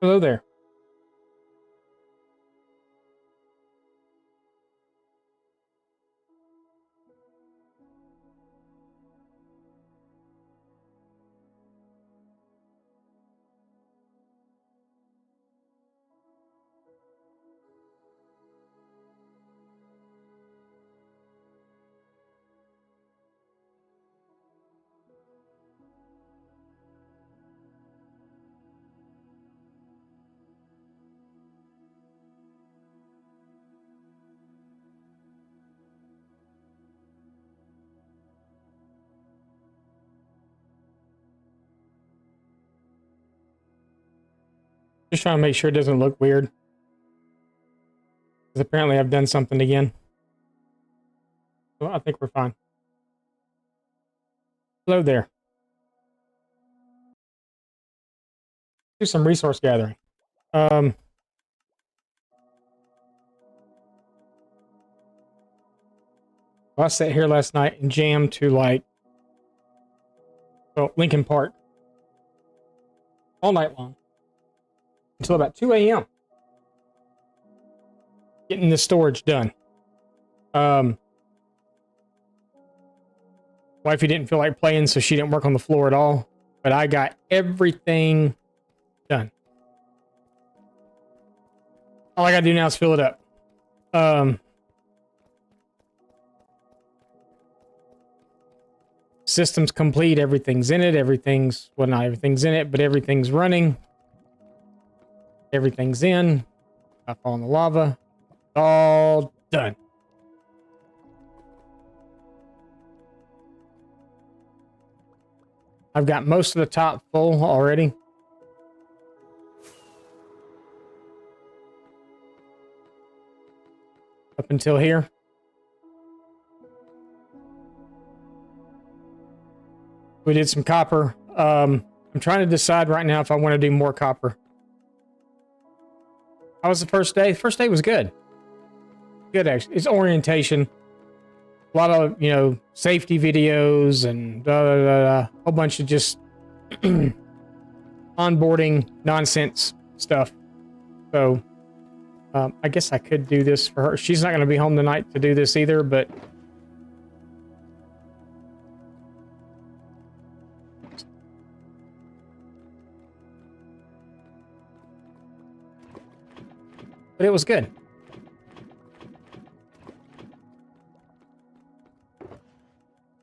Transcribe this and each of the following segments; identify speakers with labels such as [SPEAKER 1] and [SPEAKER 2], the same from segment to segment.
[SPEAKER 1] Hello there. Just trying to make sure it doesn't look weird. Because apparently I've done something again. So I think we're fine. Hello there. Do some resource gathering. I sat here last night and jammed to like, well, Lincoln Park all night long until about 2 a.m. getting the storage done. Wifey didn't feel like playing, so she didn't work on the floor at all. But I got everything done. All I gotta do now is fill it up. System's complete. Everything's in it. Everything's, well, not everything's in it, but everything's running. Everything's in. I fall in the lava. All done. I've got most of the top full already. Up until here. We did some copper. I'm trying to decide right now if I want to do more copper. How was the first day? First day was good. Good, actually. It's orientation. A lot of, you know, safety videos and a whole bunch of just onboarding nonsense stuff. So, I guess I could do this for her. She's not going to be home tonight to do this either, but it was good.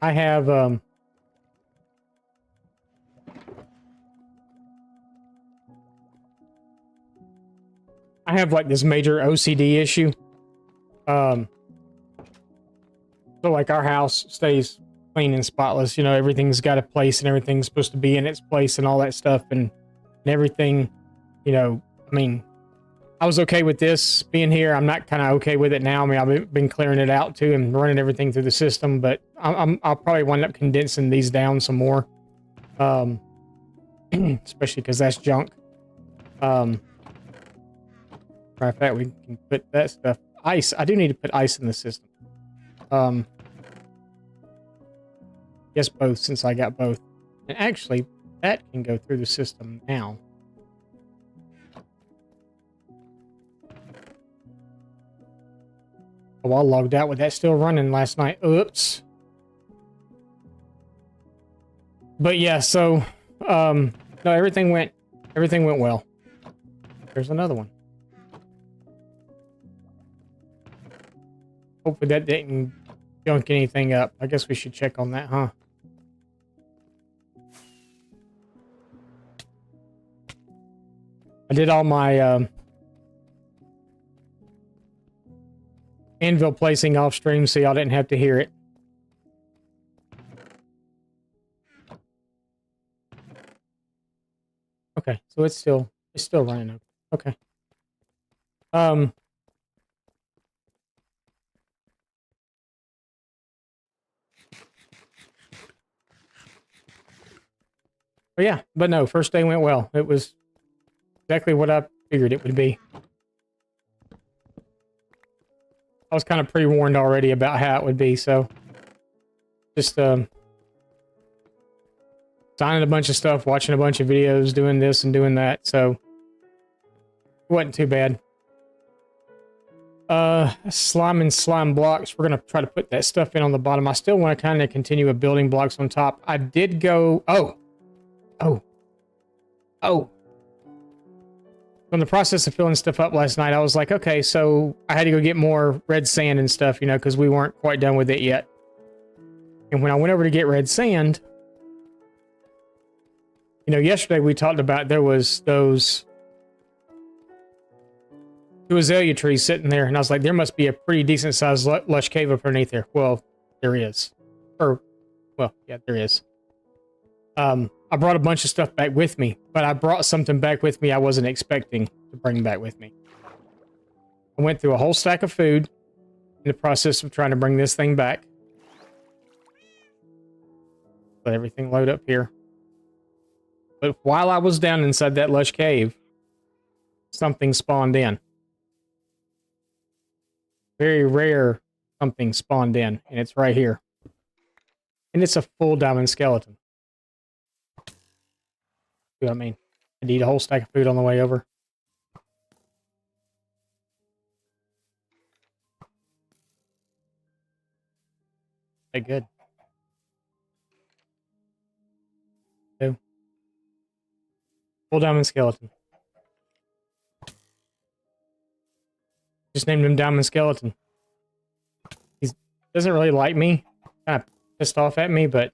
[SPEAKER 1] I have like this major OCD issue. So like our house stays clean and spotless, you know, everything's got a place and everything's supposed to be in its place and all that stuff and everything, you know, I mean, I was okay with this being here. I'm not kind of okay with it now. I mean, I've been clearing it out too and running everything through the system, but I'll probably wind up condensing these down some more. Especially because that's junk. Matter of fact, we can put that stuff. Ice. I do need to put ice in the system. Yes, both, since I got both. And actually, that can go through the system now. Oh, I logged out with that still running last night. Oops. But yeah, so no, everything went well. There's another one. Hopefully that didn't junk anything up. I guess we should check on that, huh? I did all my anvil placing off stream so y'all didn't have to hear it. Okay, so it's still running. Okay. But yeah, but no, first day went well. It was exactly what I figured it would be. I was kind of pre-warned already about how it would be, so just signing a bunch of stuff, watching a bunch of videos, doing this and doing that. So wasn't too bad. Slime and slime blocks. We're gonna try to put that stuff in on the bottom. I still want to kind of continue with building blocks on top. I did go. Oh. In the process of filling stuff up last night, I was like, okay, so I had to go get more red sand and stuff, you know, because we weren't quite done with it yet. And when I went over to get red sand, you know, yesterday we talked about there was those two azalea trees sitting there, and I was like, there must be a pretty decent sized lush cave up underneath there. Well, there is. Yeah, there is. I brought a bunch of stuff back with me, but I brought something back with me I wasn't expecting to bring back with me. I went through a whole stack of food in the process of trying to bring this thing back. Let everything load up here. But while I was down inside that lush cave, something spawned in. Very rare something spawned in, and it's right here. And it's a full diamond skeleton. See what I mean? I need a whole stack of food on the way over. Okay, good. Two. Full diamond skeleton. Just named him Diamond Skeleton. He doesn't really like me. Kind of pissed off at me, but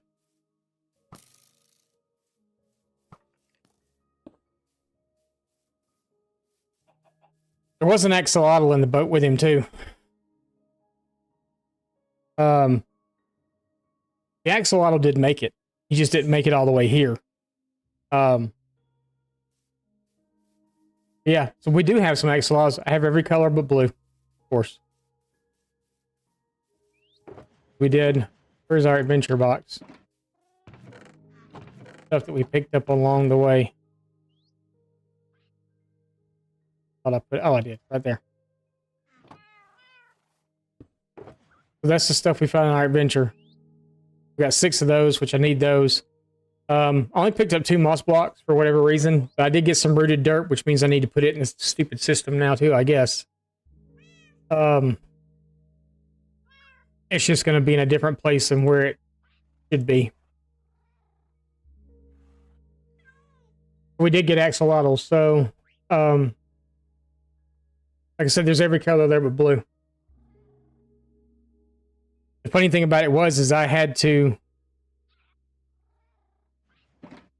[SPEAKER 1] there was an axolotl in the boat with him too. The axolotl did make it. He just didn't make it all the way here. Yeah, so we do have some axolotls. I have every color but blue, of course. We did. Where's our adventure box? Stuff that we picked up along the way. Thought I put. Oh, I did right there. So that's the stuff we found in our adventure. We got 6 of those, which I need those. I only picked up 2 moss blocks for whatever reason, but I did get some rooted dirt, which means I need to put it in this stupid system now too, I guess. It's just going to be in a different place than where it should be. We did get axolotls, so like I said, there's every color there but blue. The funny thing about it is I had to.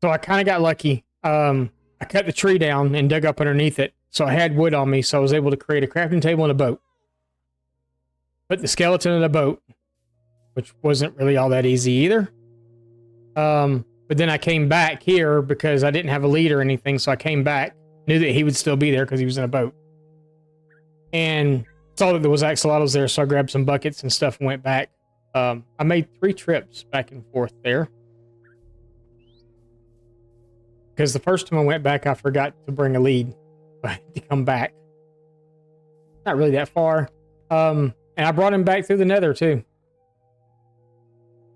[SPEAKER 1] So I kind of got lucky. I cut the tree down and dug up underneath it. So I had wood on me, so I was able to create a crafting table and a boat. Put the skeleton in a boat, which wasn't really all that easy either. But then I came back here because I didn't have a lead or anything, so I came back. Knew that he would still be there because he was in a boat. And saw that there was axolotls there, so I grabbed some buckets and stuff and went back. I made 3 trips back and forth there. Because the first time I went back, I forgot to bring a lead to come back. Not really that far. And I brought him back through the nether, too.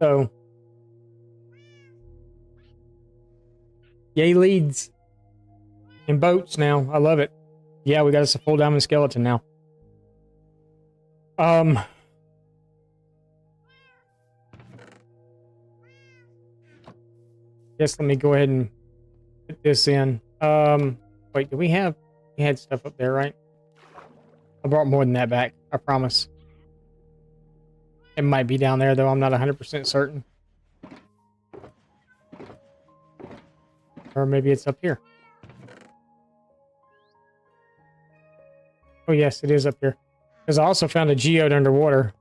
[SPEAKER 1] So. Yay, leads. And boats now. I love it. Yeah, we got us a full diamond skeleton now. Guess let me go ahead and put this in. Wait, we had stuff up there, right? I brought more than that back, I promise. It might be down there, though. I'm not 100% certain. Or maybe it's up here. Oh, yes, it is up here. Because I also found a geode underwater.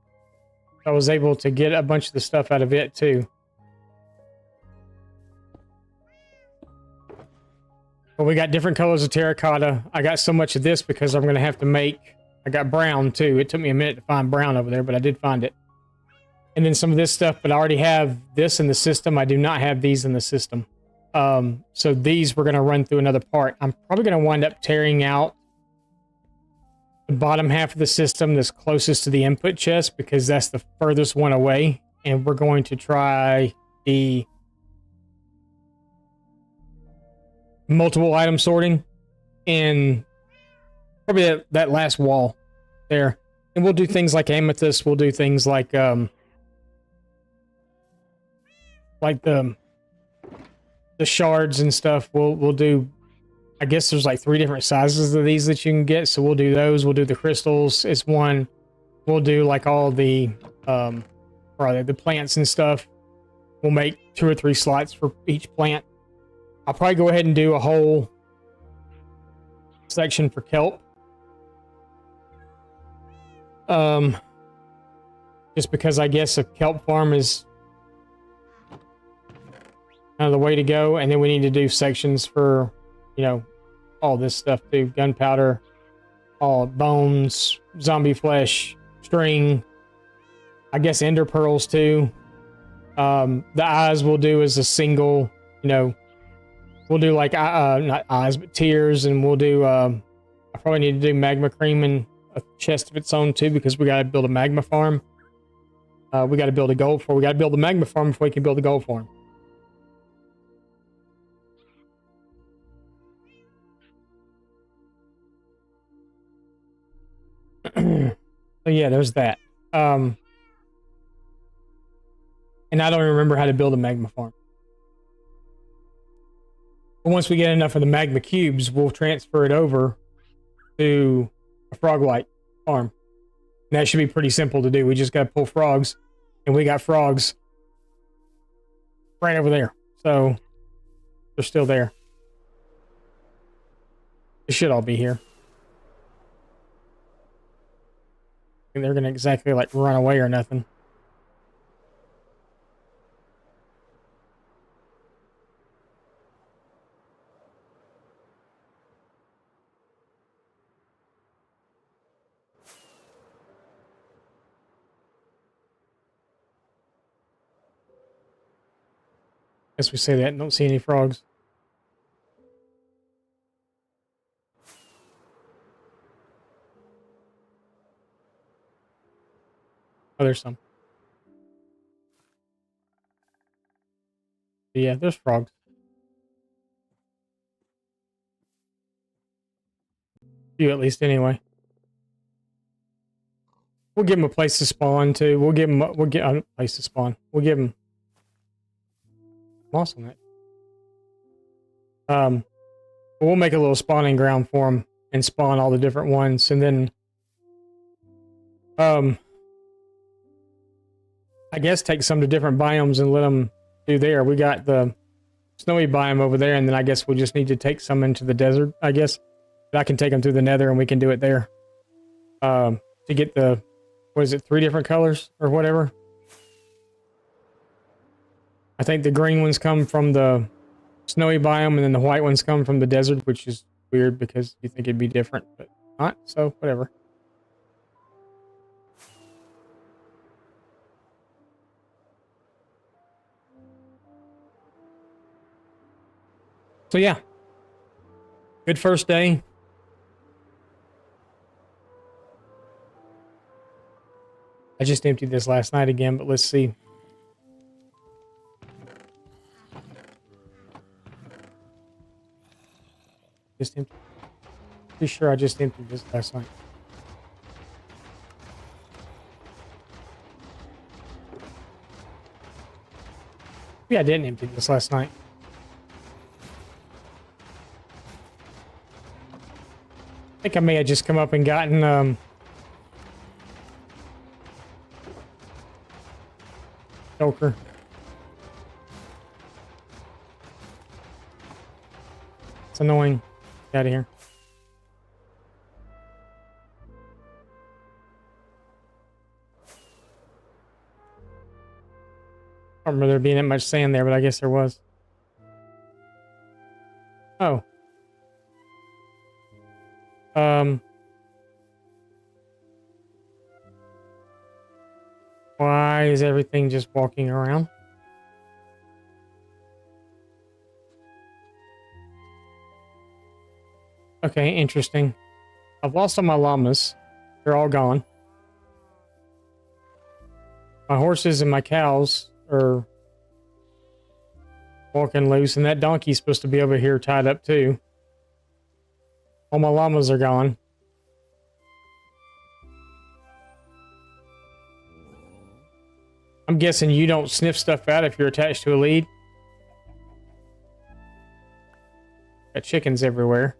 [SPEAKER 1] I was able to get a bunch of the stuff out of it, too. But we got different colors of terracotta. I got so much of this because I'm going to have to make... I got brown, too. It took me a minute to find brown over there, but I did find it. And then some of this stuff, but I already have this in the system. I do not have these in the system. So these we're going to run through another part. I'm probably going to wind up tearing out the bottom half of the system that's closest to the input chest because that's the furthest one away. And we're going to try the multiple item sorting in probably that last wall there. And we'll do things like amethyst. We'll do things like the shards and stuff. We'll do, I guess there's like 3 different sizes of these that you can get. So we'll do those. We'll do the crystals. It's one. We'll do like all the the plants and stuff. We'll make 2 or 3 slots for each plant. I'll probably go ahead and do a whole section for kelp. Just because I guess a kelp farm is kind of the way to go. And then we need to do sections for, you know, all this stuff too. Gunpowder, all bones, zombie flesh, string, I guess ender pearls too. The eyes we'll do as a single, you know, we'll do like, not eyes, but tears. And we'll do, I probably need to do magma cream and a chest of its own too, because we got to build a magma farm. We got to build a gold farm. We got to build a magma farm before we can build a gold farm. So yeah, there's that. And I don't remember how to build a magma farm. But once we get enough of the magma cubes, we'll transfer it over to a frog-like farm. And that should be pretty simple to do. We just got to pull frogs, and we got frogs right over there. So they're still there. They should all be here. And they're going to exactly like run away or nothing. Guess we say that and don't see any frogs. Oh, there's some. Yeah, there's frogs. Few at least anyway. We'll give them a place to spawn too. We'll get a place to spawn. We'll give them moss on it. We'll make a little spawning ground for them and spawn all the different ones, and then I guess take some to different biomes and let them do there. We got the snowy biome over there, and then I guess we'll just need to take some into the desert, I guess. But I can take them through the nether and we can do it there. To get the, what is it, 3 different colors or whatever? I think the green ones come from the snowy biome and then the white ones come from the desert, which is weird because you think it'd be different, but not, so whatever. So yeah, good first day. I just emptied this last night again, but let's see. Just emptied. Pretty sure I just emptied this last night. Maybe I didn't empty this last night. I think I may have just come up and gotten Joker. It's annoying. Get out of here. I don't remember there being that much sand there, but I guess there was. Oh. Why is everything just walking around? Okay, interesting. I've lost all my llamas. They're all gone. My horses and my cows are walking loose, and that donkey's supposed to be over here tied up too. All my llamas are gone. I'm guessing you don't sniff stuff out if you're attached to a lead. Got chickens everywhere.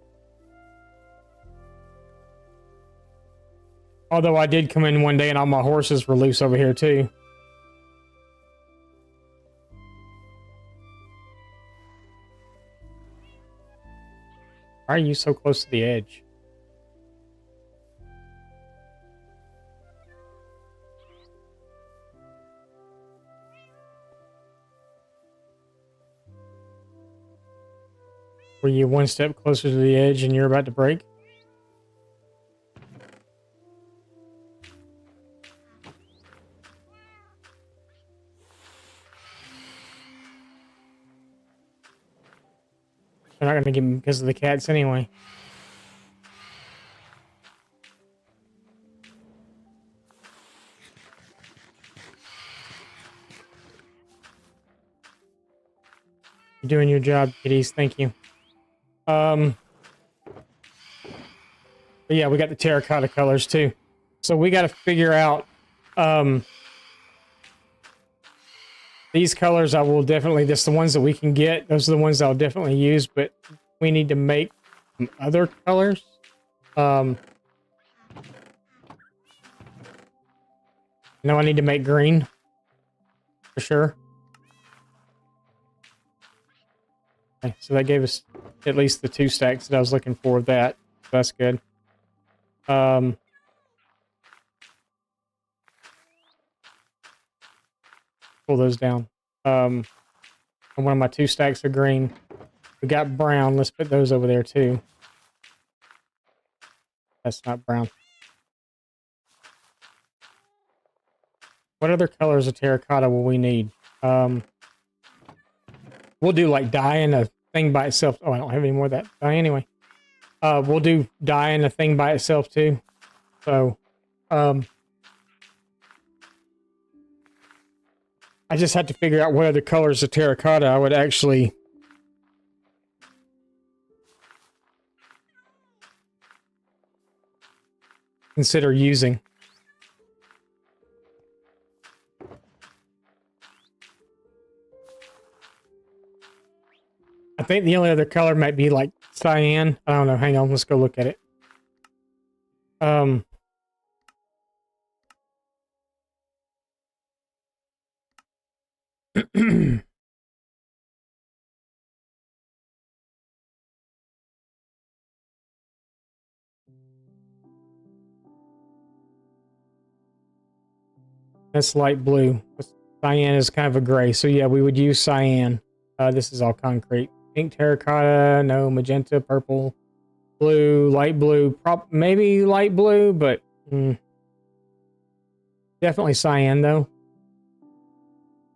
[SPEAKER 1] Although I did come in one day and all my horses were loose over here too. Why are you so close to the edge? Were you one step closer to the edge and you're about to break? They're not going to get me because of the cats anyway. You're doing your job, kitties. Thank you. But yeah, we got the terracotta colors too. So we got to figure out these colors. I will definitely, this the ones that we can get. Those are the ones I'll definitely use, but we need to make some other colors. No, I need to make green for sure. Okay, so that gave us at least the 2 stacks that I was looking for of that. So that's good. Pull those down. And one of my 2 stacks are green. We got brown. Let's put those over there too. That's not brown. What other colors of terracotta will we need? We'll do like dye and a thing by itself. Oh, I don't have any more of that dye anyway. We'll do dye and a thing by itself too. So, I just had to figure out what other colors of terracotta I would actually consider using. I think the only other color might be like cyan. I don't know. Hang on. Let's go look at it. That's light blue. Cyan is kind of a gray. So yeah, we would use cyan. This is all concrete. Pink terracotta, no magenta, purple, blue, light blue, maybe light blue, but definitely cyan though.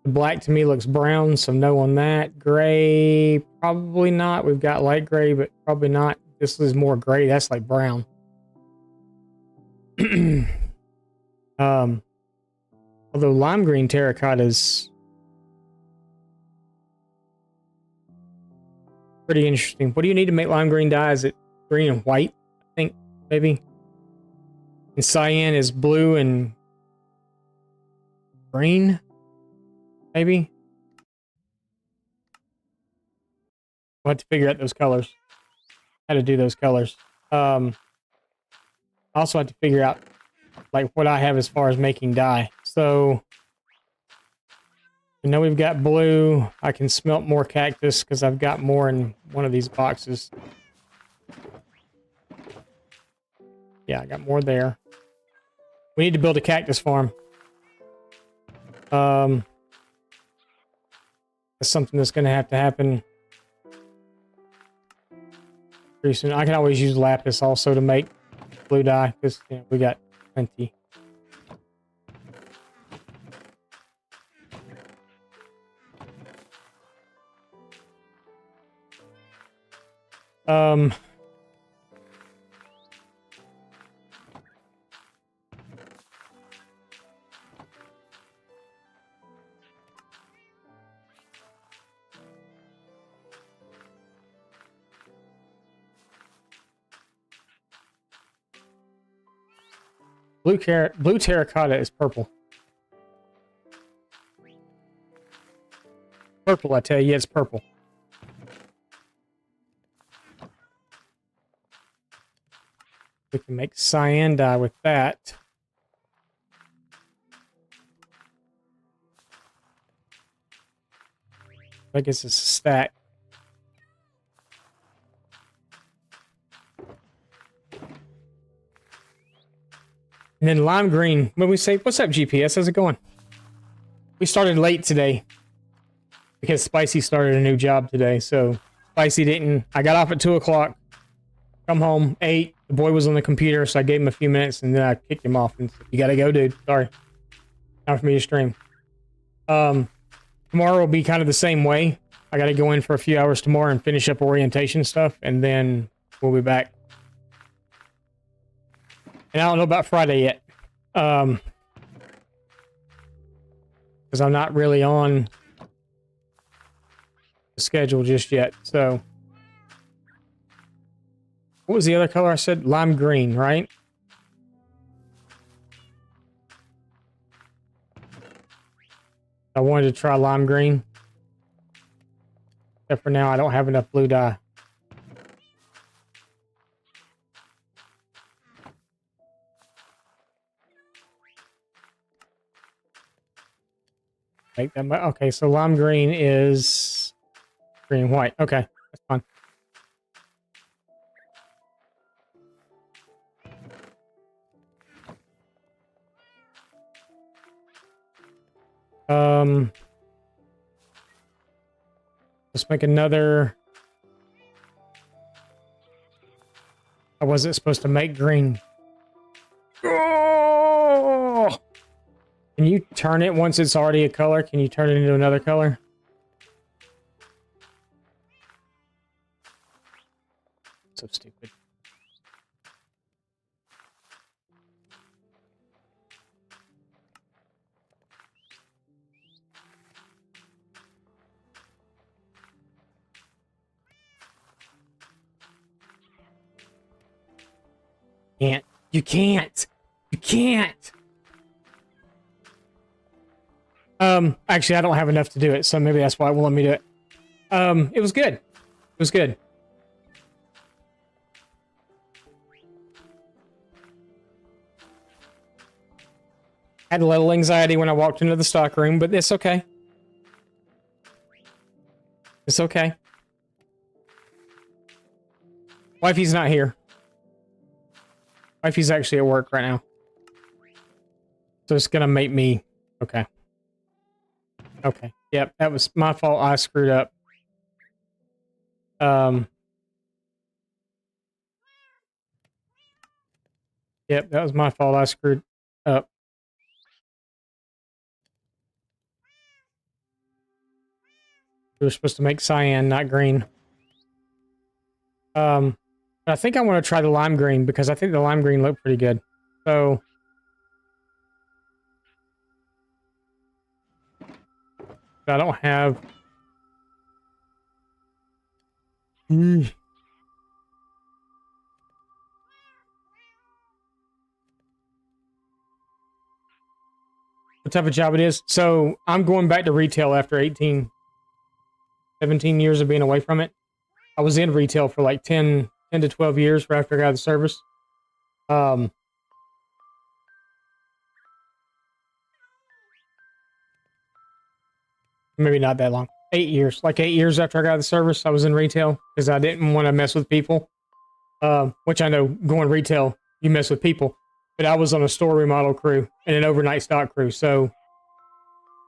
[SPEAKER 1] The black to me looks brown, so no on that. Gray, probably not. We've got light gray, but probably not. This is more gray. That's like brown. Although lime green terracotta is pretty interesting. What do you need to make lime green dye? Is it green and white? I think maybe. And cyan is blue and green, maybe. We'll have to figure out those colors. How to do those colors. Also have to figure out like what I have as far as making dye. So I know we've got blue. I can smelt more cactus because I've got more in one of these boxes. Yeah, I got more there. We need to build a cactus farm. That's something that's going to happen pretty soon. I can always use lapis also to make blue dye because we got plenty. Blue terracotta is purple. Purple, I tell you, it's purple. We can make cyan dye with that. I guess it's a stack. And then lime green. When we say, what's up, GPS? How's it going? We started late today because Spicy started a new job today. So Spicy didn't. I got off at 2 o'clock. Come home 8. The boy was on the computer, so I gave him a few minutes and then I kicked him off and said, you gotta go, dude. Sorry. Time for me to stream. Tomorrow will be kind of the same way. I gotta go in for a few hours tomorrow and finish up orientation stuff, and then we'll be back. And I don't know about Friday yet. Because I'm not really on the schedule just yet. So, what was the other color I said? Lime green, right? I wanted to try lime green. Except for now, I don't have enough blue dye. Make that. Okay, so lime green is green and white. Okay, that's fine. Let's make another. I wasn't supposed to make green. Oh! Can you turn it once it's already a color? Can you turn it into another color? So stupid. Can't. You can't. You can't. Actually, I don't have enough to do it, so maybe that's why it won't let me do it. It was good. It was good. Had a little anxiety when I walked into the stock room, but it's okay. It's okay. Wifey's not here. Wifey's actually at work right now. So it's gonna make me... Okay. Okay. Yep, that was my fault. I screwed up. Yep, that was my fault. I screwed up. We were supposed to make cyan, not green. But I think I want to try the lime green because I think the lime green looked pretty good. So... I don't have... What type of job it is? So I'm going back to retail after 17 years of being away from it. I was in retail for like 10 to 12 years right after I got out of the service. Maybe not that long. 8 years. Like 8 years after I got out of the service, I was in retail because I didn't want to mess with people. Which I know, going retail, you mess with people. But I was on a store remodel crew and an overnight stock crew, so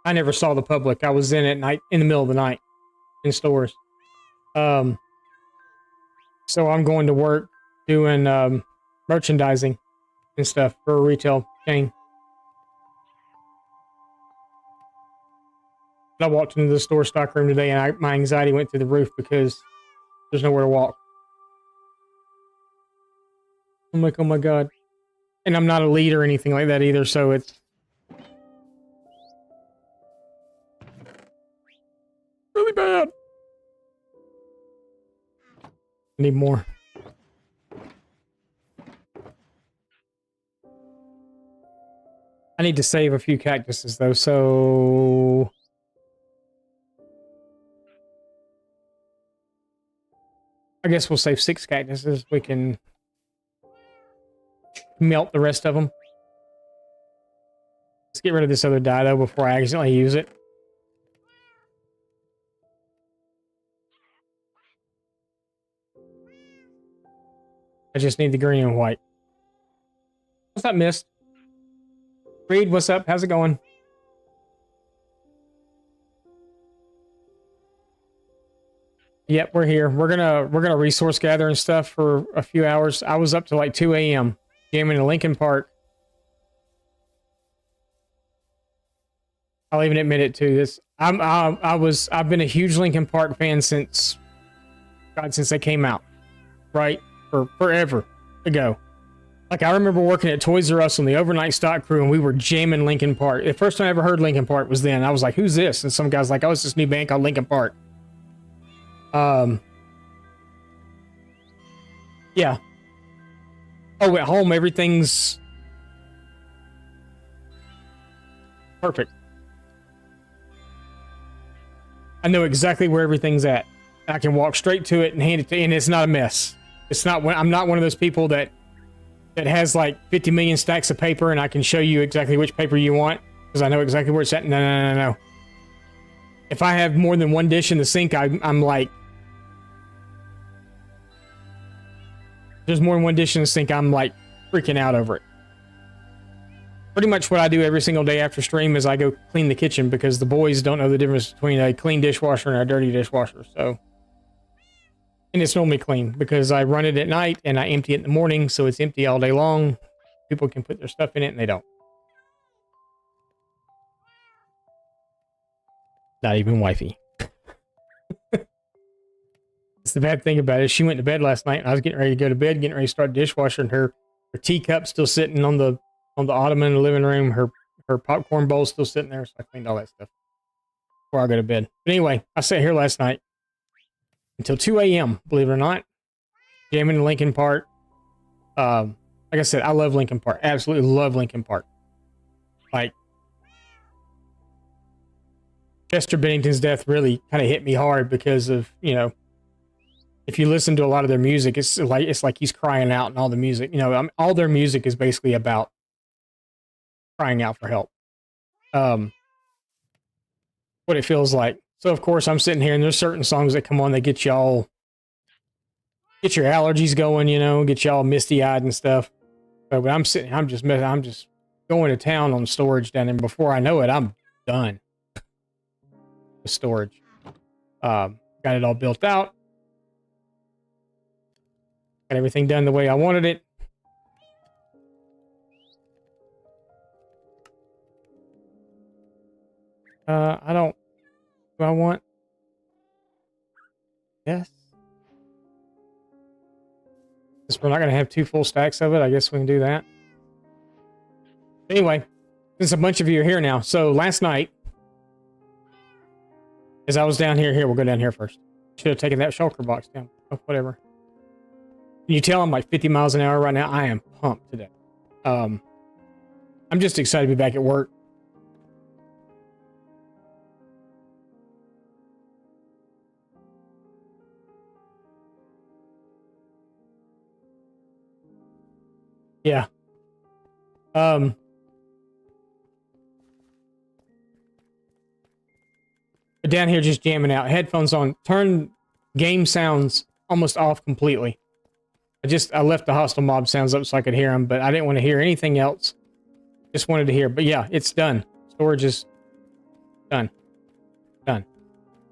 [SPEAKER 1] I never saw the public. I was in at night, in the middle of the night, in stores. So I'm going to work doing merchandising and stuff for a retail chain. I walked into the store stock room today and my anxiety went through the roof because there's nowhere to walk. I'm like, oh my God. And I'm not a lead or anything like that either, so it's really bad. I need more. I need to save a few cactuses though, so... I guess we'll save 6 cactuses. We can melt the rest of them. Let's get rid of this other dye, though, before I accidentally use it. I just need the green and white. What's up, Mist? Reed, what's up? How's it going? Yep, we're here. We're gonna resource gather and stuff for a few hours. I was up to like 2 a.m. jamming in Lincoln Park. I'll even admit it too. I've been a huge Lincoln Park fan since they came out, right? For forever ago. Like, I remember working at Toys R Us on the overnight stock crew, and we were jamming Lincoln Park. The first time I ever heard Lincoln Park was then. I was like, "Who's this?" And some guy's like, "Oh, it's this new band called Lincoln Park." Yeah. Oh, at home everything's perfect. I know exactly where everything's at. I can walk straight to it and hand it to you, and it's not a mess. It's not. I'm not one of those people that has like 50 million stacks of paper and I can show you exactly which paper you want because I know exactly where it's at. No. If I have more than one dish in the sink, I'm like, there's more than one dish in the sink, I'm like freaking out over it. Pretty much what I do every single day after stream is I go clean the kitchen because the boys don't know the difference between a clean dishwasher and a dirty dishwasher. So, and it's normally clean because I run it at night and I empty it in the morning, so it's empty all day long. People can put their stuff in it and they don't. Not even wifey. It's the bad thing about it. She went to bed last night and I was getting ready to go to bed, getting ready to start the dishwasher, and her teacup still sitting on the ottoman in the living room. Her popcorn bowl still sitting there, so I cleaned all that stuff before I go to bed. But anyway, I sat here last night until 2 a.m., believe it or not, jamming in Lincoln Park. Like I said, I love Lincoln Park. Absolutely love Lincoln Park. Like, Chester Bennington's death really kind of hit me hard because of, you know, if you listen to a lot of their music, it's like he's crying out, and all the music, you know, all their music is basically about crying out for help. What it feels like. So of course I'm sitting here and there's certain songs that come on that get your allergies going, you know, get y'all misty eyed and stuff. So but I'm just going to town on storage down there. Before I know it, I'm done with storage. Got it all built out. Got everything done the way I wanted it. Do I want? Yes. Since we're not going to have 2 full stacks of it, I guess we can do that. Anyway, since a bunch of you are here now. So last night, as I was down here, we'll go down here first. Should have taken that shulker box down. Oh, whatever. Can you tell I'm like 50 miles an hour right now? I am pumped today. I'm just excited to be back at work. Yeah. But down here just jamming out. Headphones on. Turn game sounds almost off completely. I left the hostile mob sounds up so I could hear them, but I didn't want to hear anything else. Just wanted to hear. But yeah, it's done. Storage is done. Done.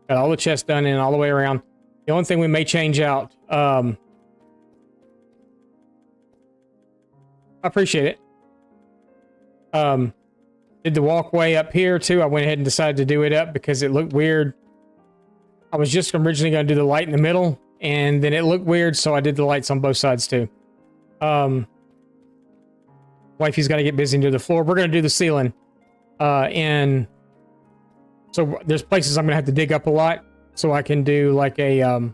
[SPEAKER 1] Got all the chests done in all the way around. The only thing we may change out, I appreciate it. Did the walkway up here too. I went ahead and decided to do it up because it looked weird. I was just originally going to do the light in the middle, and then it looked weird, so I did the lights on both sides too. Wifey's got to get busy and do the floor. We're going to do the ceiling. And so there's places I'm going to have to dig up a lot so I can do like a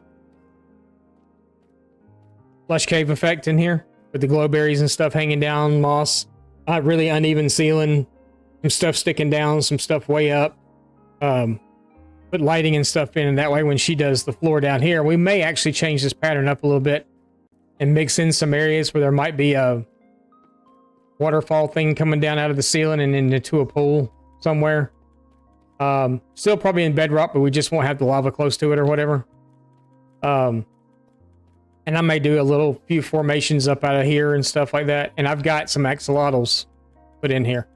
[SPEAKER 1] lush cave effect in here with the glowberries and stuff hanging down, moss. Really uneven ceiling, some stuff sticking down, some stuff way up. But put lighting and stuff in, and that way when she does the floor down here, we may actually change this pattern up a little bit and mix in some areas where there might be a waterfall thing coming down out of the ceiling and into a pool somewhere. Still probably in bedrock, but we just won't have the lava close to it or whatever. And I may do a few formations up out of here and stuff like that. And I've got some axolotls put in here.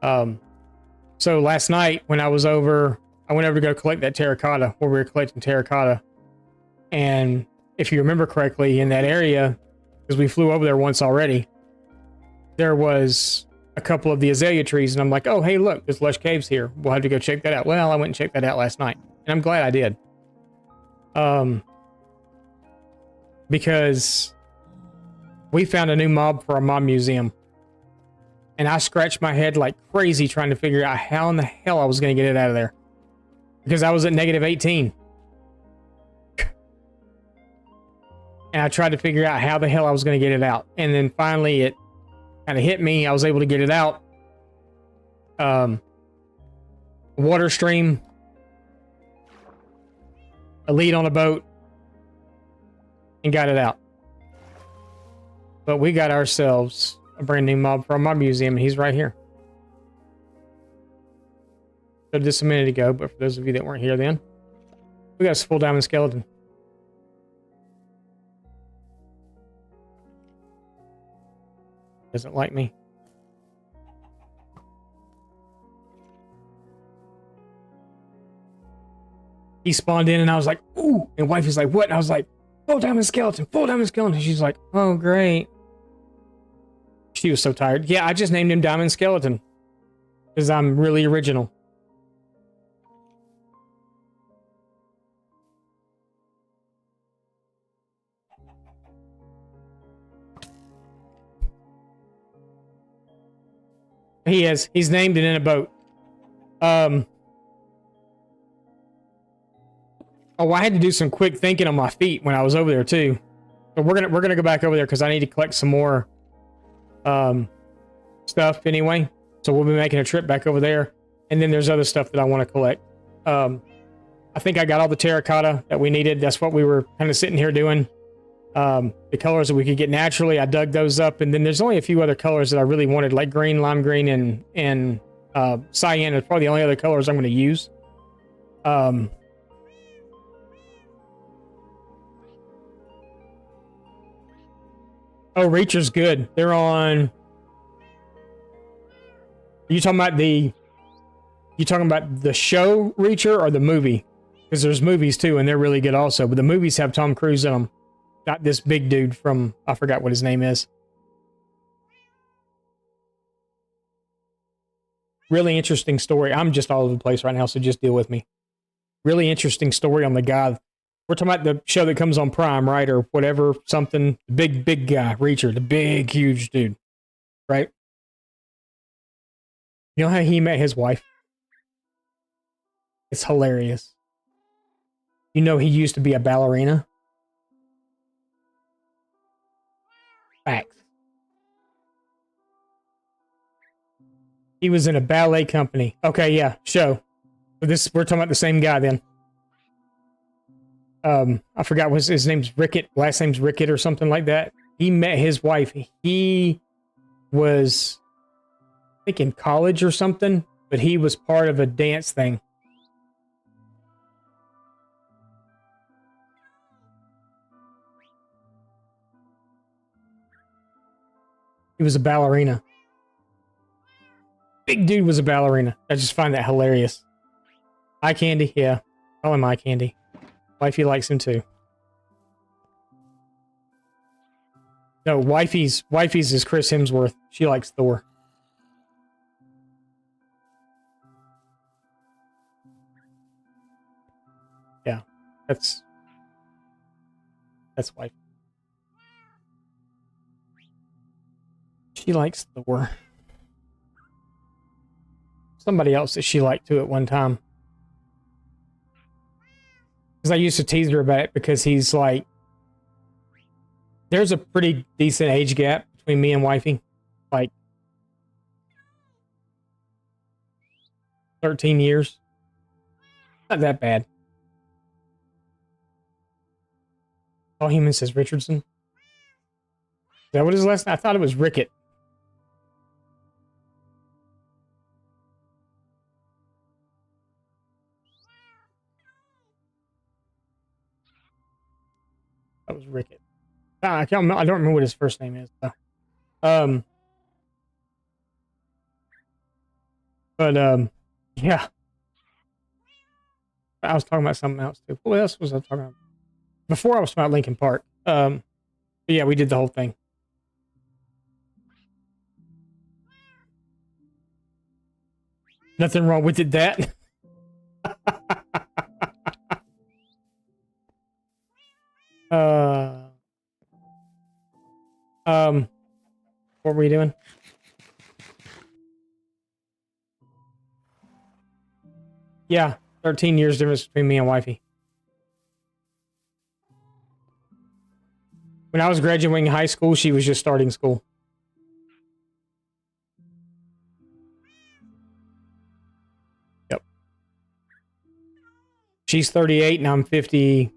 [SPEAKER 1] So last night when I was over, I went over to go collect that terracotta where we were collecting terracotta. And if you remember correctly, in that area, because we flew over there once already, there was a couple of the azalea trees. And I'm like, oh, hey, look, there's lush caves here. We'll have to go check that out. Well, I went and checked that out last night. And I'm glad I did. Because we found a new mob for our mob museum. And I scratched my head like crazy trying to figure out how in the hell I was going to get it out of there. Because I was at negative 18. And I tried to figure out how the hell I was going to get it out. And then finally it kind of hit me. I was able to get it out. Water stream. A lead on a boat. And got it out. But we got ourselves a brand new mob for our mob museum, and he's right here. Said this a minute ago, but for those of you that weren't here then, we got a full diamond skeleton. Doesn't like me. He spawned in, and I was like, ooh, and wifey's like, what? And I was like, full diamond skeleton, full diamond skeleton. She's like, oh, great. She was so tired. Yeah, I just named him Diamond Skeleton. Because I'm really original. He is. He's named it in a boat. Oh, I had to do some quick thinking on my feet when I was over there too. But we're gonna go back over there because I need to collect some more stuff anyway. So we'll be making a trip back over there. And then there's other stuff that I want to collect. I think I got all the terracotta that we needed. That's what we were kind of sitting here doing. The colors that we could get naturally, I dug those up. And then there's only a few other colors that I really wanted, like green, lime green, and cyan is probably the only other colors I'm going to use. Oh, Reacher's good. They're on... Are you talking about the show Reacher or the movie? Because there's movies too, and they're really good also. But the movies have Tom Cruise in them. Not this big dude from... I forgot what his name is. Really interesting story. I'm just all over the place right now, so just deal with me. Really interesting story on the guy... We're talking about the show that comes on Prime, right? Or whatever, something. The big guy, Reacher. The big, huge dude. Right? You know how he met his wife? It's hilarious. You know he used to be a ballerina? Facts. He was in a ballet company. Okay, yeah, show. So we're talking about the same guy then. I forgot what his name's Rickett. Last name's Rickett or something like that. He met his wife. He was, I think, in college or something, but he was part of a dance thing. He was a ballerina. Big dude was a ballerina. I just find that hilarious. Eye candy, yeah. Call him eye candy. Wifey likes him too. No, wifey's is Chris Hemsworth. She likes Thor. Yeah, that's wife. She likes Thor. Somebody else that she liked too at one time. Because I used to tease her about it because he's like, there's a pretty decent age gap between me and wifey. Like 13 years. Not that bad. All human says Richardson. Is that what his last name? I thought it was Rickett. That was Rickett. I can't remember, I don't remember what his first name is. Yeah. I was talking about something else too. What else was I talking about? Before I was talking about Lincoln Park. But yeah, we did the whole thing. Nothing wrong with it, that. What were we doing? Yeah, 13 years difference between me and wifey. When I was graduating high school, she was just starting school. Yep. She's 38 and I'm 51.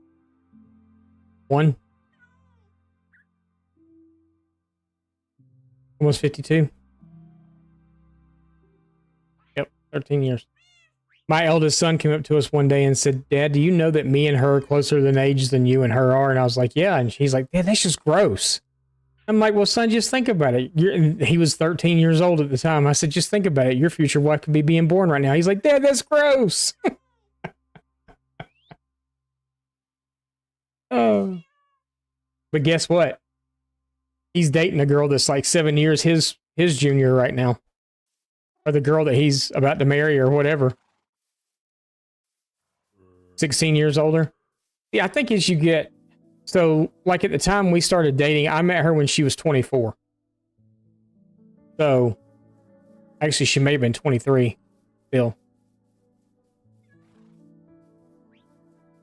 [SPEAKER 1] Almost 52. Yep, 13 years. My eldest son came up to us one day and said, Dad, do you know that me and her are closer in age than you and her are? And I was like, yeah. And she's like, Dad, that's just gross. I'm like, well, son, just think about it. He was 13 years old at the time. I said, just think about it. Your future wife could be being born right now. He's like, Dad, that's gross. Oh. But guess what? He's dating a girl that's like 7 years his junior right now. Or the girl that he's about to marry or whatever. 16 years older. Yeah, I think as you get... So, like at the time we started dating, I met her when she was 24. So, actually she may have been 23 still.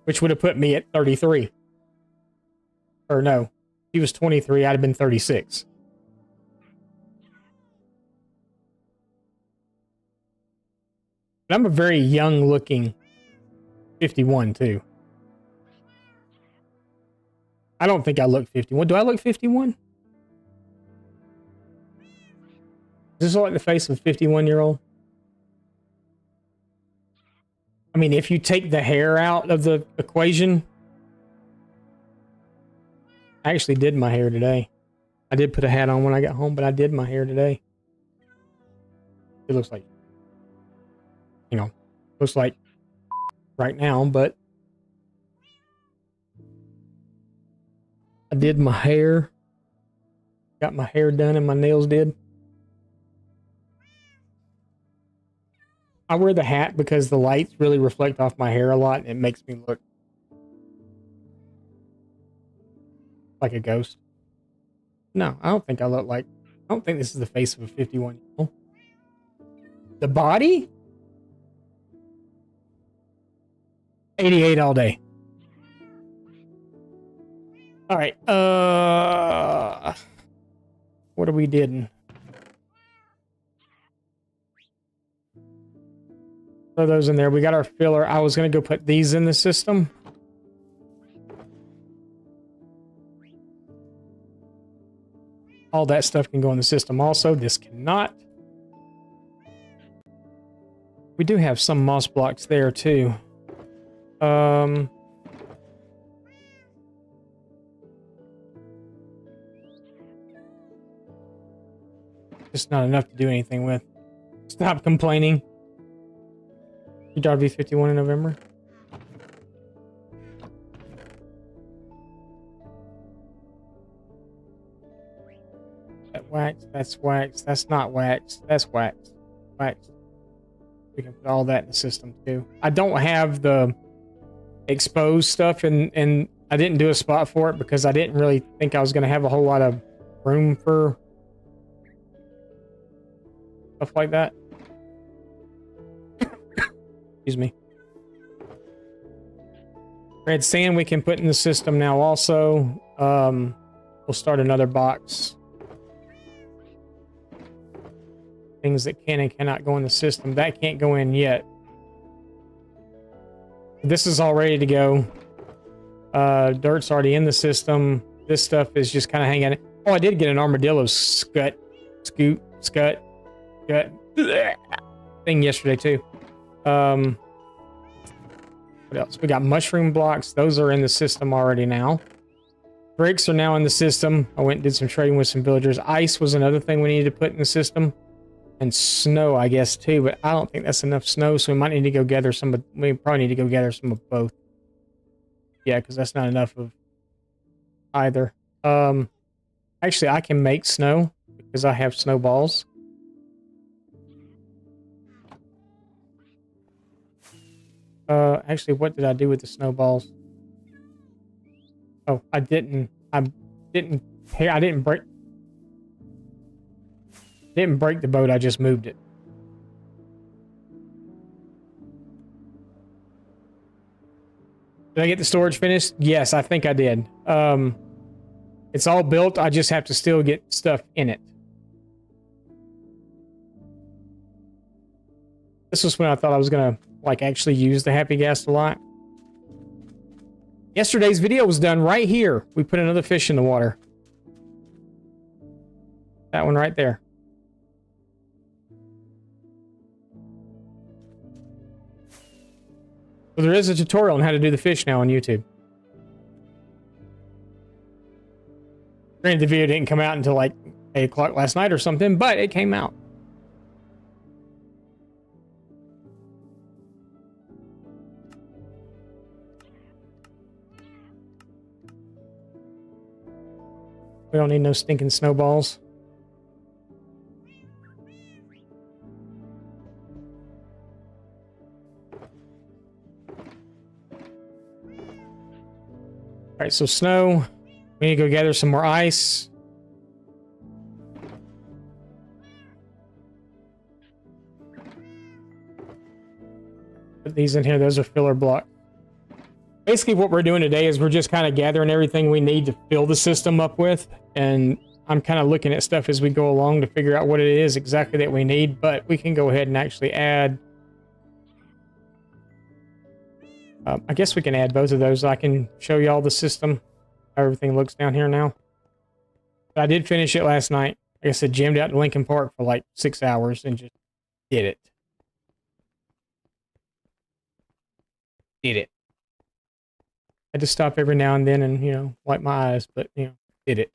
[SPEAKER 1] Which would have put me at 33. Or no, he was 23, I'd have been 36. But I'm a very young looking 51 too. I don't think I look 51. Do I look 51? Does this look like the face of a 51-year-old? I mean, if you take the hair out of the equation... I actually did my hair today. I did put a hat on when I got home, but I did my hair today. It looks like... You know, looks like right now, but... I did my hair. Got my hair done and my nails did. I wear the hat because the lights really reflect off my hair a lot and it makes me look like a ghost. No, I don't think I look like... I don't think this is the face of a 51-year-old. The body? 88 all day. All right. What are we did? Throw those in there. We got our filler. I was going to go put these in the system. All that stuff can go in the system also. This cannot. We do have some moss blocks there too. Just not enough to do anything with. Stop complaining. Your daughter be 51 in November? That wax, that's wax, that's not wax, that's wax. Wax. We can put all that in the system too. I don't have the exposed stuff and I didn't do a spot for it because I didn't really think I was going to have a whole lot of room for stuff like that. Excuse me. Red sand we can put in the system now also. We'll start another box. Things that can and cannot go in the system. That can't go in yet. This is all ready to go. Dirt's already in the system. This stuff is just kind of hanging. Oh, I did get an armadillo scut thing yesterday too. What else? We got mushroom blocks. Those are in the system already now. Bricks are now in the system. I went and did some trading with some villagers. Ice was another thing we needed to put in the system. And snow, I guess, too. But I don't think that's enough snow, so we might need to go gather some of... We probably need to go gather some of both. Yeah, because that's not enough of either. Actually, I can make snow because I have snowballs. Actually, what did I do with the snowballs? Oh, I didn't break the boat, I just moved it. Did I get the storage finished? Yes, I think I did. It's all built, I just have to still get stuff in it. This was when I thought I was gonna, like, actually use the happy gas a lot. Yesterday's video was done right here. We put another fish in the water. That one right there. So there is a tutorial on how to do the fish now on YouTube. Granted, the video didn't come out until like 8 o'clock last night or something, but it came out. We don't need no stinking snowballs. All right, so snow. We need to go gather some more ice. Put these in here. Those are filler blocks. Basically, what we're doing today is we're just kind of gathering everything we need to fill the system up with. And I'm kind of looking at stuff as we go along to figure out what it is exactly that we need. But we can go ahead and actually add... I guess we can add both of those. I can show you all the system, how everything looks down here now. But I did finish it last night. Like I said, jammed out to Lincoln Park for like 6 hours and just did it. Had to stop every now and then and, you know, wipe my eyes, but, you know, did it.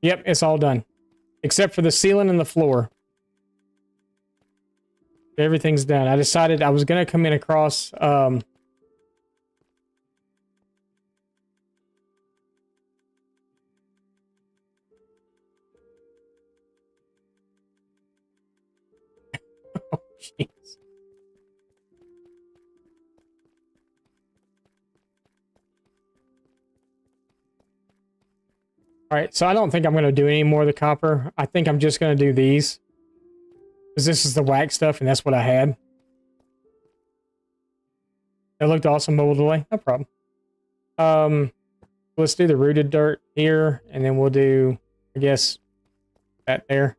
[SPEAKER 1] Yep, it's all done. Except for the ceiling and the floor. Everything's done. I decided I was going to come in across, oh, jeez. All right, so I don't think I'm going to do any more of the copper. I think I'm just going to do these. Because this is the wax stuff, and that's what I had. That looked awesome, mobile delay. No problem. Let's do the rooted dirt here, and then we'll do, I guess, that there.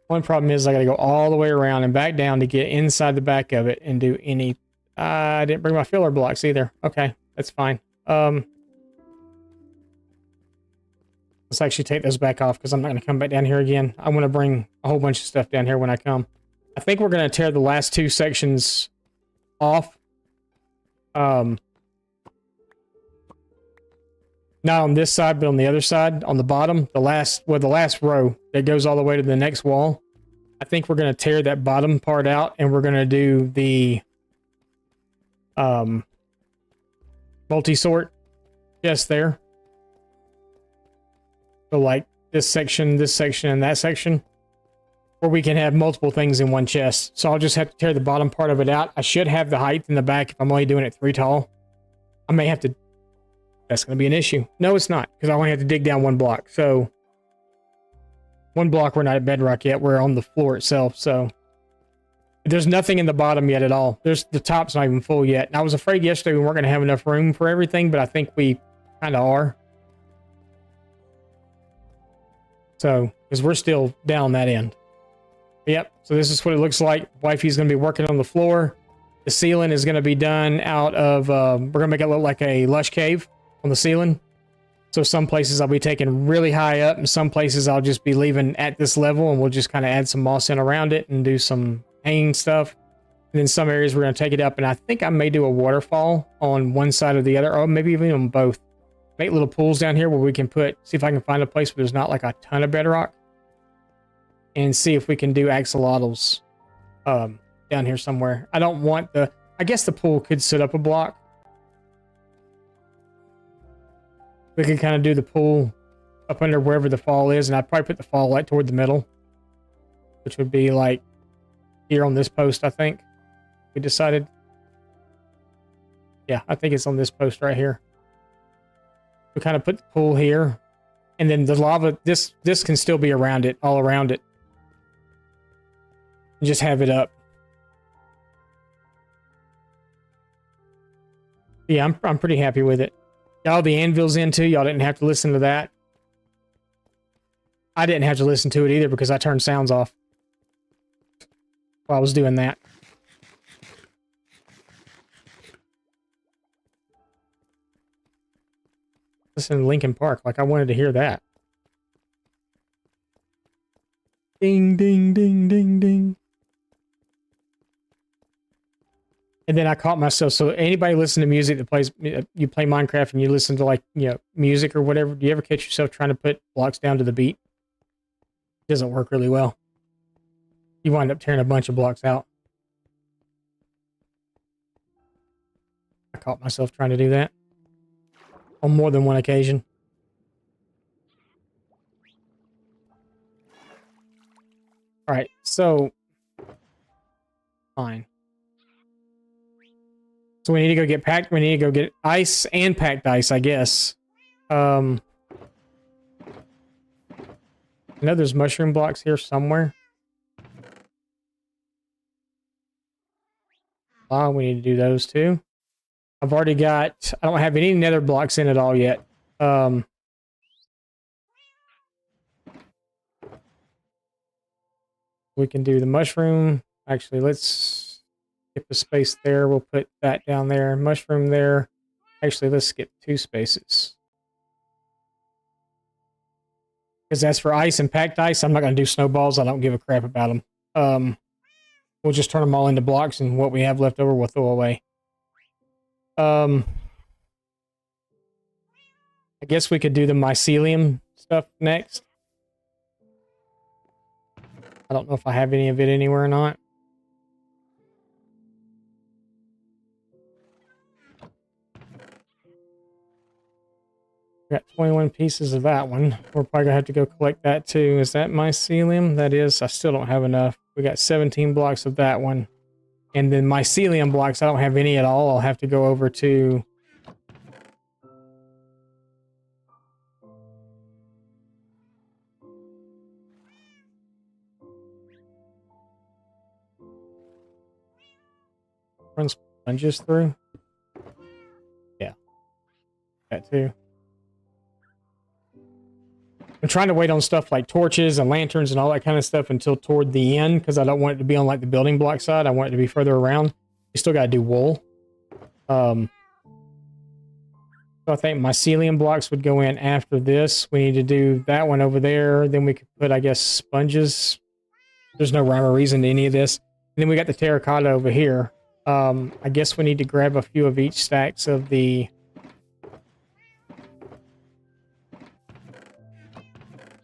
[SPEAKER 1] One problem is I got to go all the way around and back down to get inside the back of it and do any... I didn't bring my filler blocks either. Okay, that's fine. Let's actually take those back off because I'm not going to come back down here again. I want to bring a whole bunch of stuff down here when I come. I think we're going to tear the last two sections off. Not on this side, but on the other side, on the bottom, the last row that goes all the way to the next wall. I think we're going to tear that bottom part out and we're going to do the multi-sort just there. So like this section, and that section, where we can have multiple things in one chest. So I'll just have to tear the bottom part of it out. I should have the height in the back if I'm only doing it 3 tall. I may have to... That's going to be an issue. No, it's not, because I only have to dig down 1 block. So 1 block, we're not at bedrock yet. We're on the floor itself, so There's nothing in the bottom yet at all. The top's not even full yet. And I was afraid yesterday we weren't going to have enough room for everything, but I think we kind of are. So, because we're still down that end. Yep. So this is what it looks like. Wifey's going to be working on the floor. The ceiling is going to be done out of, we're going to make it look like a lush cave on the ceiling. So some places I'll be taking really high up, and some places I'll just be leaving at this level, and we'll just kind of add some moss in around it and do some hanging stuff. And then some areas we're going to take it up, and I think I may do a waterfall on one side or the other, or maybe even on both. Make little pools down here where we can see if I can find a place where there's not like a ton of bedrock. And see if we can do axolotls down here somewhere. I don't want I guess the pool could sit up a block. We could kind of do the pool up under wherever the fall is, and I'd probably put the fall right toward the middle, which would be like here on this post, I think. We decided. Yeah, I think it's on this post right here. We kind of put the pool here, and then the lava, this can still be around it, all around it. And just have it up. Yeah, I'm pretty happy with it. Got all the anvils in too. Y'all didn't have to listen to that. I didn't have to listen to it either because I turned sounds off while I was doing that. Listen to Linkin Park, like I wanted to hear that. Ding, ding, ding, ding, ding. And then I caught myself. So anybody listen to music that plays, you play Minecraft and you listen to like, music or whatever. Do you ever catch yourself trying to put blocks down to the beat? It doesn't work really well. You wind up tearing a bunch of blocks out. I caught myself trying to do that on more than one occasion. All right, so fine. So we need to go get packed. We need to go get ice and packed ice, I guess. I know there's mushroom blocks here somewhere. Oh, we need to do those too. I've already got, I don't have any nether blocks in at all yet. We can do the mushroom. Actually, let's skip a space there. We'll put that down there. Mushroom there. Actually, let's skip 2 spaces. Because that's for ice and packed ice. I'm not going to do snowballs. I don't give a crap about them. We'll just turn them all into blocks, and what we have left over we'll throw away. I guess we could do the mycelium stuff next. I don't know if I have any of it anywhere or not. Got 21 pieces of that one. We're probably gonna have to go collect that too. Is that mycelium? That is. I still don't have enough. We got 17 blocks of that one. And then mycelium blocks, I don't have any at all. I'll have to go over to... run sponges through? Yeah. That too. I'm trying to wait on stuff like torches and lanterns and all that kind of stuff until toward the end, because I don't want it to be on like the building block side. I want it to be further around. You still got to do wool. So I think mycelium blocks would go in after this. We need to do that one over there. Then we could put, I guess, sponges. There's no rhyme or reason to any of this. And then we got the terracotta over here. I guess we need to grab a few of each stacks of the...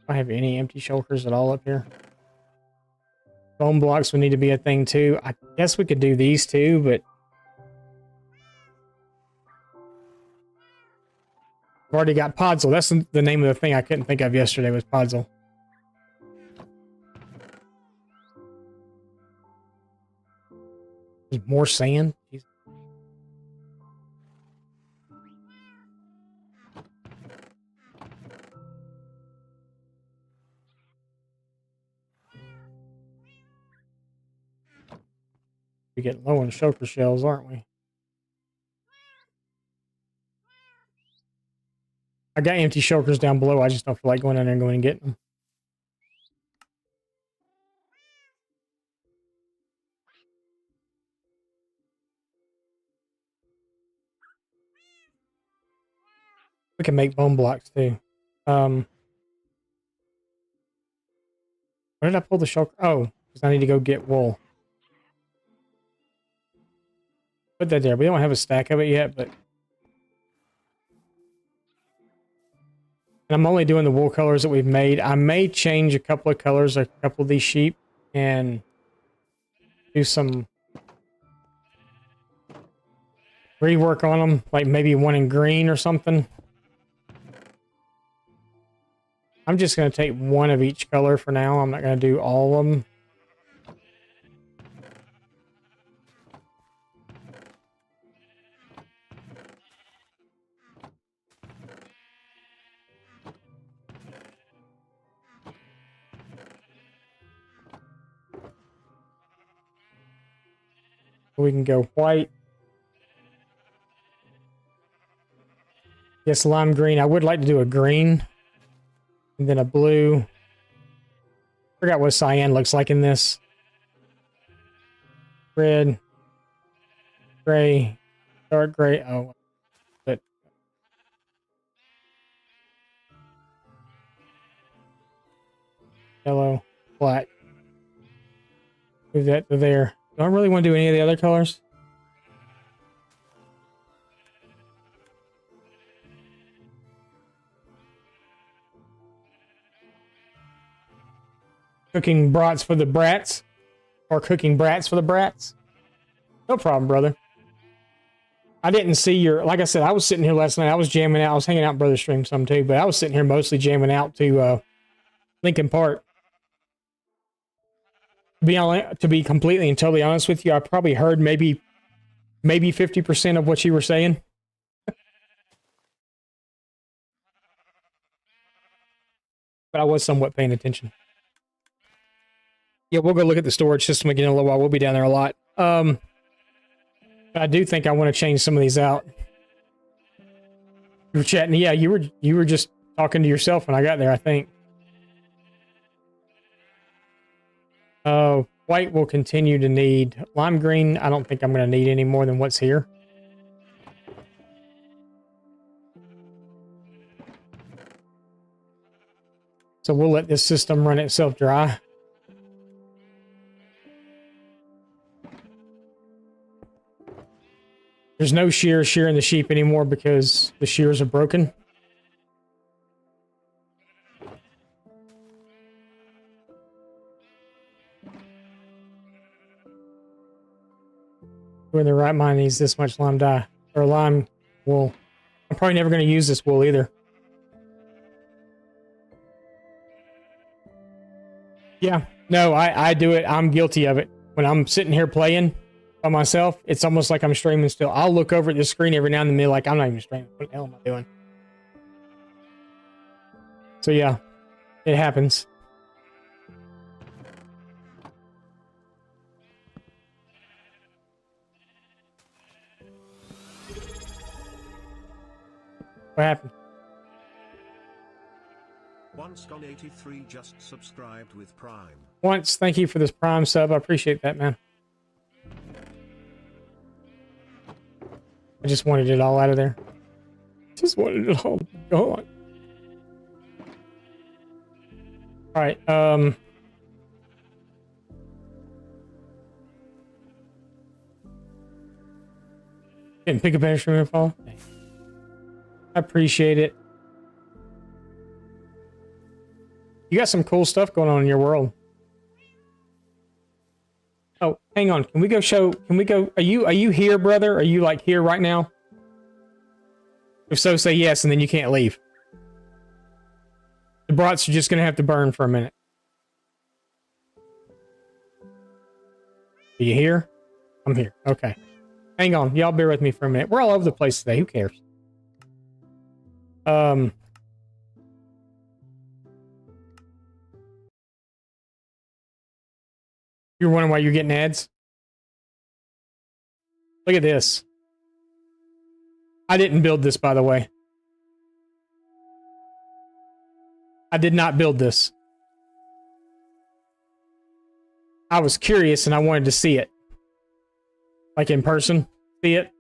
[SPEAKER 1] I have any empty shulkers at all up here. Bone blocks would need to be a thing too. I guess we could do these too, but I've already got Podzol. That's the name of the thing I couldn't think of yesterday was Podzol. There's more sand. Jeez. We're getting low on shulker shells, aren't we? I got empty shulkers down below. I just don't feel like going in there and going and getting them. We can make bone blocks too. Where did I pull the shulker? Oh, because I need to go get wool. Put that there. We don't have a stack of it yet, but... And I'm only doing the wool colors that we've made. I may change a couple of colors, a couple of these sheep, and do some rework on them, like maybe one in green or something. I'm just going to take one of each color for now. I'm not going to do all of them. We can go white. Yes, lime green. I would like to do a green. And then a blue. Forgot what cyan looks like in this. Red. Gray. Dark gray. Oh, but yellow. Black. Move that to there. Do I really want to do any of the other colors? Cooking brats for the brats? Or cooking brats for the brats? No problem, brother. I didn't see your... Like I said, I was sitting here last night. I was jamming out. I was hanging out in Brother Stream some too, but I was sitting here mostly jamming out to Linkin Park. To be completely and totally honest with you, I probably heard maybe 50% of what you were saying. But I was somewhat paying attention. Yeah, we'll go look at the storage system again in a little while. We'll be down there a lot. I do think I want to change some of these out. You were chatting. Yeah, you were just talking to yourself when I got there, I think. White will continue to need. Lime green, I don't think I'm going to need any more than what's here. So we'll let this system run itself dry. There's no shearing the sheep anymore because the shears are broken. Who in their right mind needs this much lime dye or lime wool? I'm probably never going to use this wool either. Yeah, no, I do it. I'm guilty of it. When I'm sitting here playing by myself, it's almost like I'm streaming still. I'll look over at the screen every now and then, like I'm not even streaming. What the hell am I doing? So yeah, it happens. What happened?
[SPEAKER 2] Once gone 83 just subscribed with Prime.
[SPEAKER 1] Once, thank you for this Prime sub. I appreciate that, man. I just wanted it all out of there. Just wanted it all gone. All right. Didn't pick up extra info. I appreciate it. You got some cool stuff going on in your world. Oh, hang on. Can we go show? Can we go? Are you here, brother? Are you like here right now? If so, say yes, and then you can't leave. The brats are just gonna have to burn for a minute. Are you here? I'm here. Okay. Hang on. Y'all bear with me for a minute. We're all over the place today. Who cares? You're wondering why you're getting ads? Look at this. I didn't build this, by the way. I did not build this. I was curious and I wanted to see it. Like in person. See it.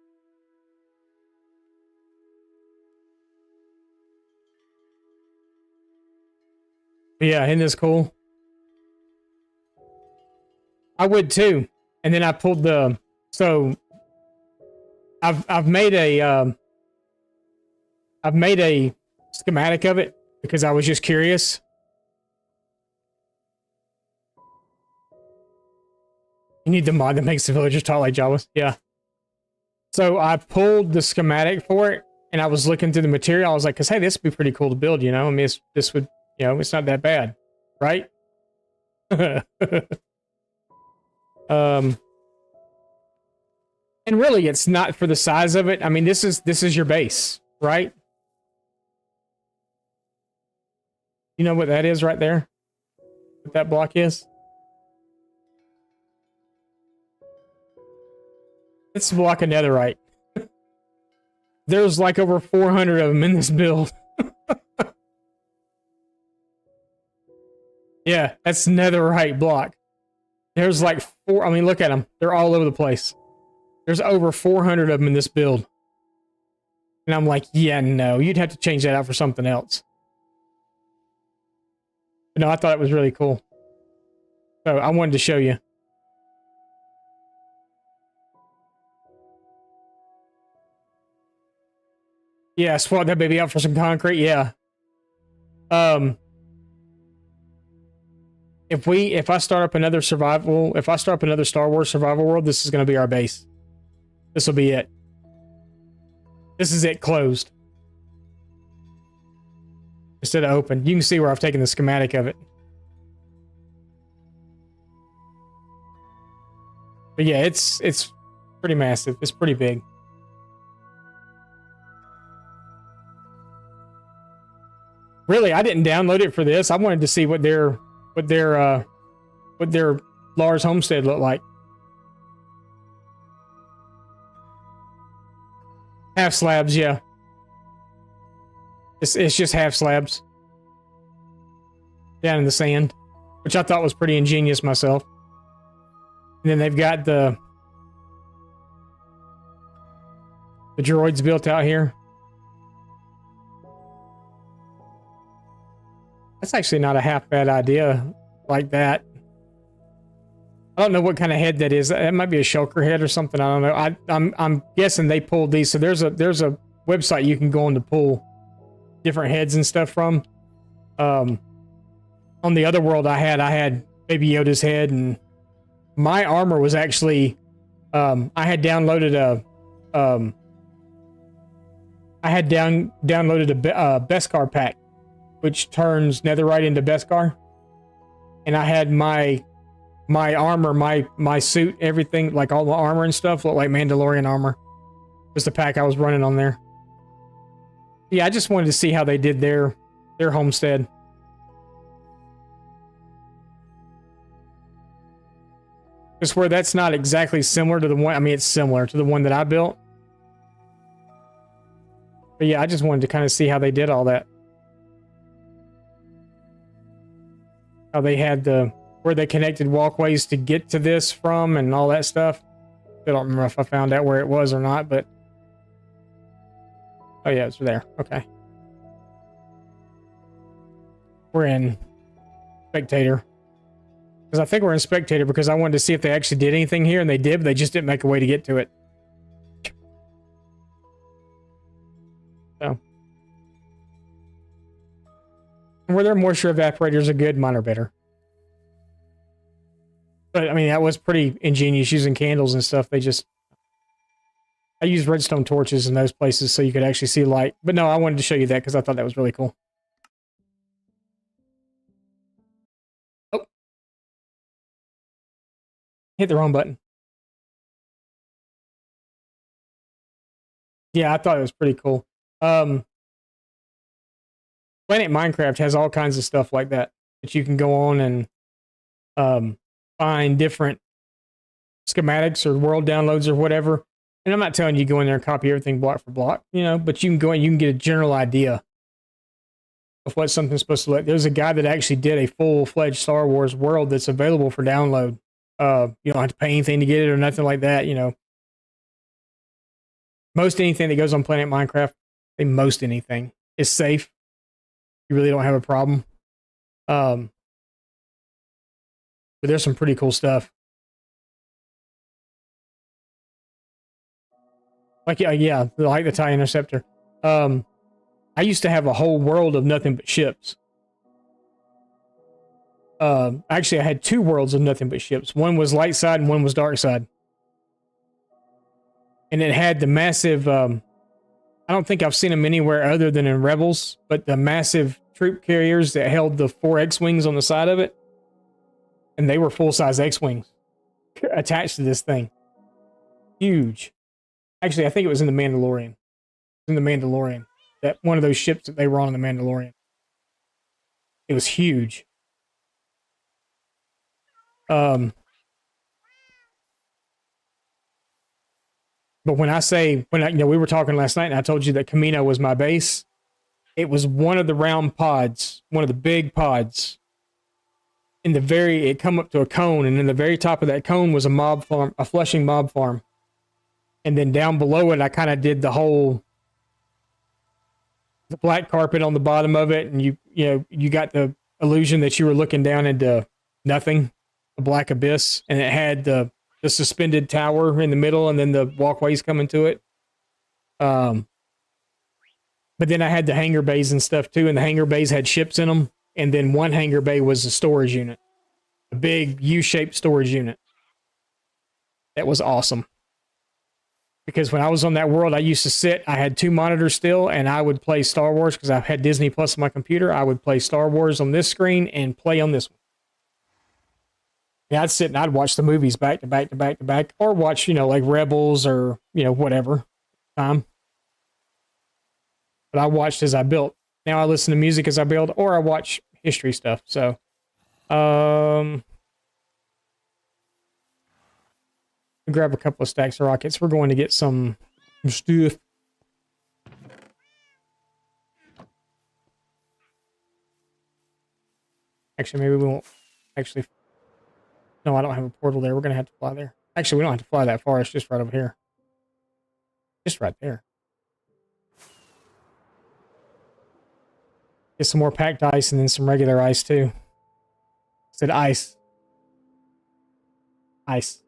[SPEAKER 1] But yeah, isn't this cool? I would too. And then I pulled the... So... I've made a schematic of it because I was just curious. You need the mod that makes the villagers talk like Jawas. Yeah. So I pulled the schematic for it and I was looking through the material. I was like, cause hey, this would be pretty cool to build, you know? I mean, this would, you know, it's not that bad, right? And really, it's not for the size of it. I mean, this is your base, right? You know what that is right there? What that block is? It's a block of netherite. There's like over 400 of them in this build. Yeah, that's netherite block. There's like I mean, look at them. They're all over the place. There's over 400 of them in this build. And I'm like, yeah, no, you'd have to change that out for something else. But no, I thought it was really cool. So I wanted to show you. Yeah, swap that baby out for some concrete. Yeah. If I start up another Star Wars survival world, this is going to be our base. This will be it. This is it closed. Instead of open. You can see where I've taken the schematic of it. But yeah, it's pretty massive. It's pretty big. Really, I didn't download it for this. I wanted to see what their Lars homestead looked like. Half slabs, yeah. It's just half slabs. Down in the sand. Which I thought was pretty ingenious myself. And then they've got the droids built out here. That's actually not a half bad idea like that. I don't know what kind of head that is. That might be a shulker head or something. I don't know. I'm guessing they pulled these. So there's a website you can go on to pull different heads and stuff from. On the other world I had Baby Yoda's head, and my armor was actually I had downloaded a Beskar pack, which turns netherite into Beskar. And I had my armor, my suit, everything, like all the armor and stuff, looked like Mandalorian armor. Was the pack I was running on there. Yeah, I just wanted to see how they did their homestead. Just where that's not exactly similar to the one, I mean, it's similar to the one that I built. But yeah, I just wanted to kind of see how they did all that. How they had where they connected walkways to get to this from and all that stuff. I don't remember if I found out where it was or not, but... Oh yeah, it's there. Okay. We're in Spectator. Because I think we're in Spectator because I wanted to see if they actually did anything here, and they did, but they just didn't make a way to get to it. So. Where their moisture evaporators are good, mine are better. But, I mean, that was pretty ingenious using candles and stuff. I used redstone torches in those places so you could actually see light. But no, I wanted to show you that because I thought that was really cool. Oh. Hit the wrong button. Yeah, I thought it was pretty cool. Planet Minecraft has all kinds of stuff like that you can go on and find different schematics or world downloads or whatever And I'm not telling you go in there and copy everything block for block, you know, but you can go in, you can get a general idea of what something's supposed to look. There's a guy that actually did a full-fledged Star Wars world that's available for download. You don't have to pay anything to get it or nothing like that, you know. Most anything that goes on Planet Minecraft, most anything is safe. You really don't have a problem. But there's some pretty cool stuff. Like like the TIE Interceptor. I used to have a whole world of nothing but ships. Actually, I had 2 worlds of nothing but ships. One was light side and one was dark side. And it had the massive, I don't think I've seen them anywhere other than in Rebels, but the massive troop carriers that held the 4 X-Wings on the side of it. And they were full-size X-Wings attached to this thing. Huge. Actually, I think it was in the Mandalorian. It was in the Mandalorian. That one of those ships that they were on in the Mandalorian. It was huge. But when I say, we were talking last night and I told you that Camino was my base, it was one of the round pods, one of the big pods. It come up to a cone, and in the very top of that cone was a mob farm, a Flushing mob farm. And then down below it, I kind of did the black carpet on the bottom of it, and you got the illusion that you were looking down into nothing, a black abyss, and it had the suspended tower in the middle, and then the walkways coming to it. But then I had the hangar bays and stuff too, and the hangar bays had ships in them, and then one hangar bay was a storage unit, a big U-shaped storage unit. That was awesome. Because when I was on that world, I used to I had 2 monitors still, and I would play Star Wars because I had Disney Plus on my computer. I would play Star Wars on this screen and play on this one. Yeah, I'd sit and I'd watch the movies back to back to back to back, or watch, like Rebels or, whatever time. But I watched as I built. Now I listen to music as I build, or I watch history stuff. So, grab a couple of stacks of rockets. We're going to get some stuff. Actually, maybe we won't actually. No, I don't have a portal there. We're going to have to fly there. Actually, we don't have to fly that far. It's just right over here. Just right there. Get some more packed ice and then some regular ice too. I said ice. Ice.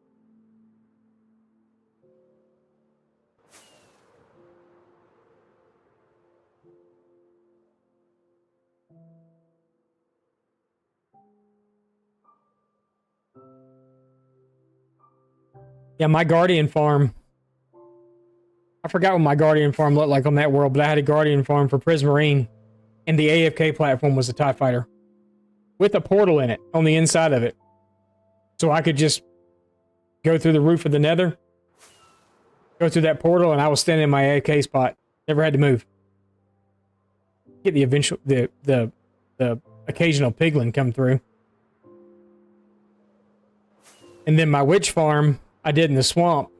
[SPEAKER 1] Yeah, my Guardian farm. I forgot what my Guardian farm looked like on that world, but I had a Guardian farm for Prismarine, and the AFK platform was a TIE fighter with a portal in it on the inside of it. So I could just go through the roof of the Nether, go through that portal, and I was standing in my AFK spot. Never had to move. Get the occasional piglin come through. And then my witch farm I did in the swamp,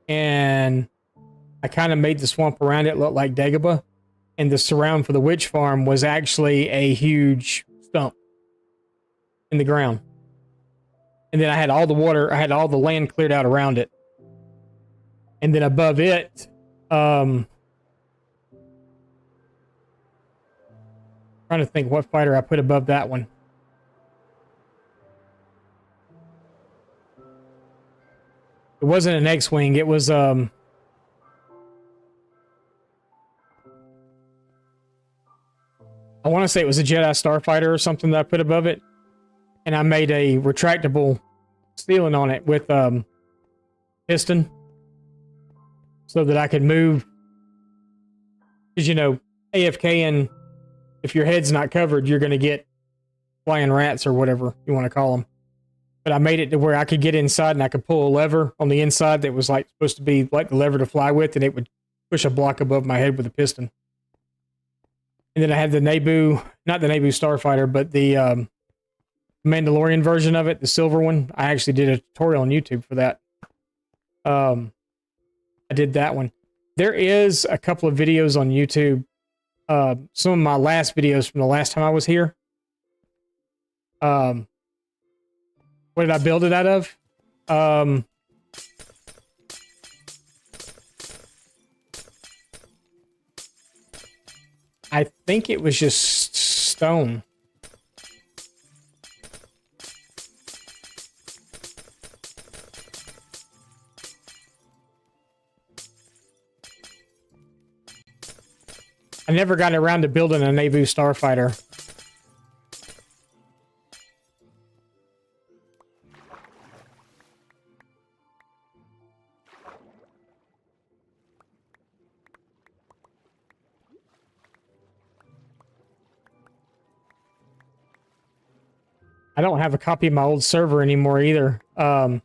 [SPEAKER 1] and I kind of made the swamp around it look like Dagobah, and the surround for the witch farm was actually a huge stump in the ground. And then I had all the water, I had all the land cleared out around it. And then above it, trying to think what fighter I put above that one. It wasn't an X-Wing, it was, I want to say it was a Jedi Starfighter or something that I put above it. And I made a retractable ceiling on it with, piston. So that I could move. Because, AFK, and if your head's not covered, you're going to get flying rats or whatever you want to call them. But I made it to where I could get inside and I could pull a lever on the inside that was like supposed to be like the lever to fly with, and it would push a block above my head with a piston. And then I had the Naboo, not the Naboo Starfighter, but the Mandalorian version of it, the silver one. I actually did a tutorial on YouTube for that. I did that one. There is a couple of videos on YouTube. Some of my last videos from the last time I was here. What did I build it out of? I think it was just stone. I never got around to building a Naboo starfighter. I don't have a copy of my old server anymore either. One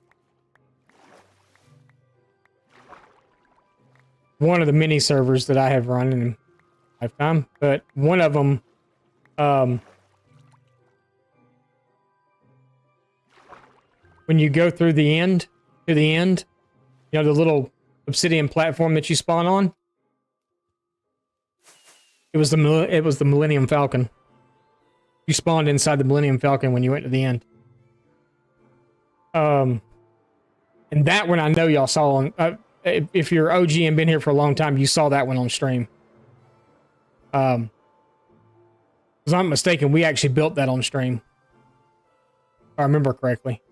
[SPEAKER 1] of the mini servers that I have run in lifetime, but one of them, when you go through the end, to the end, you know, the little obsidian platform that you spawn on, it was the Millennium Falcon. You spawned inside the Millennium Falcon when you went to the end. And that one I know y'all saw on, if you're OG and been here for a long time, you saw that one on stream. If I'm not mistaken, we actually built that on stream. If I remember correctly.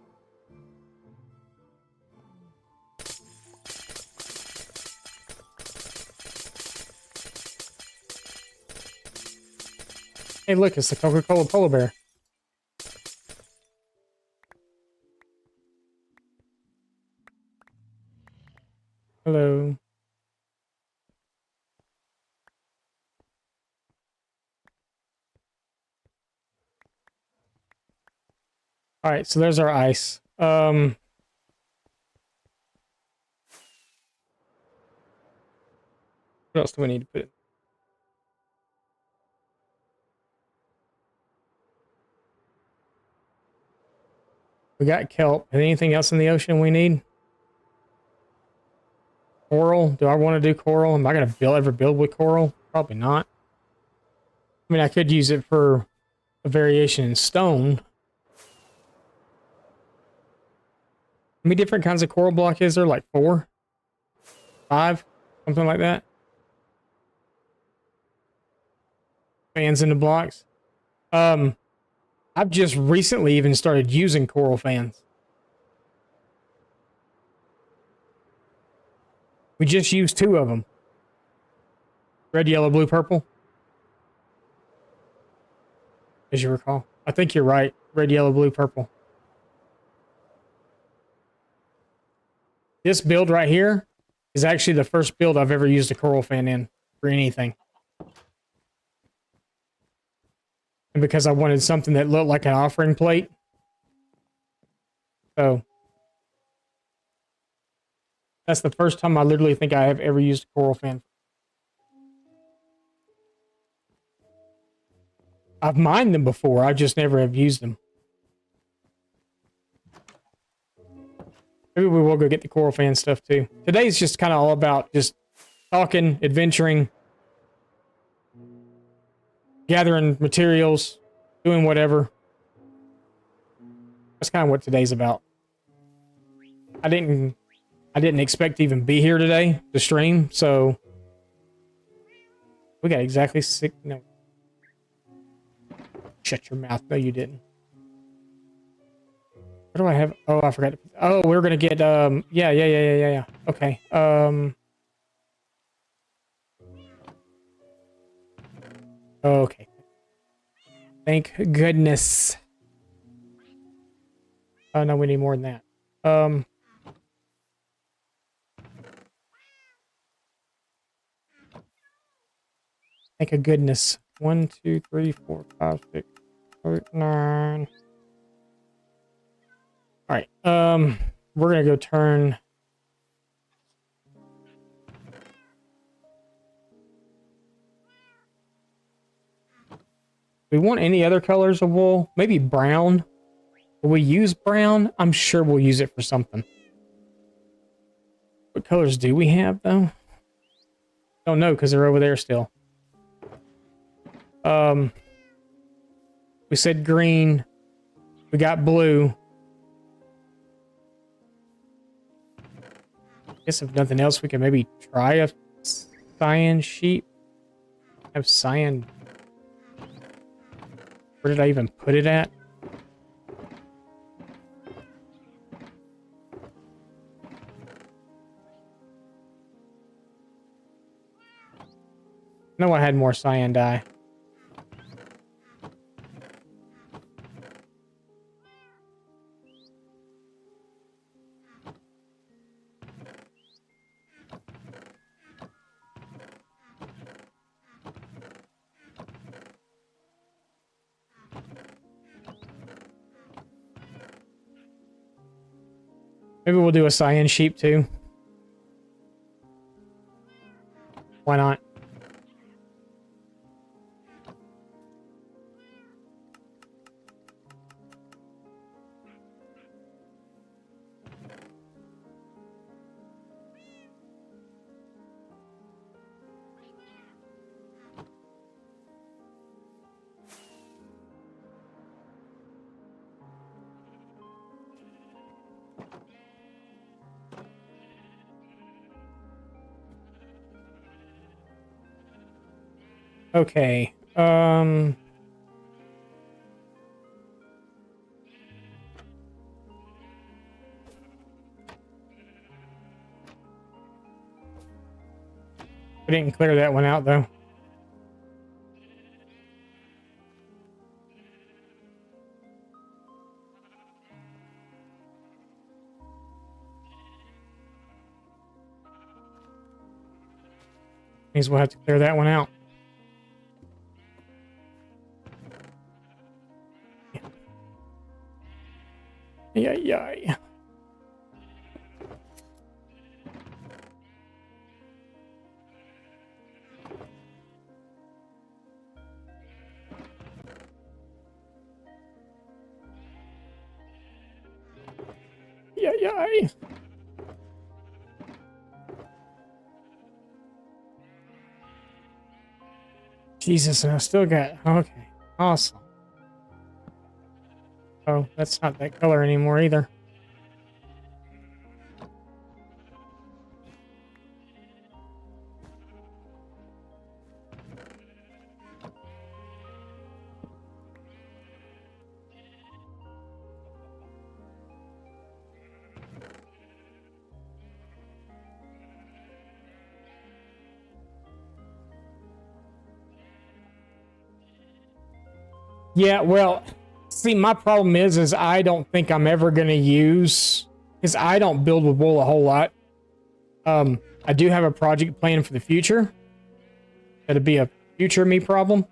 [SPEAKER 1] Hey, look, it's the Coca-Cola polar bear. Hello. All right, so there's our ice. What else do we need to put in? We got kelp. Anything else in the ocean we need? Coral? Do I want to do coral? Am I going to ever build with coral? Probably not. I mean, I could use it for a variation in stone. How many different kinds of coral block is there? Like 4? 5? Something like that? Fans in the blocks. I've just recently even started using coral fans. We just used 2 of them. Red, yellow, blue, purple. As you recall. I think you're right. Red, yellow, blue, purple. This build right here is actually the first build I've ever used a coral fan in for anything. And because I wanted something that looked like an offering plate. So that's the first time I literally think I have ever used a coral fan. I've mined them before, I just never have used them. Maybe we will go get the coral fan stuff too. Today's just kind of all about just talking, adventuring, gathering materials, doing whatever. That's kind of what today's about. I didn't expect to even be here today to stream, so we got exactly 6. No, shut your mouth. No, you didn't. What do I have? Oh, I forgot. Oh, we're gonna get yeah. Okay. Okay. Thank goodness. Oh no, we need more than that. Thank goodness. 1, 2, 3, 4, 5, 6, 8, 9. All right. We're gonna go turn. Do we want any other colors of wool? Maybe brown. Will we use brown? I'm sure we'll use it for something. What colors do we have though? Don't know because they're over there still. We said green. We got blue. Guess if nothing else, we can maybe try a cyan sheep. Have cyan. Where did I even put it at? No, I had more cyan dye. Maybe we'll do a cyan sheep too. Why not? Okay. I didn't clear that one out though. Means we'll have to clear that one out. Yeah. Yeah. Jesus, and I still got... Okay, awesome. Oh, that's not that color anymore either. Yeah, well, see, my problem is I don't think I'm ever going to use, because I don't build with wool a whole lot. I do have a project plan for the future. That'd be a future me problem.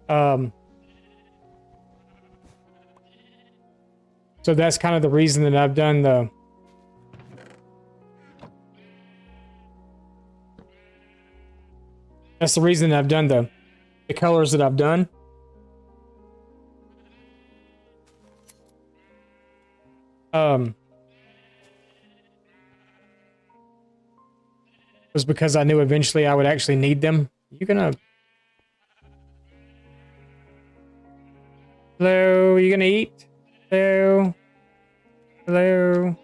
[SPEAKER 1] So that's kind of the reason that I've done the... That's the reason that I've done the colors that I've done. Was because I knew eventually I would actually need them. You gonna... Hello, you gonna eat? Hello? Hello?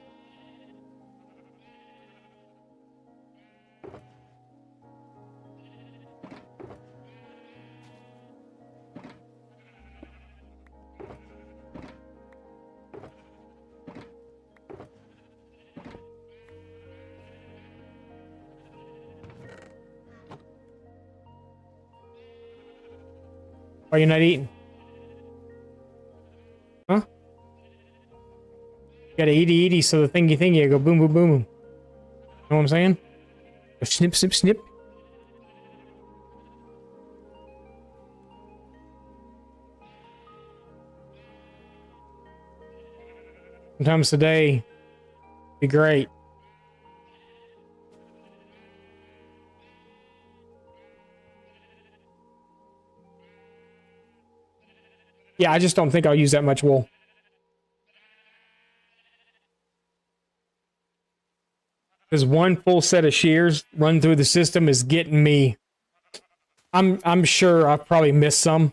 [SPEAKER 1] Why are you not eating? Huh? You gotta eaty so the thingy go boom boom boom boom. Know what I'm saying? Go snip snip snip. Sometimes today be great. Yeah, I just don't think I'll use that much wool. because one full set of shears run through the system is getting me. I'm sure I've probably missed some.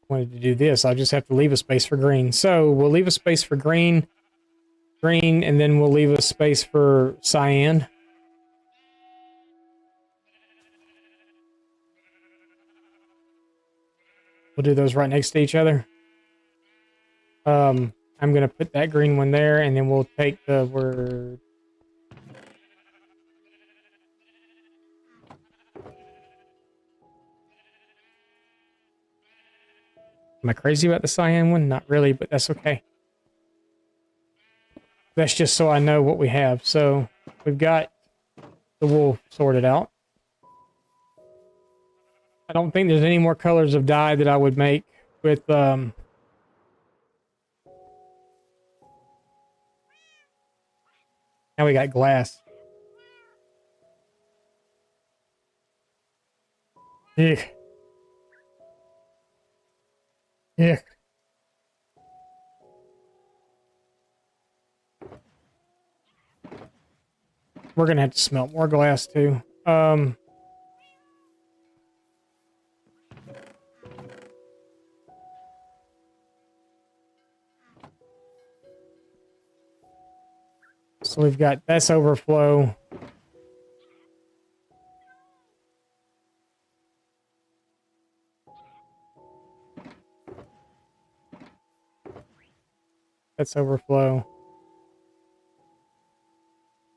[SPEAKER 1] Wanted to do this. I'll just have to leave a space for green. So we'll leave a space for green, and then we'll leave a space for cyan. We'll do those right next to each other. I'm gonna put that green one there, and then we'll take the word. Am I crazy about the cyan one? Not really, but that's okay. That's just so I know what we have. So we've got the wool sorted out. I don't think there's any more colors of dye that I would make with now we got glass. Yeah. Yeah. We're gonna have to smelt more glass too. So we've got that's overflow. That's overflow.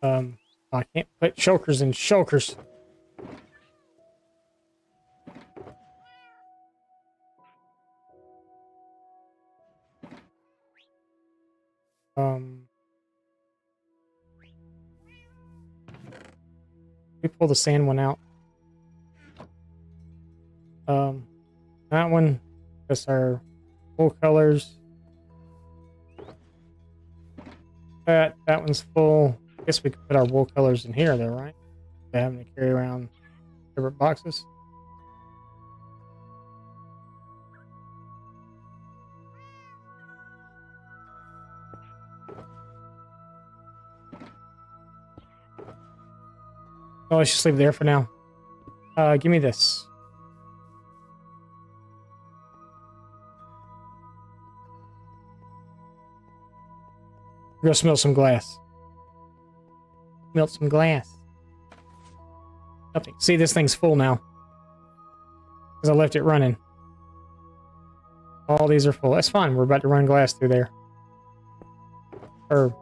[SPEAKER 1] I can't put shulkers in shulkers. We pull the sand one out. That one, that's our full colors. That one's full. I guess we could put our wool colors in here though, right? Instead of having to carry around separate boxes. Oh, let's just leave it there for now. Give me this. Go smell some glass. Melt some glass. Nothing. See, this thing's full now. Because I left it running. All these are full. That's fine. We're about to run glass through there. Or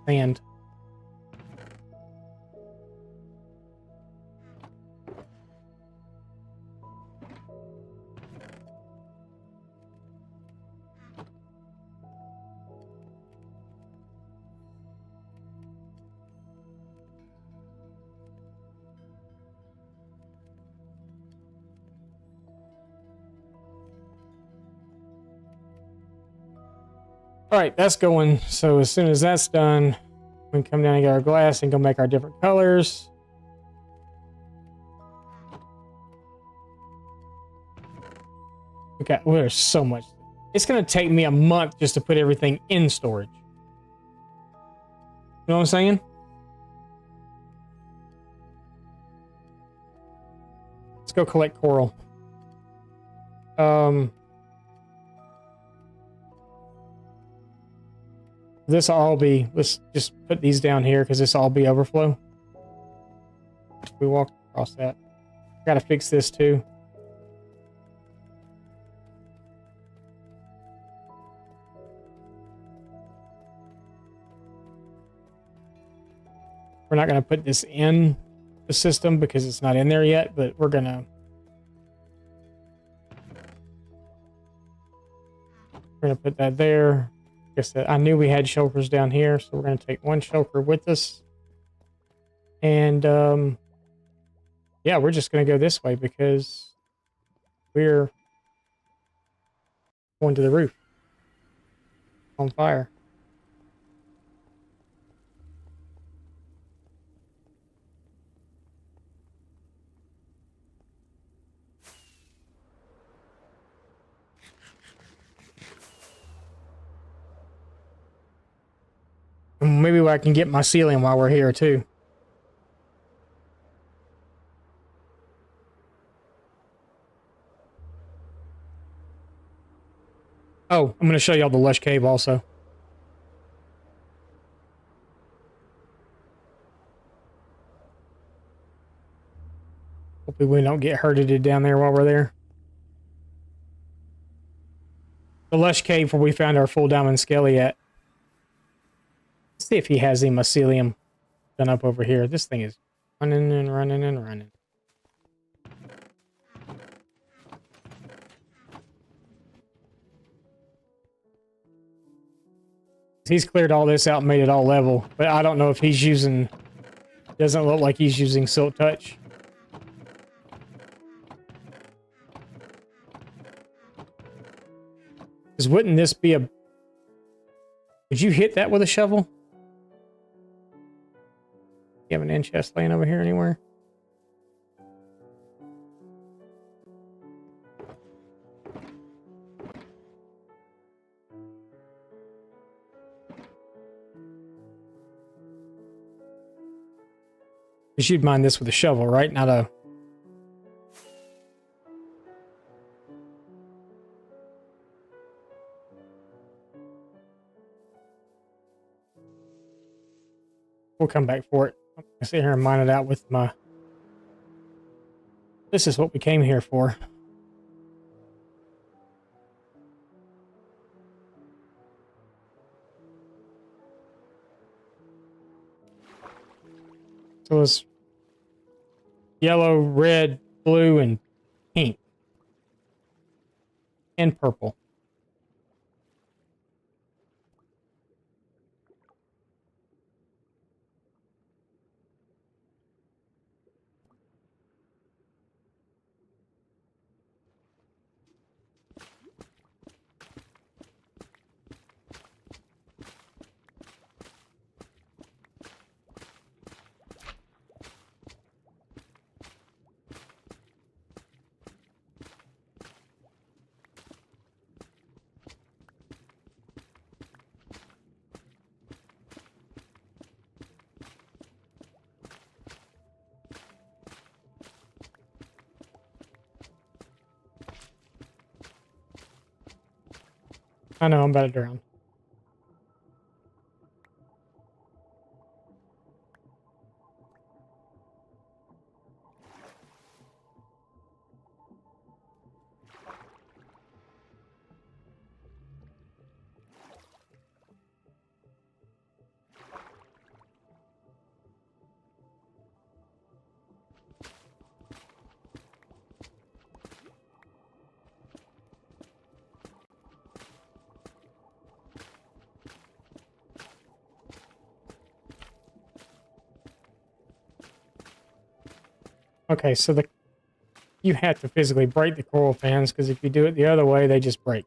[SPEAKER 1] sand. All right, that's going. So as soon as that's done, we can come down and get our glass and go make our different colors. Okay, well, there's so much. It's going to take me a month just to put everything in storage. You know what I'm saying? Let's go collect coral. This will all be, let's just put these down here because this will all be overflow. We walk across that. Got to fix this too. We're not going to put this in the system because it's not in there yet, but we're going to put that there. Guess that I knew we had shulkers down here, so we're going to take one shulker with us. And yeah, we're just going to go this way because we're going to the roof on fire. maybe I can get mycelium while we're here too. Oh, I'm going to show y'all the lush cave also. Hopefully we don't get hurted down there while we're there. The lush cave where we found our full diamond skelly at. Let's see if he has the mycelium done up over here. This thing is running and running and running. He's cleared all this out and made it all level, but I don't know if he's using... Doesn't look like he's using Silk Touch. Because wouldn't this be a... Would you hit that with a shovel? You have an end chest laying over here anywhere? Because you'd mine this with a shovel, right? Not a... We'll come back for it. I'm gonna sit here and mine it out with my... This is what we came here for. So it's yellow, red, blue, and pink. And purple. I know, I'm about to drown. Okay, so you have to physically break the coral fans, because if you do it the other way, they just break.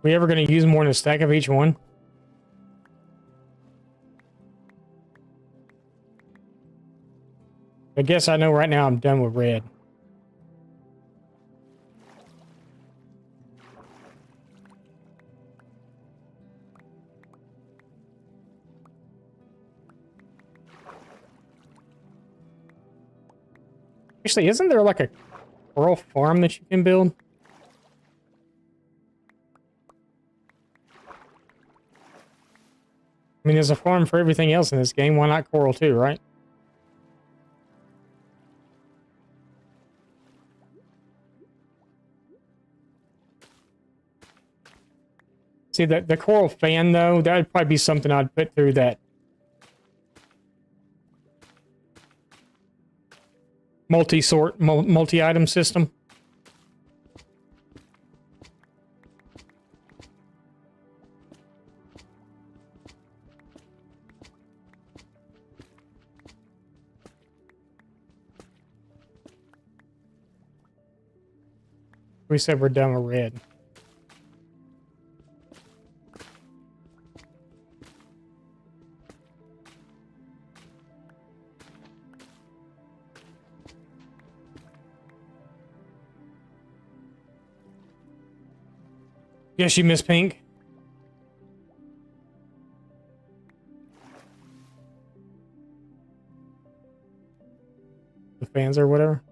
[SPEAKER 1] We ever going to use more than a stack of each one? I guess I know right now I'm done with red. Actually, isn't there like a coral farm that you can build? I mean, there's a farm for everything else in this game. Why not coral too, right? See, the coral fan, though, that would probably be something I'd put through that. multi-item system. We said we're done with red. Yes, you miss pink. The fans or whatever.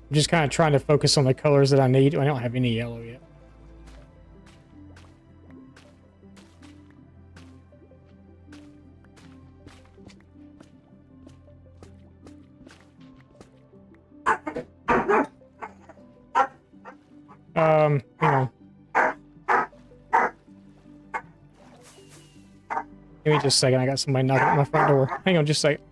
[SPEAKER 1] I'm just kind of trying to focus on the colors that I need. I don't have any yellow yet. Hang on. Give me just a second. I got somebody knocking at my front door. Hang on just a second.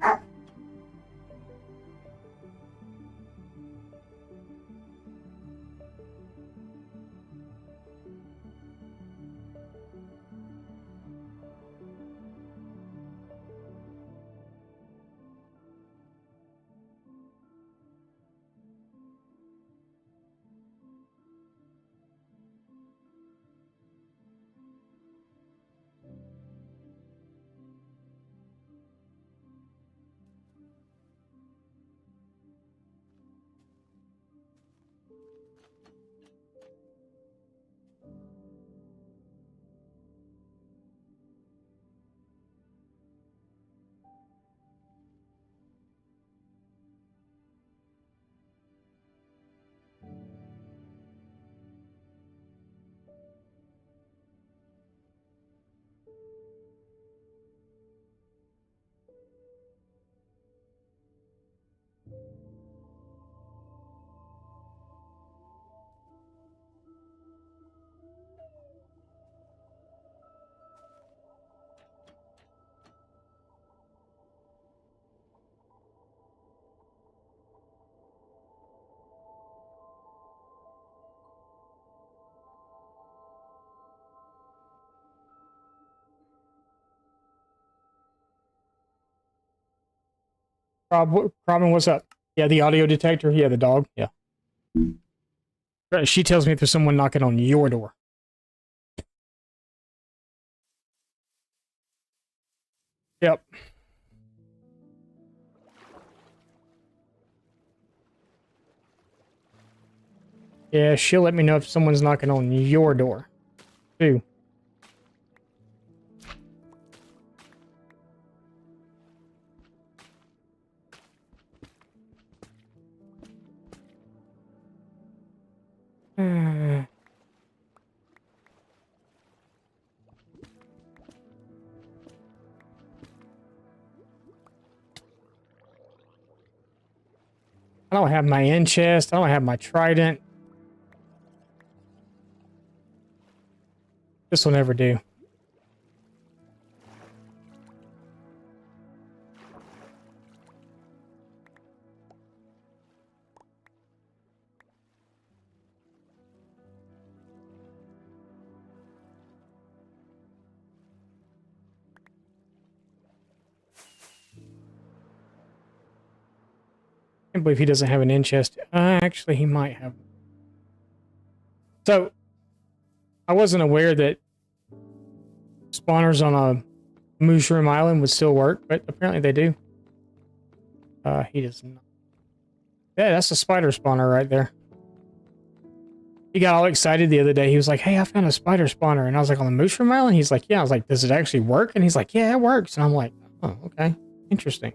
[SPEAKER 1] Robin, what's up? Yeah, the audio detector. Yeah, the dog. Yeah. She tells me if there's someone knocking on your door. Yep. Yeah, she'll let me know if someone's knocking on your door, too. I don't have my end chest. I don't have my trident. This will never do. I can't believe he doesn't have an end chest. Actually, he might have. So, I wasn't aware that spawners on a mushroom island would still work, but apparently they do. He does not. Yeah, that's a spider spawner right there. He got all excited the other day. He was like, hey, I found a spider spawner. And I was like, on the mushroom island? He's like, yeah. I was like, does it actually work? And he's like, yeah, it works. And I'm like, oh, okay. Interesting.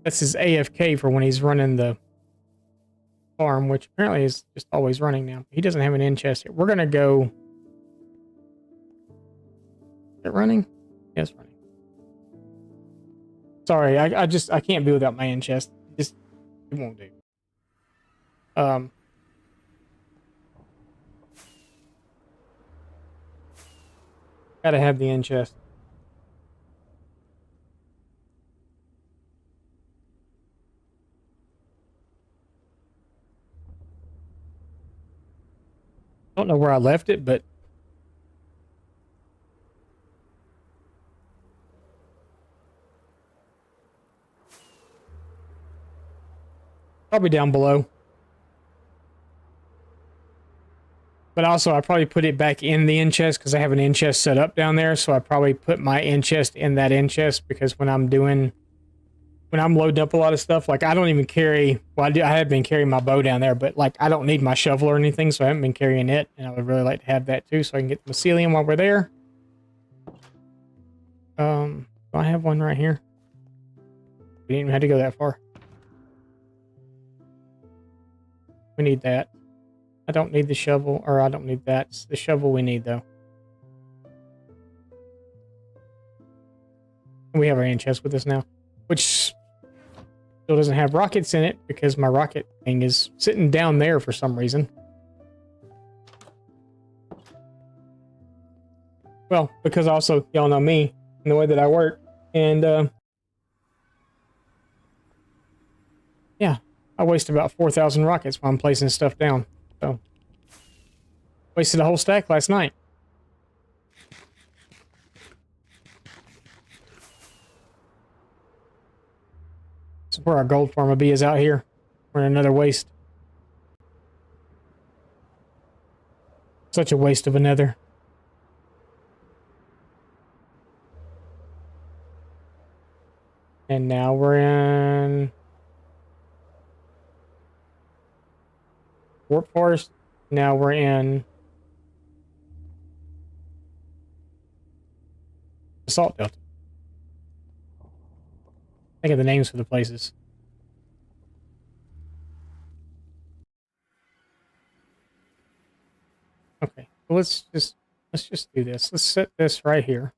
[SPEAKER 1] That's his AFK for when he's running the farm, which apparently is just always running now. He doesn't have an end chest here. We're gonna go. Is it running? Yes, running. Sorry, I can't be without my end chest. Just it won't do. Gotta have the end chest. Don't know where I left it, but probably down below. But also, I probably put it back in the end chest because I have an end chest set up down there. So I probably put my end chest in that end chest because when I'm loading up a lot of stuff, like I don't even carry, well, I have been carrying my bow down there, but like I don't need my shovel or anything, so I haven't been carrying it. And I would really like to have that too, so I can get the mycelium while we're there. Do I have one right here? We didn't even have to go that far. We need that. I don't need the shovel, or I don't need that. It's the shovel we need, though. We have our end chest with us now, which still doesn't have rockets in it because my rocket thing is sitting down there for some reason. Well, because also, y'all know me and the way that I work. And, yeah, I waste about 4,000 rockets while I'm placing stuff down. So, wasted a whole stack last night. This is where our gold farm will be, is out here. We're in another waste. Such a waste of a nether. And now we're in Warp Forest. Now we're in the Salt Delta. Think of the names for the places. Okay, well, let's just do this. Let's set this right here.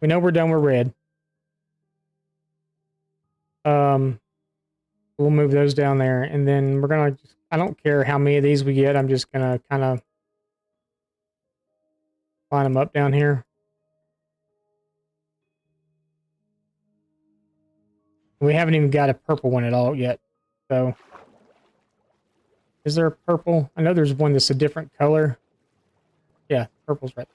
[SPEAKER 1] We know we're done with red. We'll move those down there, and then we're gonna. I don't care how many of these we get. I'm just gonna kind of line them up down here. We haven't even got a purple one at all yet. So, is there a purple? I know there's one that's a different color. Yeah, purple's right.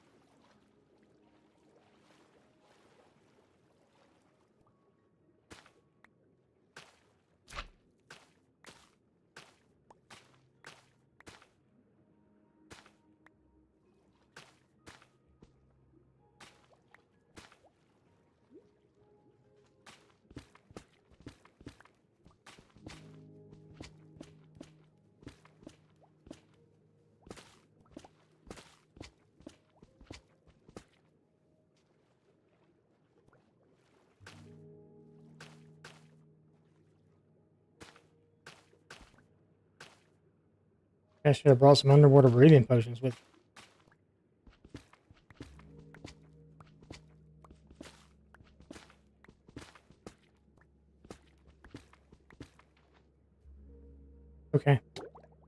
[SPEAKER 1] I should have brought some underwater breathing potions with. Okay.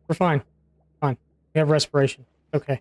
[SPEAKER 1] We're fine. Fine. We have respiration. Okay.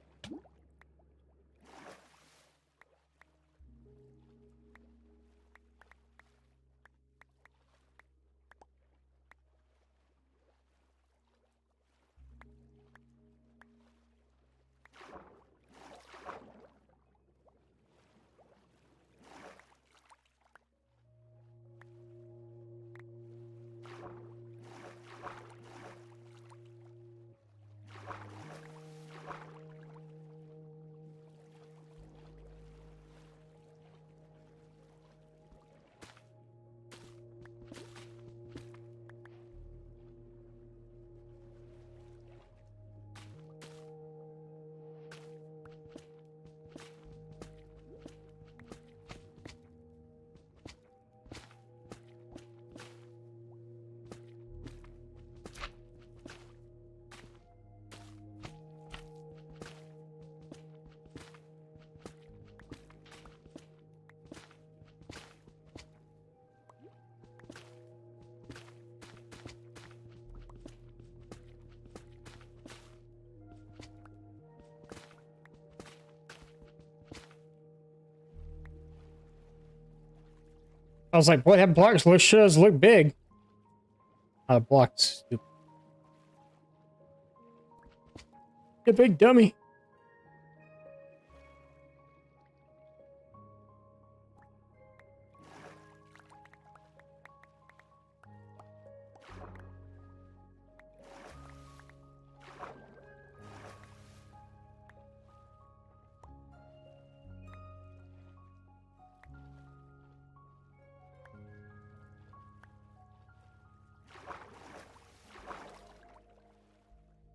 [SPEAKER 1] I was like, boy, that block sure does look big. Block's stupid. You big dummy.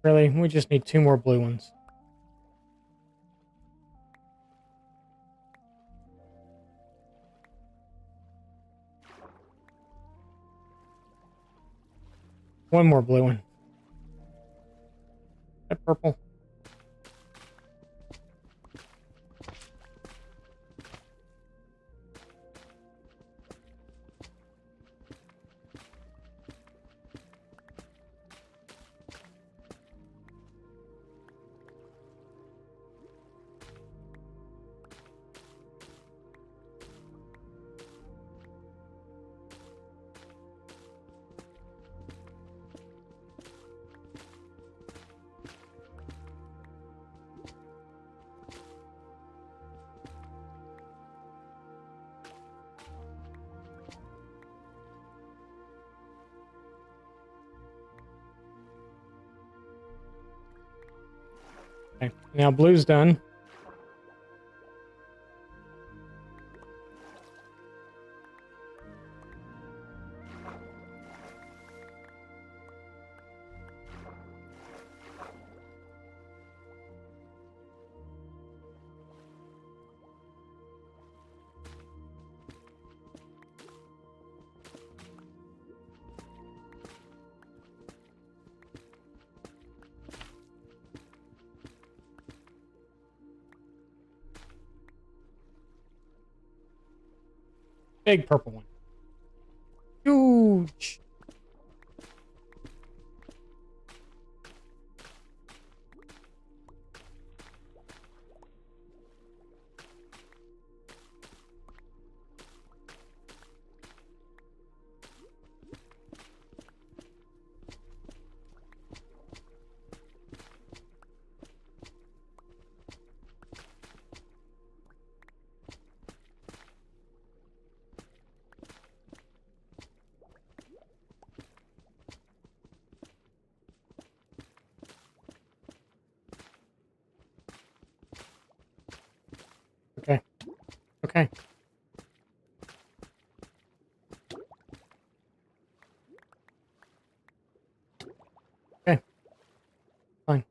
[SPEAKER 1] Really? We just need 2 more blue ones. One more blue one. That purple. Okay. Now blue's done. Big purple one. Huge. Okay. Okay. Okay. Fine.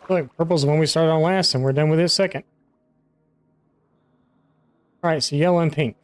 [SPEAKER 1] Look, purple's the one we started on last, and we're done with this second. All right, so yellow and pink.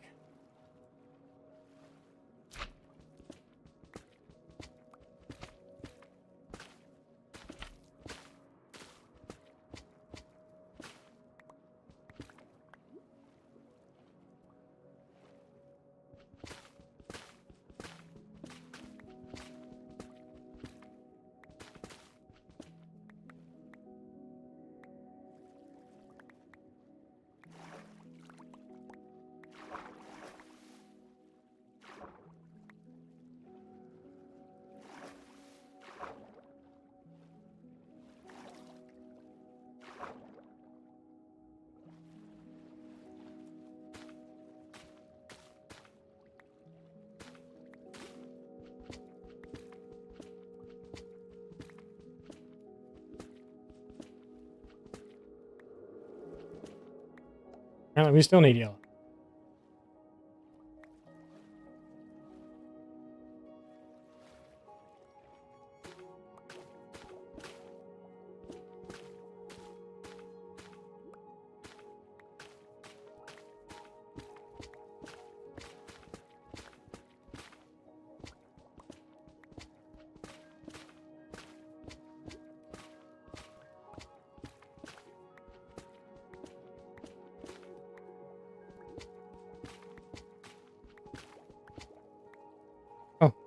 [SPEAKER 1] Apparently, we still need yellow.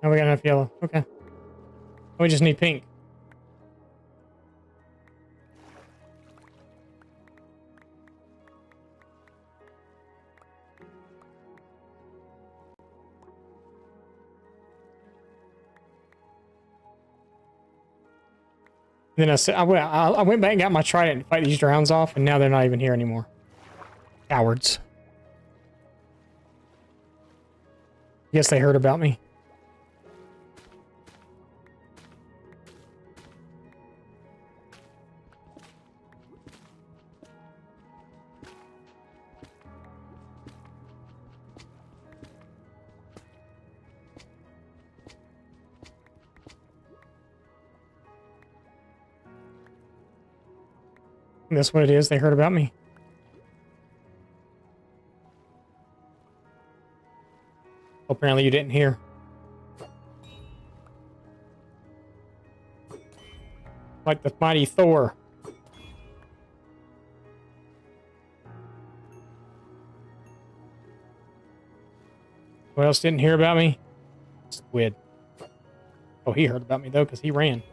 [SPEAKER 1] Now we got enough yellow. Okay. We just need pink. Then I went back and got my trident to fight these drowns off, and now they're not even here anymore. Cowards. Guess they heard about me. That's what it is. They heard about me. Apparently you didn't hear. Like the mighty Thor. Who else didn't hear about me? Squid. Oh, he heard about me though, because he ran.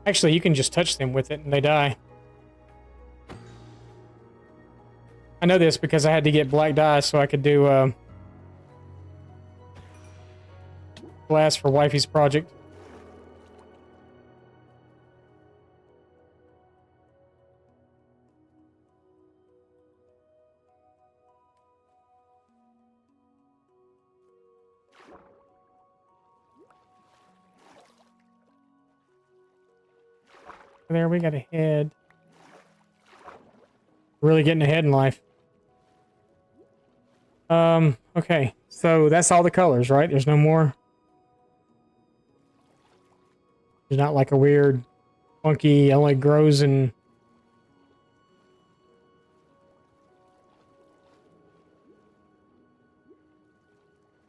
[SPEAKER 1] Actually, you can just touch them with it and they die. I know this because I had to get black dye so I could do glass for Wifey's project. There, we got ahead. Really getting ahead in life. Okay. So that's all the colors, right? There's no more. There's not like a weird, funky, only grows in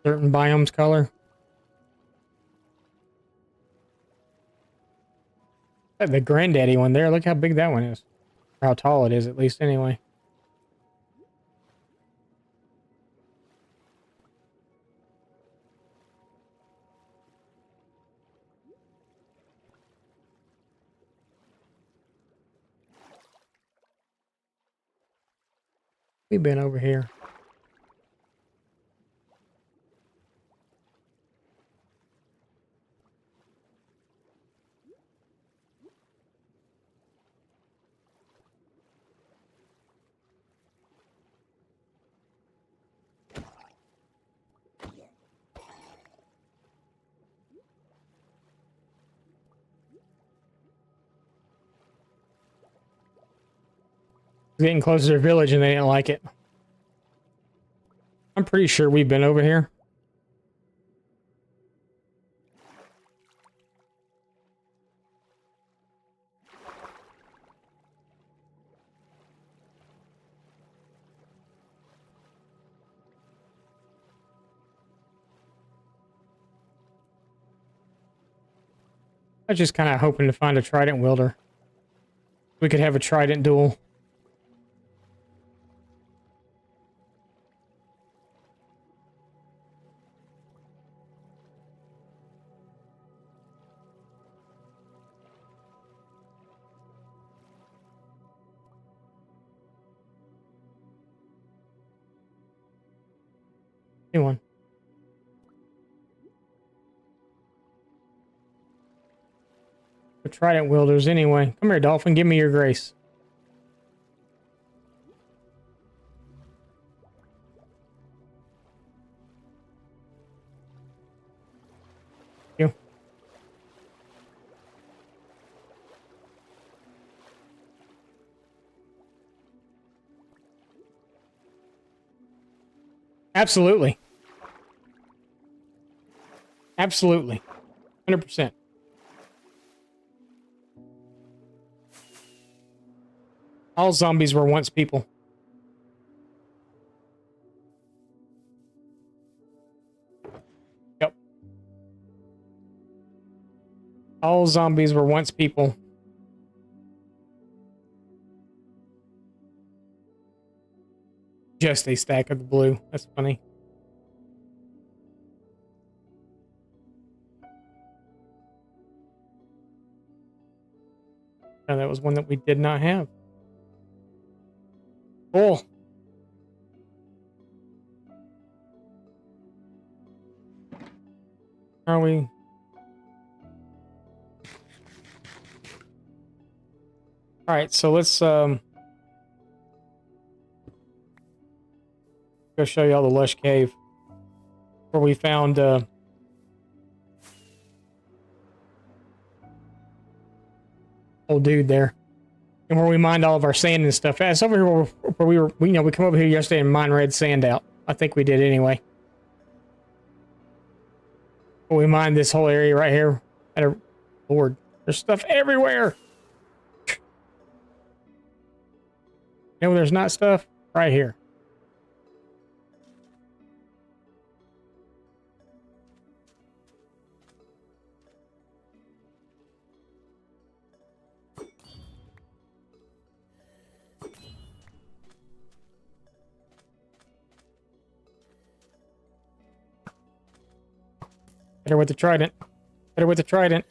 [SPEAKER 1] certain biomes color. The granddaddy one there, look how big that one is. Or how tall it is, at least, anyway. We've been over here. Getting closer to the village and they didn't like it. I'm pretty sure we've been over here. I was just kind of hoping to find a trident wielder. We could have a trident duel. Anyone? The trident wielders anyway. Come here, Dolphin. Give me your grace. You. Absolutely. Absolutely. 100%. All zombies were once people. Yep. All zombies were once people. Just a stack of the blue. That's funny. And that was one that we did not have. Cool. Are we? All right, so let's go show you all the lush cave where we found old dude there, and where we mined all of our sand and stuff. It's over here where we we come over here yesterday and mine red sand out. I think we did anyway. But we mined this whole area right here. Lord, there's stuff everywhere. You know, there's not stuff right here. Better with the trident. Better with the trident.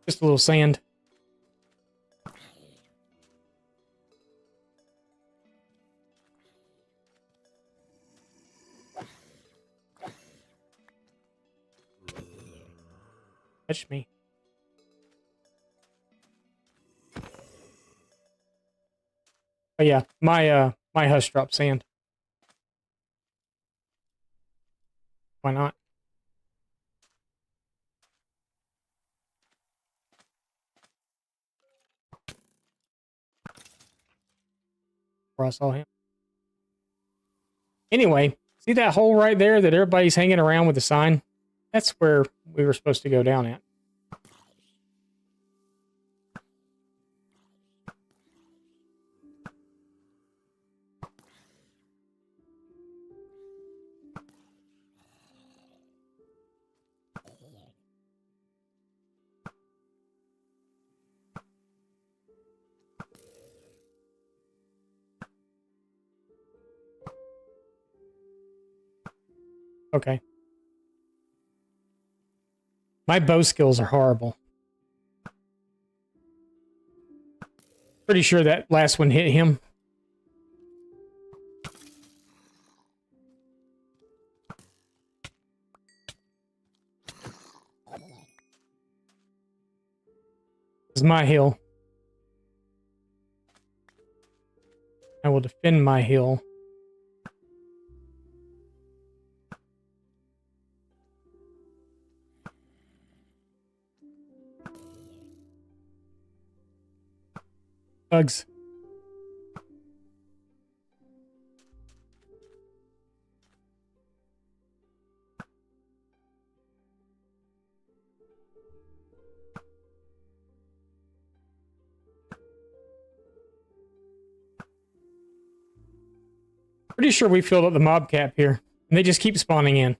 [SPEAKER 1] Just a little sand. Touch me. Oh yeah, my hush drop sand. Why not? Where I saw him. Anyway, see that hole right there that everybody's hanging around with the sign? That's where we were supposed to go down at. Okay. My bow skills are horrible. Pretty sure that last one hit him. This is my hill. I will defend my hill. Bugs. Pretty sure we filled up the mob cap here. And they just keep spawning in.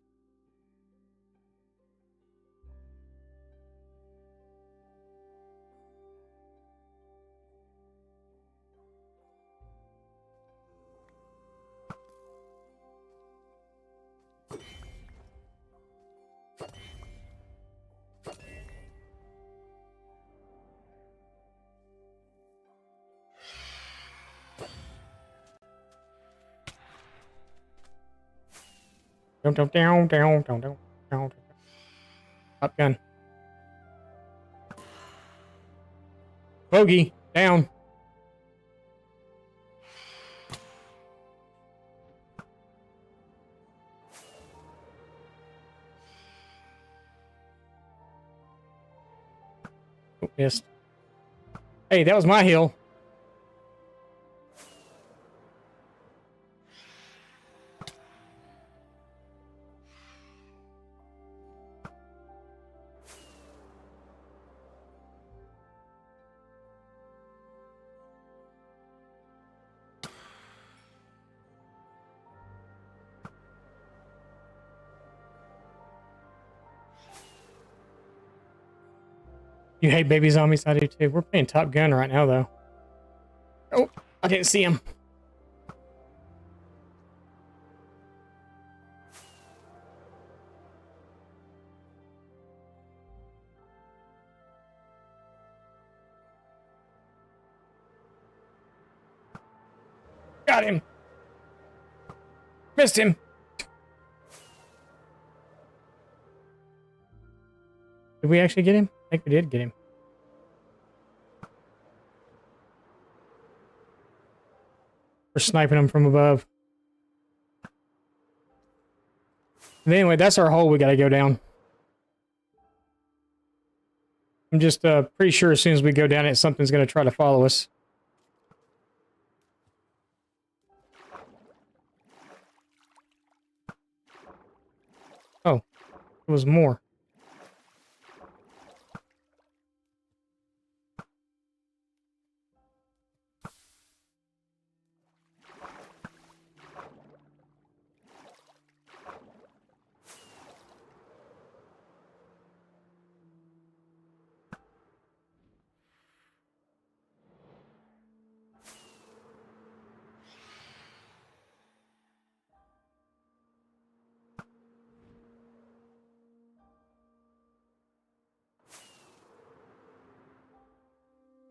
[SPEAKER 1] Down. Up gun. Bogey, down. Oh, missed. Hey, that was my hill. You hate baby zombies? I do too. We're playing Top Gun right now, though. Oh, I didn't see him. Got him. Missed him. Did we actually get him? I think we did get him. We're sniping him from above. But anyway, that's our hole we gotta go down. I'm just pretty sure as soon as we go down it, something's gonna try to follow us. Oh, it was more.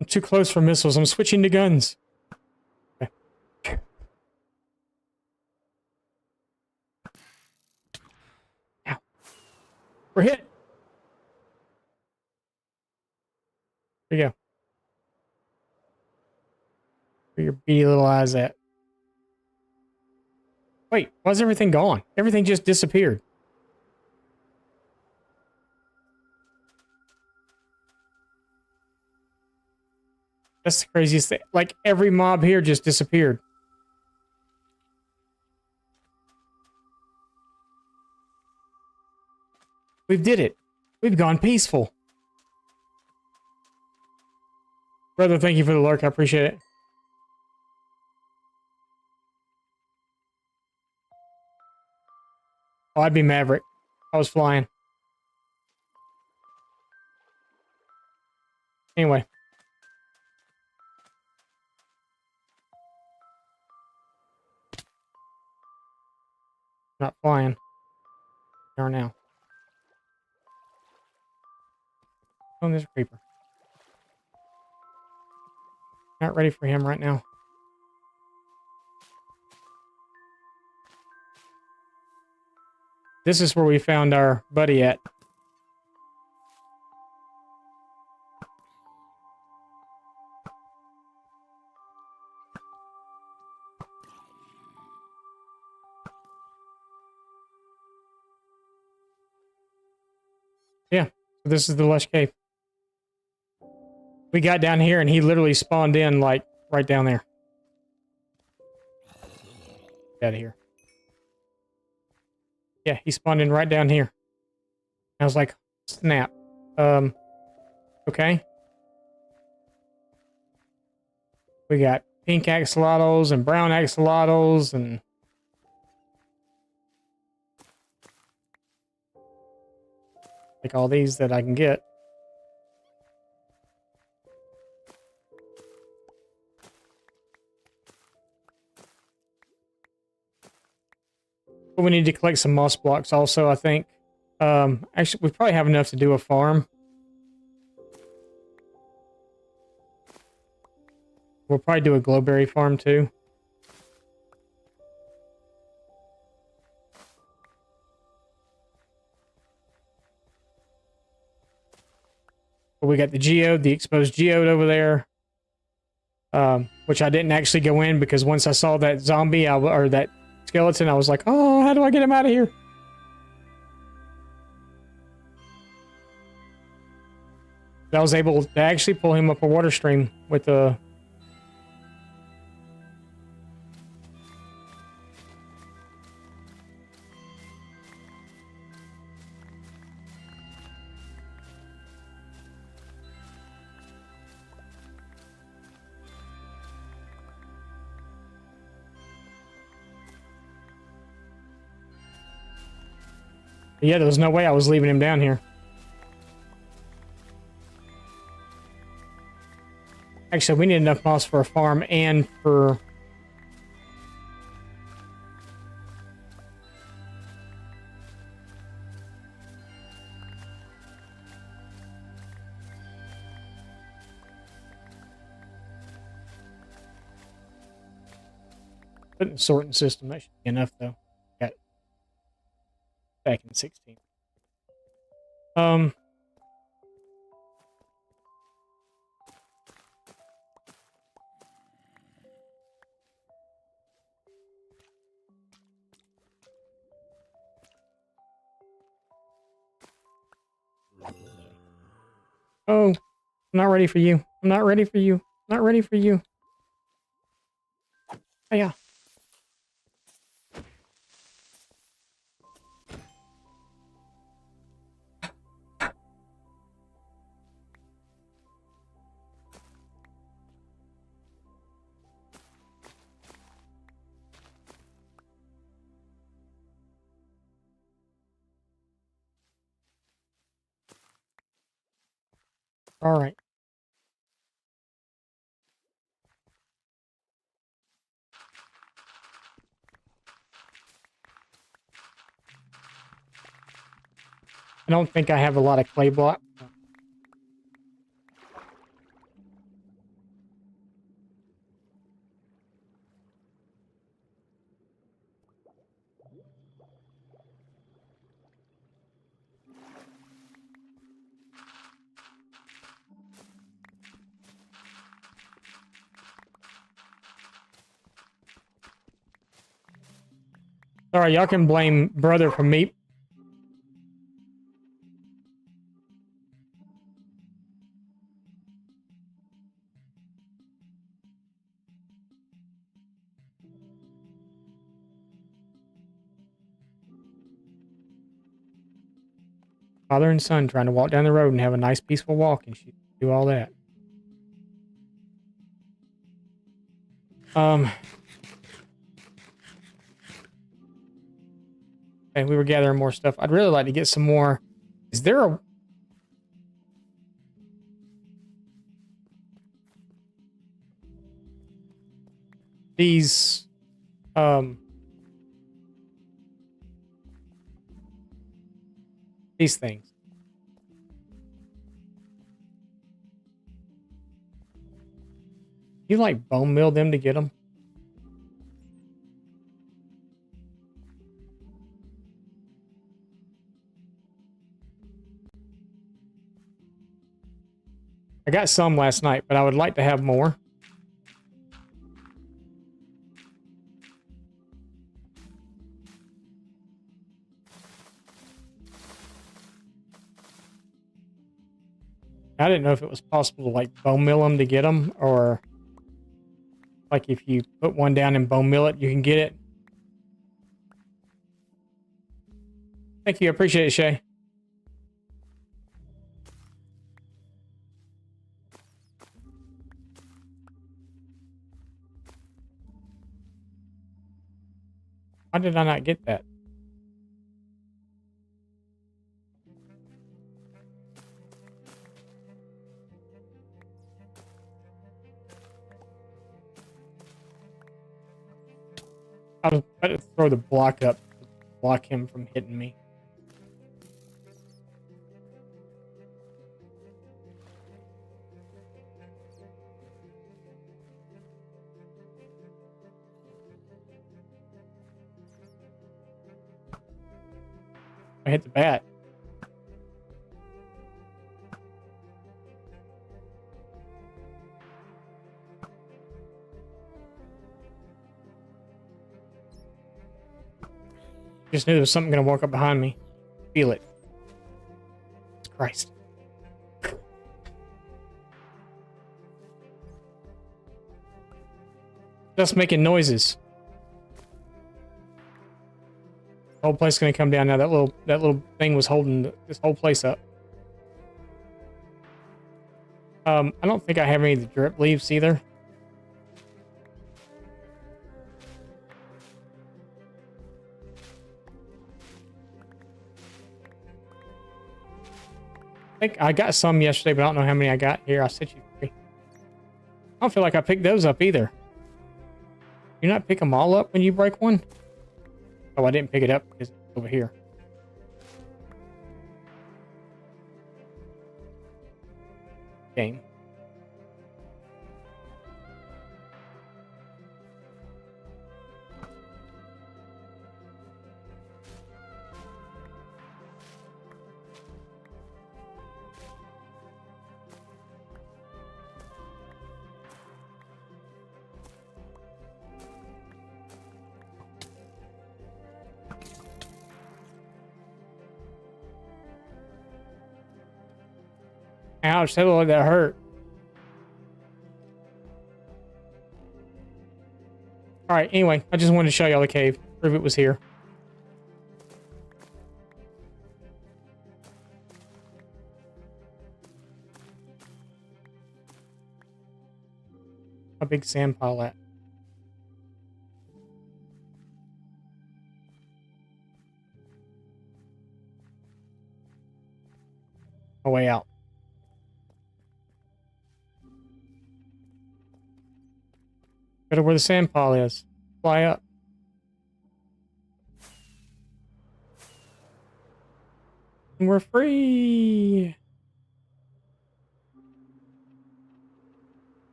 [SPEAKER 1] I'm too close for missiles. I'm switching to guns. Okay. Ow. We're hit. There you go. Where your beady little eyes at? Wait, why's everything gone? Everything just disappeared. That's the craziest thing. Like, every mob here just disappeared. We've did it. We've gone peaceful. Brother, thank you for the lurk. I appreciate it. Oh, I'd be Maverick. I was flying. Anyway. Not flying. We are now. Oh, there's a creeper. Not ready for him right now. This is where we found our buddy at. Yeah, so this is the lush cave. We got down here and he literally spawned in like right down there. Get out of here. Yeah, he spawned in right down here. I was like, snap. Okay. We got pink axolotls and brown axolotls and like all these that I can get. But we need to collect some moss blocks also, I think. Actually, we probably have enough to do a farm. We'll probably do a glowberry farm too. But we got the geode, the exposed geode over there. Which I didn't actually go in because once I saw that zombie, or that skeleton, I was like, oh, how do I get him out of here? I was able to actually pull him up a water stream with the... Yeah, there was no way I was leaving him down here. Actually, we need enough moss for a farm and for... Put in the sorting system. That should be enough, though. Got back in 16. Oh, I'm not ready for you. I'm not ready for you. I'm not ready for you. Oh, yeah. All right. I don't think I have a lot of clay block. All right, y'all can blame brother for me. Father and son trying to walk down the road and have a nice peaceful walk and she do all that. And we were gathering more stuff. I'd really like to get some more. Is there a... These, these things. You like bone mill them to get them? I got some last night, but I would like to have more. I didn't know if it was possible to like bone mill them to get them, or like if you put one down and bone mill it, you can get it. Thank you. I appreciate it, Shay. Why did I not get that? I was about to throw the block up to block him from hitting me. I hit the bat. Just knew there was something going to walk up behind me. Feel it. Christ. Just making noises. The whole place is going to come down now. That little thing was holding this whole place up. I don't think I have any of the drip leaves either. I think I got some yesterday, but I don't know how many I got here. I'll set you free. don't feel like I picked those up either. You not pick them all up when you break one? Oh, I didn't pick it up because it's over here. Game. Ouch, that looked like that hurt. Alright, anyway, I just wanted to show y'all the cave. Prove it was here. A big sand pile at. A way out. Go to where the sand pile is. Fly up. And we're free.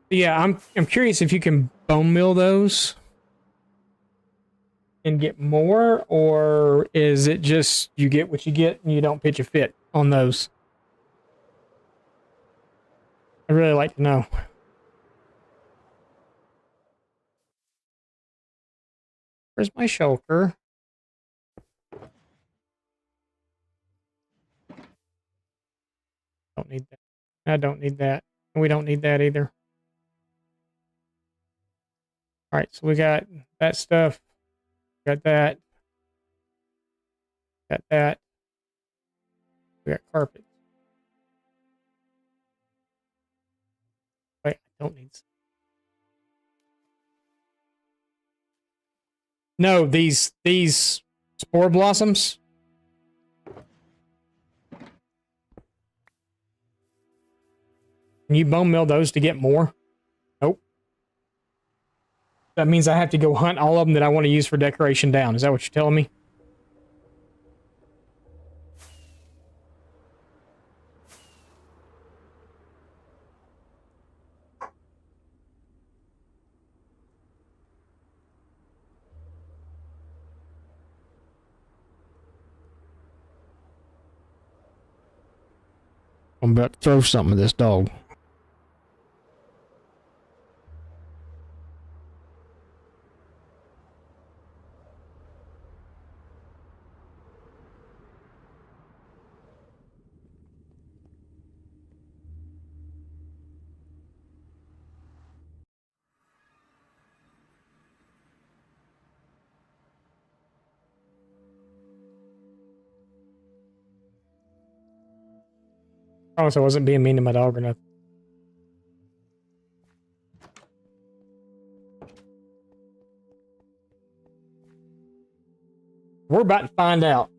[SPEAKER 1] Yeah, I'm curious if you can bone mill those and get more, or is it just you get what you get and you don't pitch a fit on those? I'd really like to know. Where's my shulker? Don't need that. I don't need that. We don't need that either. All right, so we got that stuff. Got that. Got that. We got carpet. Wait, I don't need. No, these spore blossoms. Can you bone mill those to get more? Nope. That means I have to go hunt all of them that I want to use for decoration down. Is that what you're telling me? I'm about to throw something at this dog. Promise I wasn't being mean to my dog or nothing. We're about to find out.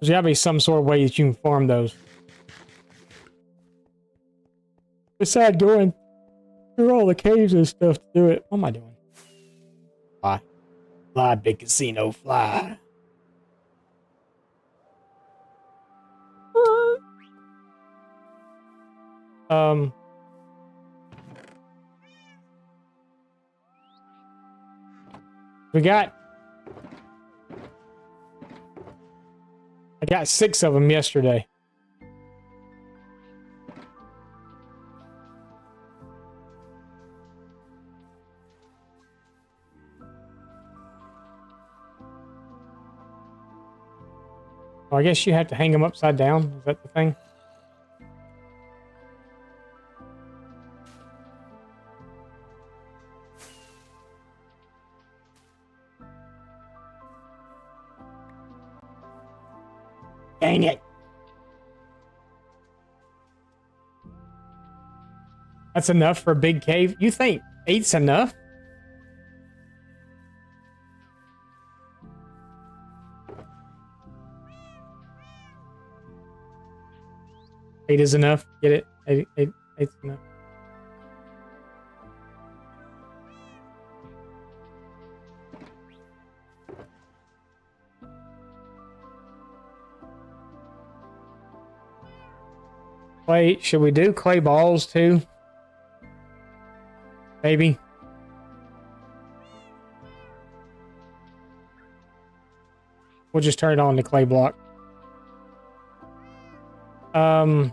[SPEAKER 1] There's gotta be some sort of way that you can farm those. Besides going through all the caves and stuff to do it. What am I doing? Fly. Fly, big casino, fly. We got... I got 6 of them yesterday. Well, I guess you have to hang them upside down. Is that the thing? Dang it. That's enough for a big cave? You think 8's enough? 8 is enough. Get it? 8's enough. Wait, should we do clay balls too? Maybe. We'll just turn it on to clay block.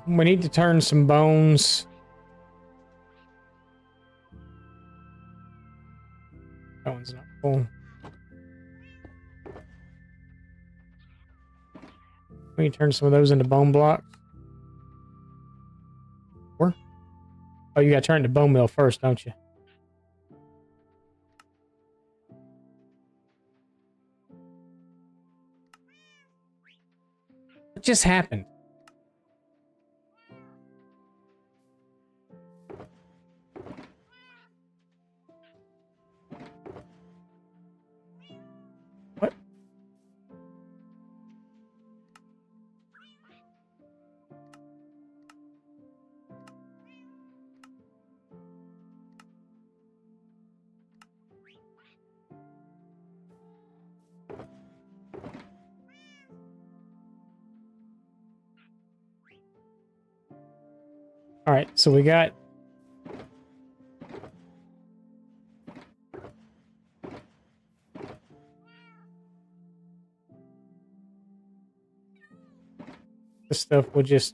[SPEAKER 1] We need to turn some bones. That one's not full. We need to turn some of those into bone blocks. Or? Oh, you gotta turn it to bone meal first, don't you? What just happened? What? All right, so we got this stuff. We'll just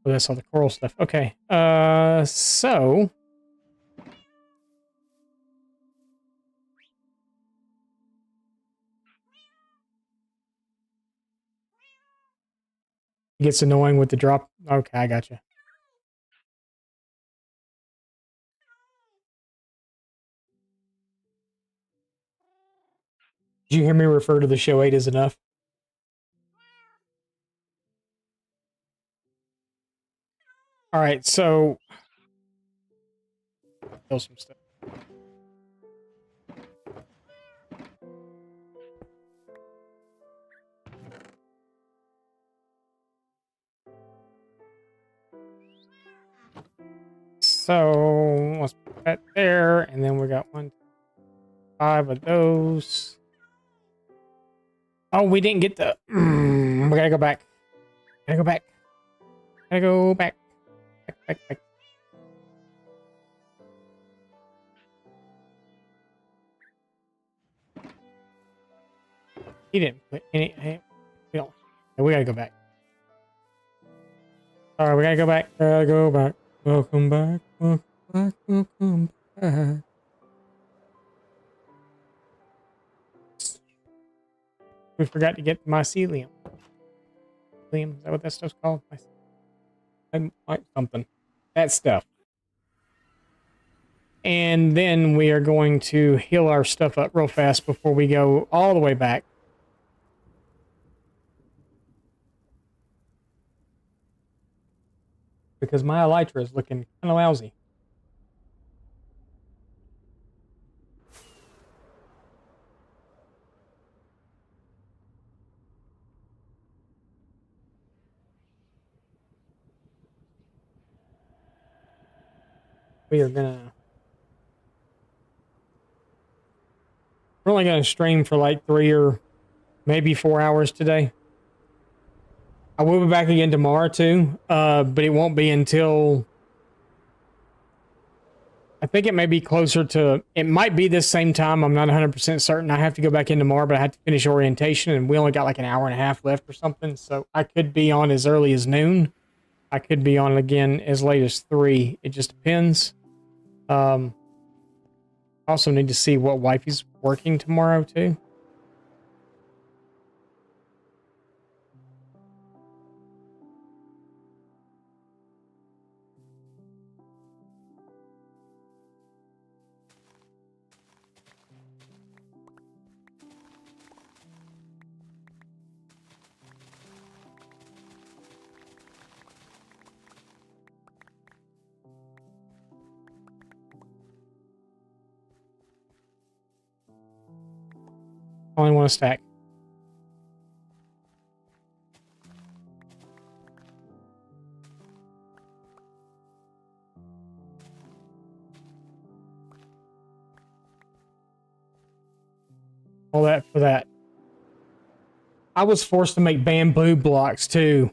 [SPEAKER 1] oh, that's all the coral stuff. Okay. So it gets annoying with the drop. Okay, I gotcha. Did you hear me refer to the show 8 as enough? All right, so kill some stuff. So let's put that there, and then we got 5 of those. Oh, we didn't get the. We gotta go back. Gotta go back. Gotta go back. Back. He didn't put any. Hey, we don't. We gotta go back. All right, we gotta go back. Gotta go back. Welcome back. Welcome back. Welcome back. We forgot to get mycelium. Mycelium, is that what that stuff's called? Something. That stuff. And then we are going to heal our stuff up real fast before we go all the way back. Because my elytra is looking kind of lousy. We're only gonna stream for like 3 or maybe 4 hours today. I will be back again tomorrow too, but it won't be until I think it may be closer to. It might be this same time. I'm not 100% certain. I have to go back in tomorrow, but I have to finish orientation, and we only got like an hour and a half left or something. So I could be on as early as noon. I could be on again as late as 3. It just depends. Also need to see what wifey's working tomorrow too. Only one stack. All that for that. I was forced to make bamboo blocks too.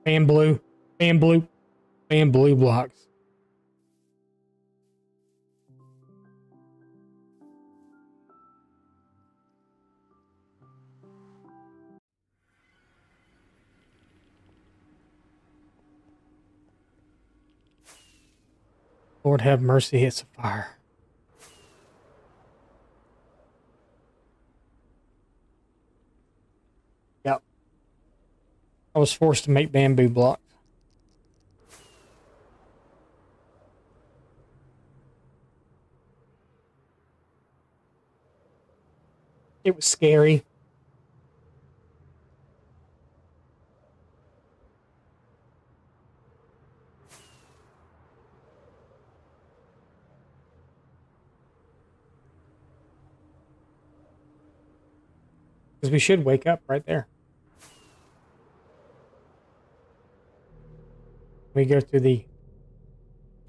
[SPEAKER 1] Bamboo blocks. Lord have mercy, it's a fire. Yep. I was forced to make bamboo blocks. It was scary. Because we should wake up right there. We go to the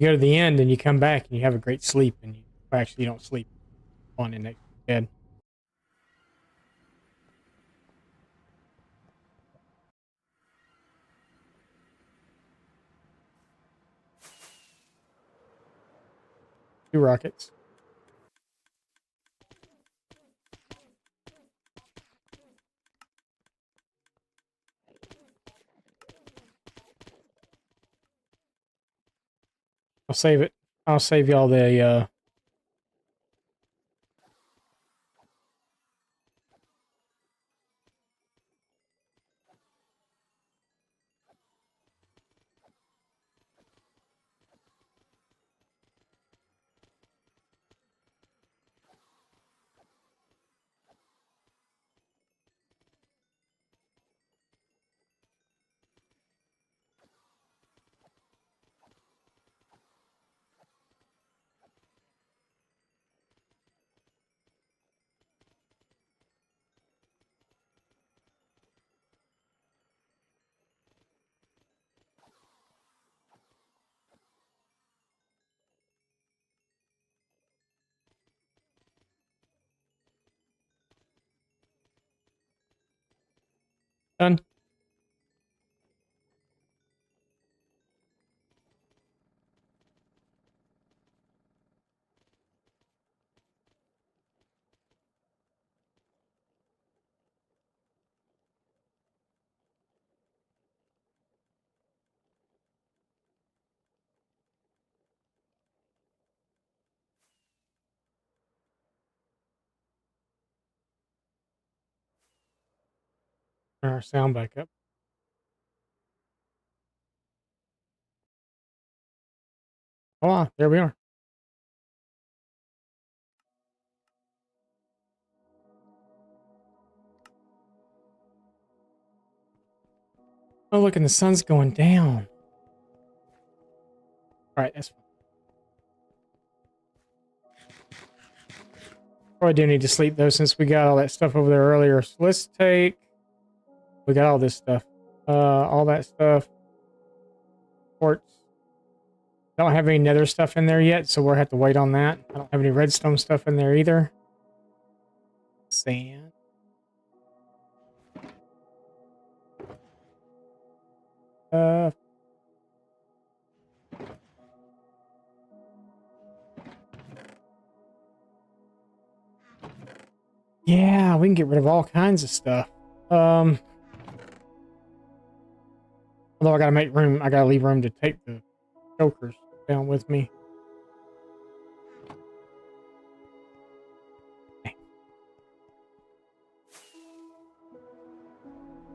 [SPEAKER 1] end and you come back and you have a great sleep and you actually don't sleep on the next bed. Two rockets. I'll save it. I'll save y'all the done. Turn our sound back up. Oh, there we are. Oh, look, and the sun's going down. All right, that's fine. Probably do need to sleep though, since we got all that stuff over there earlier. So let's take. We got all this stuff. All that stuff. Quartz. Don't have any nether stuff in there yet, so we'll have to wait on that. I don't have any redstone stuff in there either. Sand. Yeah, we can get rid of all kinds of stuff. Although I gotta make room, I gotta leave room to take the chokers down with me.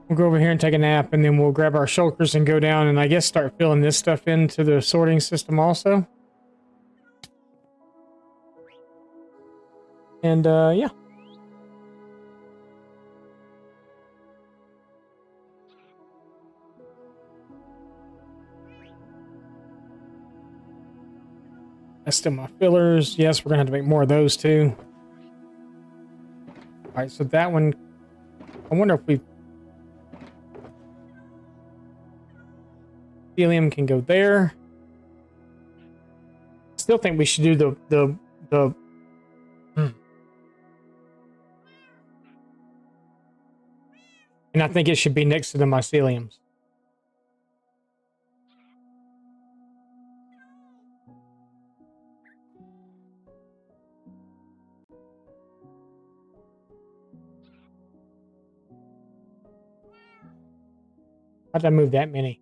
[SPEAKER 1] We'll go over here and take a nap, and then we'll grab our shulkers and go down and I guess start filling this stuff into the sorting system also. And yeah. That's still my fillers. Yes, we're gonna have to make more of those too. All right, so that one, I wonder if we... Helium can go there. Still think we should do the and I think it should be next to the myceliums. How'd I move that many?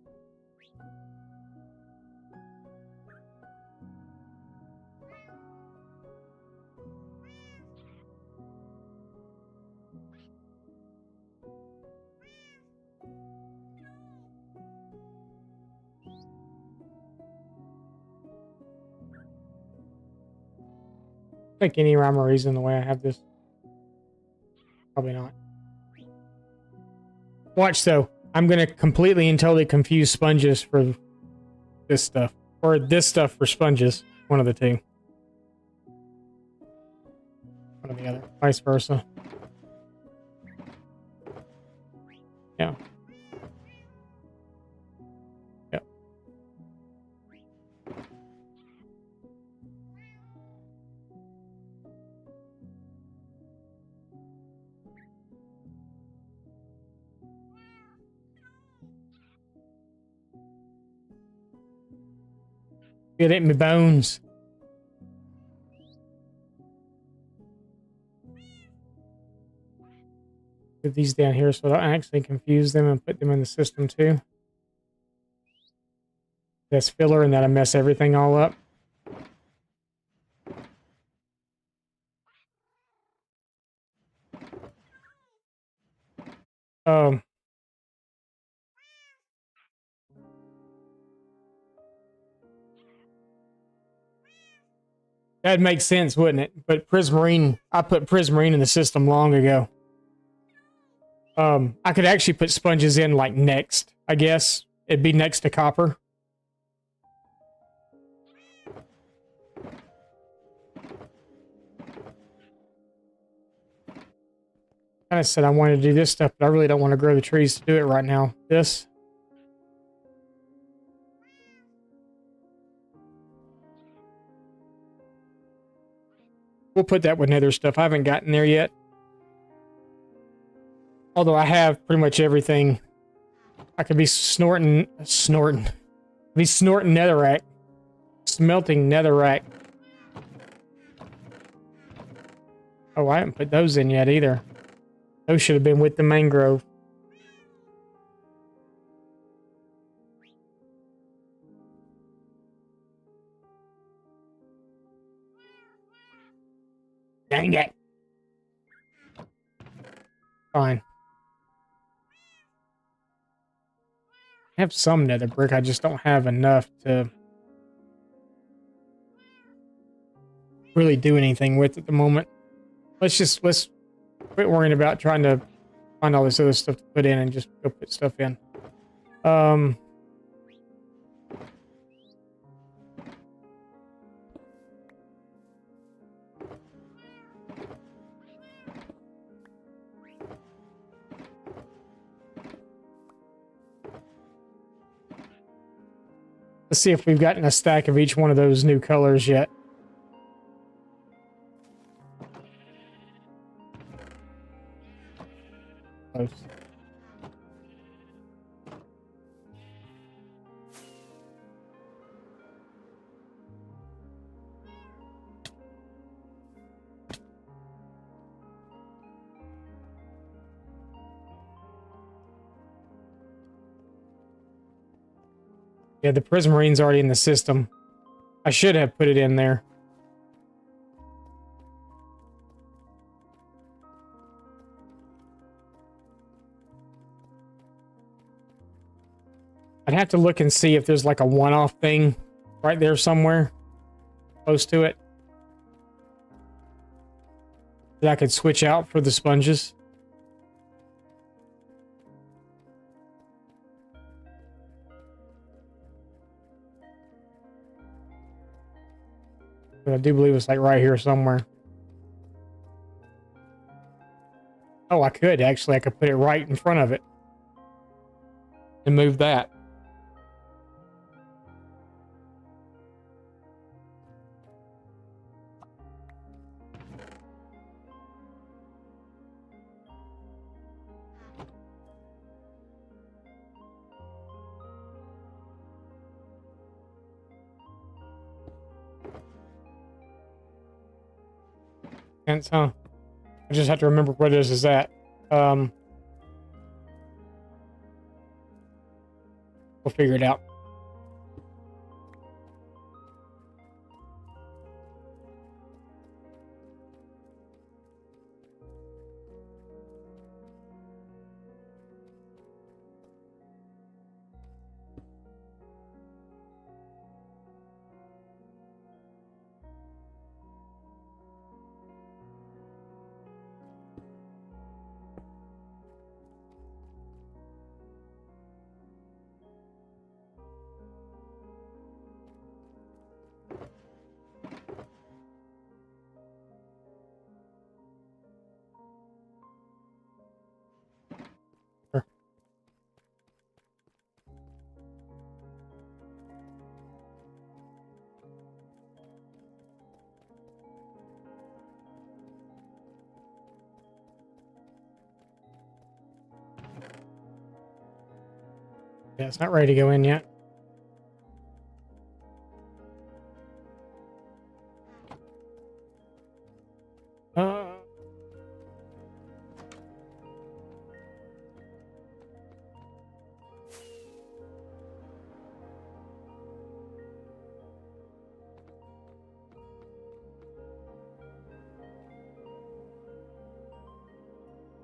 [SPEAKER 1] Think any rhyme or reason the way I have this? Probably not. Watch though. I'm gonna completely and totally confuse sponges for this stuff. Or this stuff for sponges. One of the two. One or the other. Vice versa. Yeah. Yeah. Get it in my bones. Put these down here so I don't actually confuse them and put them in the system too. That's filler and that'll mess everything all up. Um, that'd make sense, wouldn't it? But Prismarine, I put Prismarine in the system long ago. I could actually put sponges in like next, I guess. It'd be next to copper. I said I wanted to do this stuff, but I really don't want to grow the trees to do it right now. This. We'll put that with nether stuff. I haven't gotten there yet. Although I have pretty much everything. I could be snorting netherrack. Smelting netherrack. Oh, I haven't put those in yet either. Those should have been with the mangrove. Dang it. Fine. I have some nether brick, I just don't have enough to really do anything with at the moment. Let's quit worrying about trying to find all this other stuff to put in and just go put stuff in. Let's see if we've gotten a stack of each one of those new colors yet. Close. Yeah, the Prismarine's already in the system. I should have put it in there. I'd have to look and see if there's like a one-off thing right there somewhere close to it that I could switch out for the sponges. But I do believe it's like right here somewhere. Oh, I could actually. I could put it right in front of it and move that. Hence, huh? I just have to remember where this is at. We'll figure it out. Sure. Yeah, it's not ready to go in yet. Uh,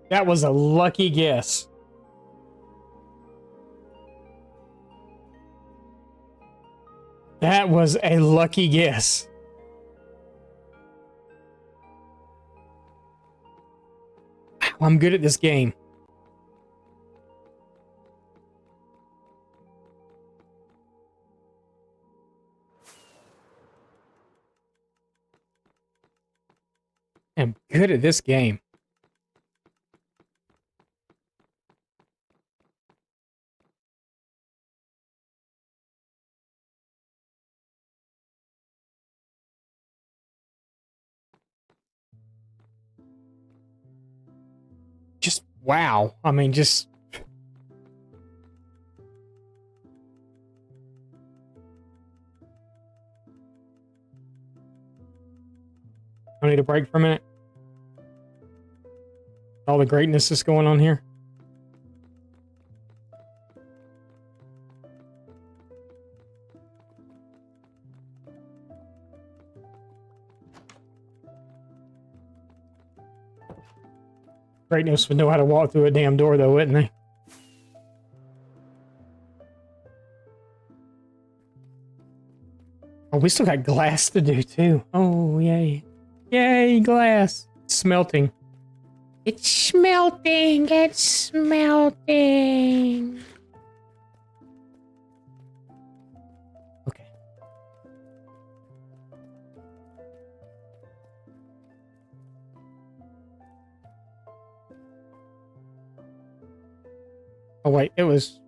[SPEAKER 1] that was a lucky guess. That was a lucky guess. I'm good at this game. I'm good at this game. Just wow. I mean, just I need a break for a minute. All the greatness that's going on here. Greatness would know how to walk through a damn door, though, wouldn't they? Oh, we still got glass to do, too. Oh, yay. Yay, glass. It's smelting. It's smelting. It's smelting. Okay. Oh, wait. It was...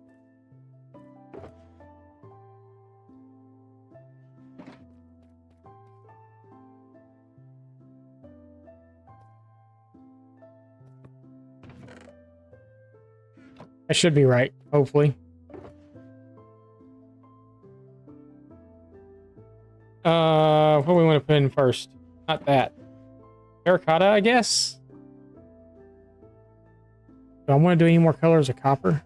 [SPEAKER 1] I should be right, hopefully. What do we want to put in first? Not that. Terracotta, I guess? Do I want to do any more colors of copper?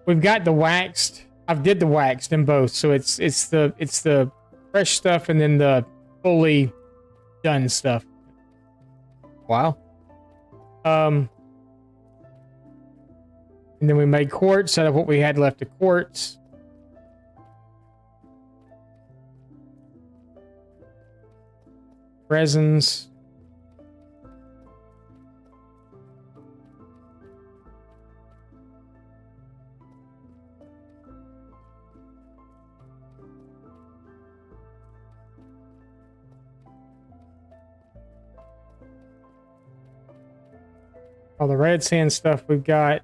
[SPEAKER 1] We've got the waxed. I've did the waxed in both, so it's the fresh stuff and then the fully done stuff. Wow. And then we made quartz out of what we had left of quartz. Resins. All the red sand stuff we've got.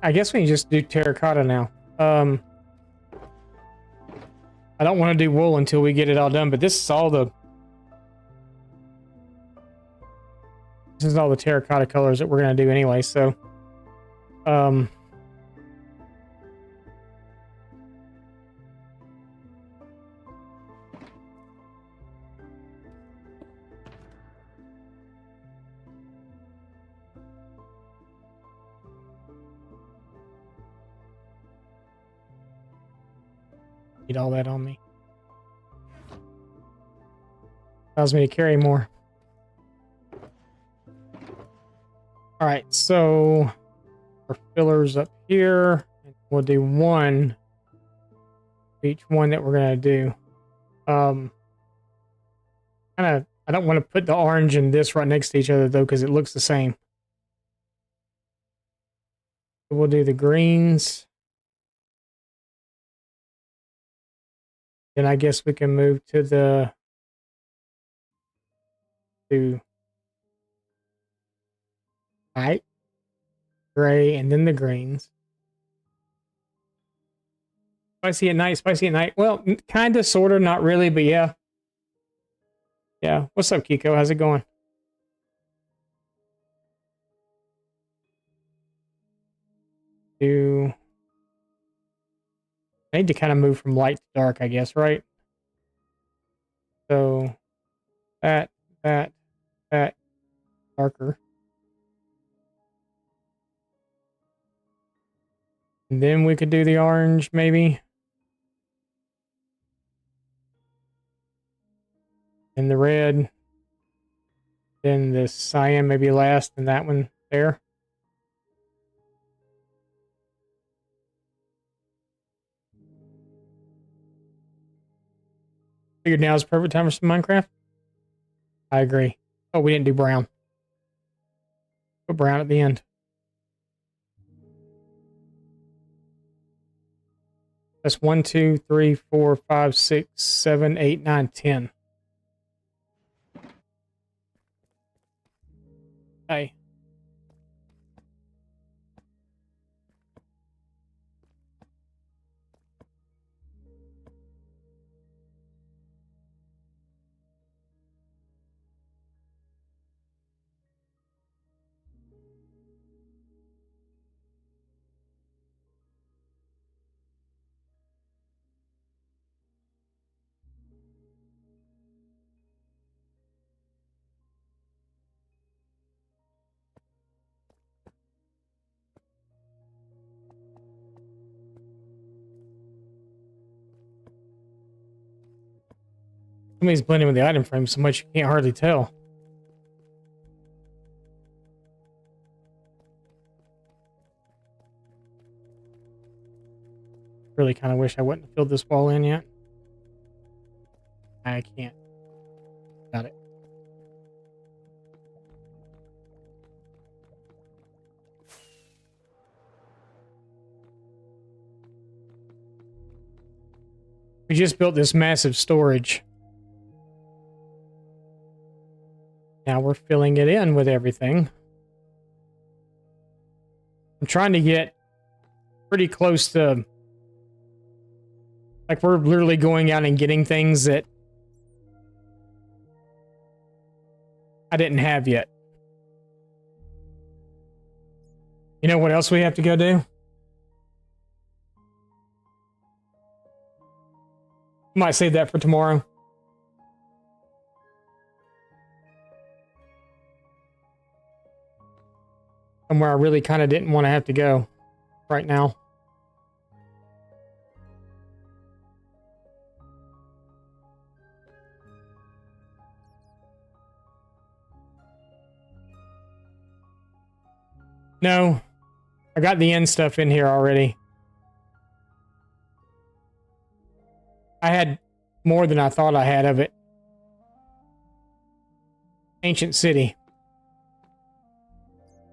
[SPEAKER 1] I guess we can just do terracotta now. I don't want to do wool until we get it all done, but this is all the terracotta colors that we're going to do anyway, so need all that on me. Allows me to carry more. All right, so our fillers up here. We'll do one each one that we're gonna do. Kind of, I don't want to put the orange and this right next to each other though, because it looks the same. So we'll do the greens. Then I guess we can move to the white, gray, and then the greens. Spicy at night, spicy at night. Well, kind of, sort of, not really, but yeah. Yeah. What's up, Kiko? How's it going? I need to kind of move from light to dark, I guess, right? So that, darker. And then we could do the orange, maybe. And the red. Then the cyan maybe last, and that one there. Figured now is the perfect time for some Minecraft. I agree. Oh, we didn't do brown. Put brown at the end. That's 1, 2, 3, 4, 5, 6, 7, 8, 9, 10. Hey. Somebody's blending with the item frame so much you can't hardly tell. Really kind of wish I wouldn't have filled this wall in yet. I can't. Got it. We just built this massive storage. Now we're filling it in with everything. I'm trying to get pretty close to... Like, we're literally going out and getting things that I didn't have yet. You know what else we have to go do? Might save that for tomorrow. Somewhere I really kind of didn't want to have to go right now. No, I got the end stuff in here already. I had more than I thought I had of it. Ancient City.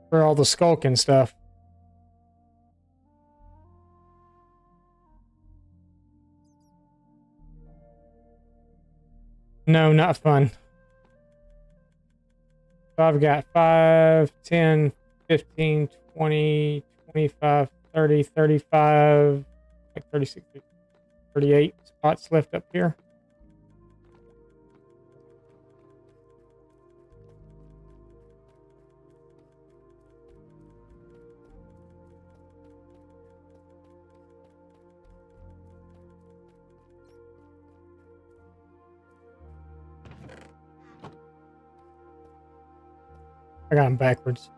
[SPEAKER 1] For all the skulk and stuff. No, not fun. So I've got 5, 10, 15, 20, 25, 30, 35, like 36, 38 spots left up here. I got them backwards.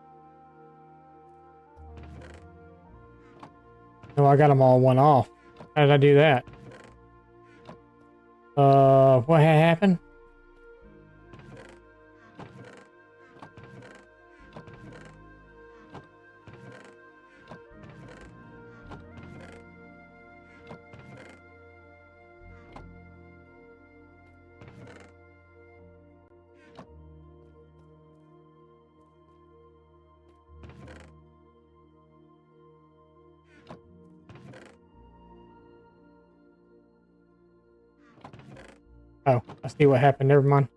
[SPEAKER 1] No, I got them all one off. How did I do that? What happened? Oh, I see what happened. Never mind.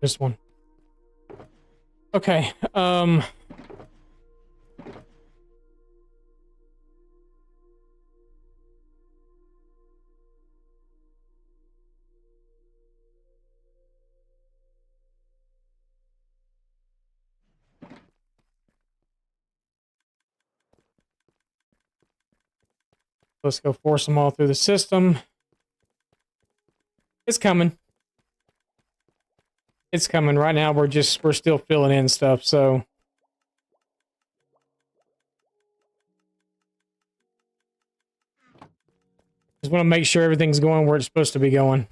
[SPEAKER 1] This one. Okay. Let's go force them all through the system. It's coming. It's coming. Right now we're still filling in stuff, so just want to make sure everything's going where it's supposed to be going.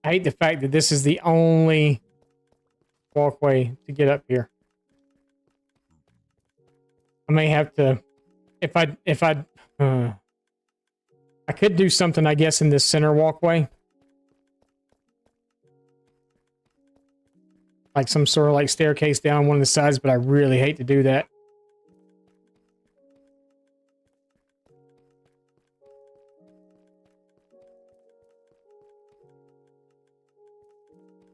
[SPEAKER 1] I hate the fact that this is the only walkway to get up here. I may have to, I could do something, I guess, in this center walkway. Like some sort of like staircase down one of the sides, but I really hate to do that.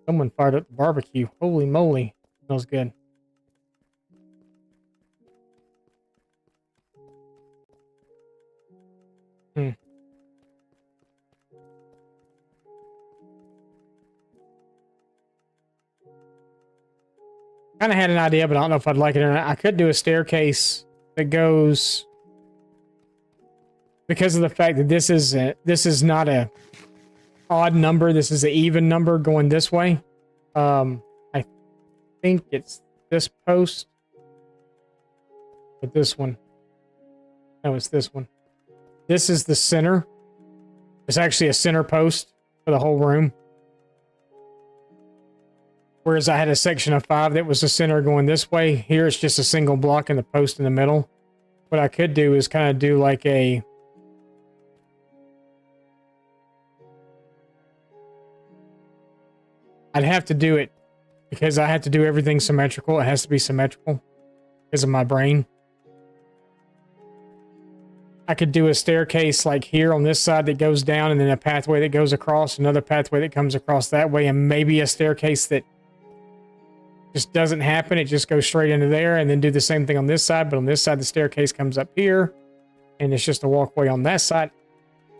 [SPEAKER 1] Someone fired up the barbecue. Holy moly. Smells good. Kind of had an idea, but I don't know if I'd like it or not. I could do a staircase that goes, because of the fact that this is not a odd number. This is an even number going this way. I think it's this post, but this one. No, it's this one. This is the center. It's actually a center post for the whole room. Whereas I had a section of 5 that was the center going this way. Here it's just a single block and the post in the middle. What I could do is kind of do like a... I'd have to do it because I have to do everything symmetrical. It has to be symmetrical because of my brain. I could do a staircase like here on this side that goes down, and then a pathway that goes across, another pathway that comes across that way, and maybe a staircase that just doesn't happen. It just goes straight into there, and then do the same thing on this side, but on this side the staircase comes up here and it's just a walkway on that side.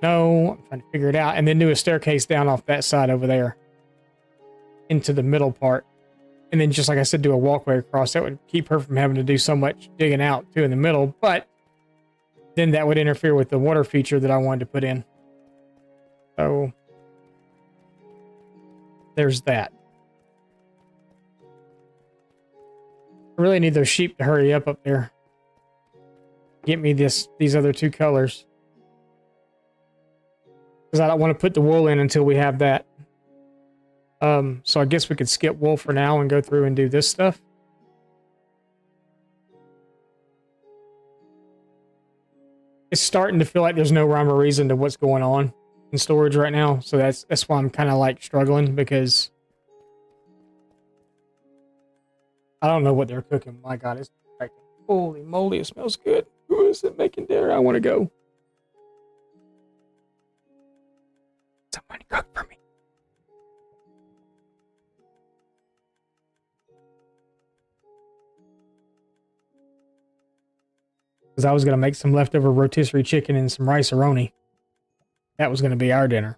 [SPEAKER 1] No, I'm trying to figure it out. And then do a staircase down off that side over there into the middle part, and then just like I said, do a walkway across. That would keep her from having to do so much digging out too in the middle, but then that would interfere with the water feature that I wanted to put in. So there's that. I really need those sheep to hurry up there. Get me these other 2 colors. Because I don't want to put the wool in until we have that. So I guess we could skip wool for now and go through and do this stuff. it's starting to feel like there's no rhyme or reason to what's going on in storage right now. So that's why I'm kind of like struggling, because I don't know what they're cooking. My God, it's like, holy moly, it smells good. Who is it making dinner? I want to go. Someone cook for me. Because I was going to make some leftover rotisserie chicken and some rice-a-roni. That was going to be our dinner.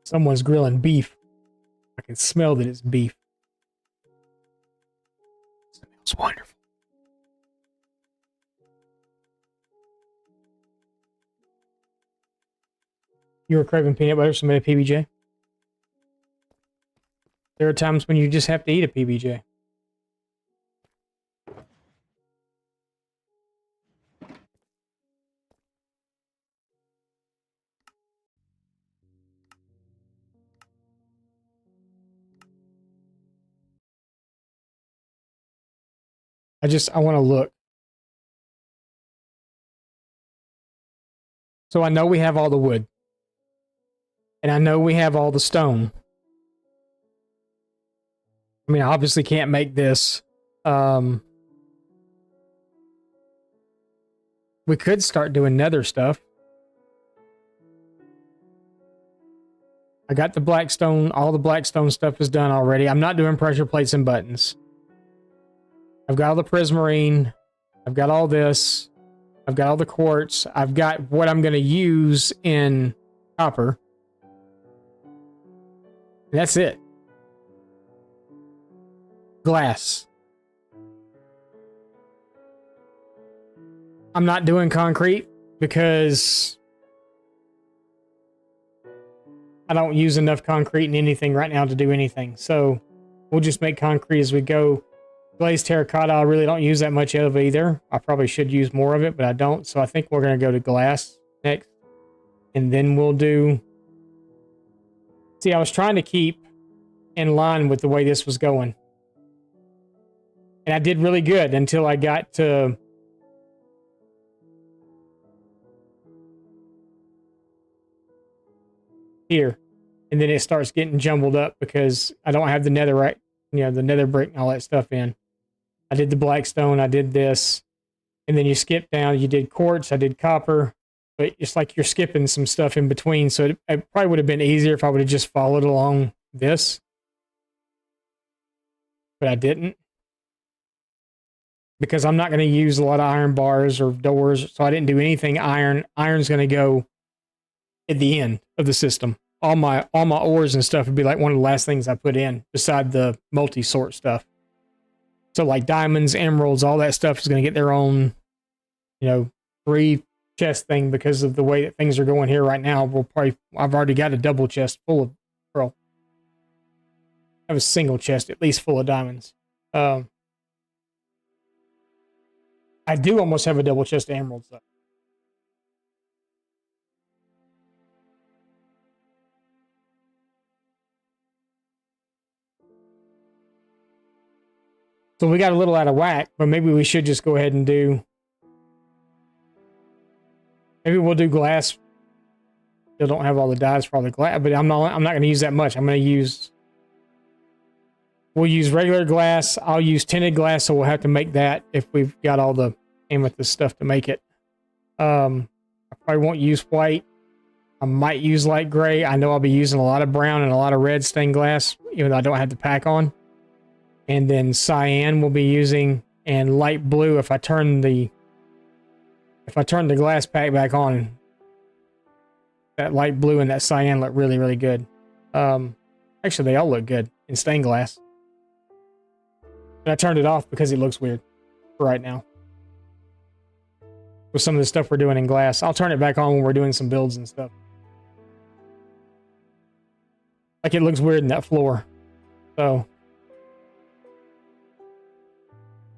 [SPEAKER 1] Someone's grilling beef. I can smell that it's beef. It smells wonderful. You were craving peanut butter, so made a PBJ. There are times when you just have to eat a PBJ. I want to look. So I know we have all the wood. And I know we have all the stone. I mean, I obviously can't make this. We could start doing nether stuff. I got the blackstone. All the blackstone stuff is done already. I'm not doing pressure plates and buttons. I've got all the prismarine. I've got all this. I've got all the quartz. I've got what I'm going to use in copper. And that's it. Glass. I'm not doing concrete because I don't use enough concrete in anything right now to do anything. So we'll just make concrete as we go. Glazed terracotta, I really don't use that much of either. I probably should use more of it, but I don't. So I think we're going to go to glass next. And then we'll do... See, I was trying to keep in line with the way this was going. And I did really good until I got to... here. And then it starts getting jumbled up because I don't have the netherite, the nether brick and all that stuff in. I did the blackstone, I did this, and then you skip down, you did quartz, I did copper, but it's like you're skipping some stuff in between, so it probably would have been easier if I would have just followed along this. But I didn't. Because I'm not going to use a lot of iron bars or doors, so I didn't do anything iron. Iron's going to go at the end of the system. All my ores and stuff would be like one of the last things I put in, beside the multi-sort stuff. So like diamonds, emeralds, all that stuff is going to get their own, 3 chest thing because of the way that things are going here right now. I've already got a double chest full of pearl. I have a single chest at least full of diamonds. I do almost have a double chest of emeralds though. So we got a little out of whack, but maybe we should just go ahead and do... Maybe we'll do glass. Still don't have all the dyes for all the glass, but I'm not going to use that much. I'm going to use... We'll use regular glass. I'll use tinted glass, so we'll have to make that if we've got all the amethyst stuff to make it. I probably won't use white. I might use light gray. I know I'll be using a lot of brown and a lot of red stained glass, even though I don't have the pack on. And then cyan we'll be using, and light blue if I turn the glass pack back on. That light blue and that cyan look really, really good. Actually, they all look good in stained glass. But I turned it off because it looks weird for right now. With some of the stuff we're doing in glass. I'll turn it back on when we're doing some builds and stuff. Like it looks weird in that floor. So...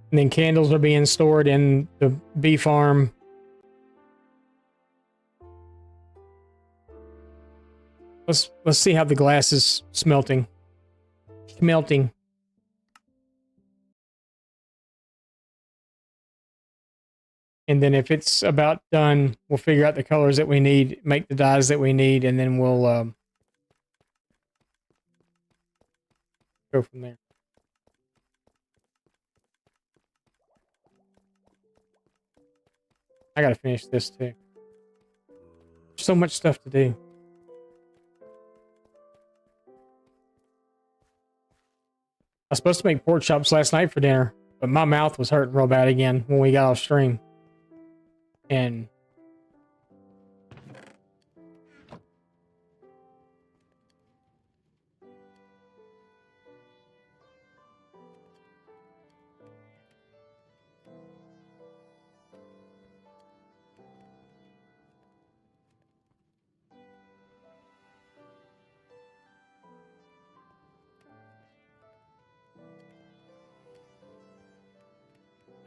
[SPEAKER 1] And then candles are being stored in the bee farm. Let's see how the glass is smelting. Smelting. And then if it's about done, we'll figure out the colors that we need, make the dyes that we need, and then we'll go from there. I gotta finish this too. So much stuff to do. I was supposed to make pork chops last night for dinner, but my mouth was hurting real bad again when we got off stream. And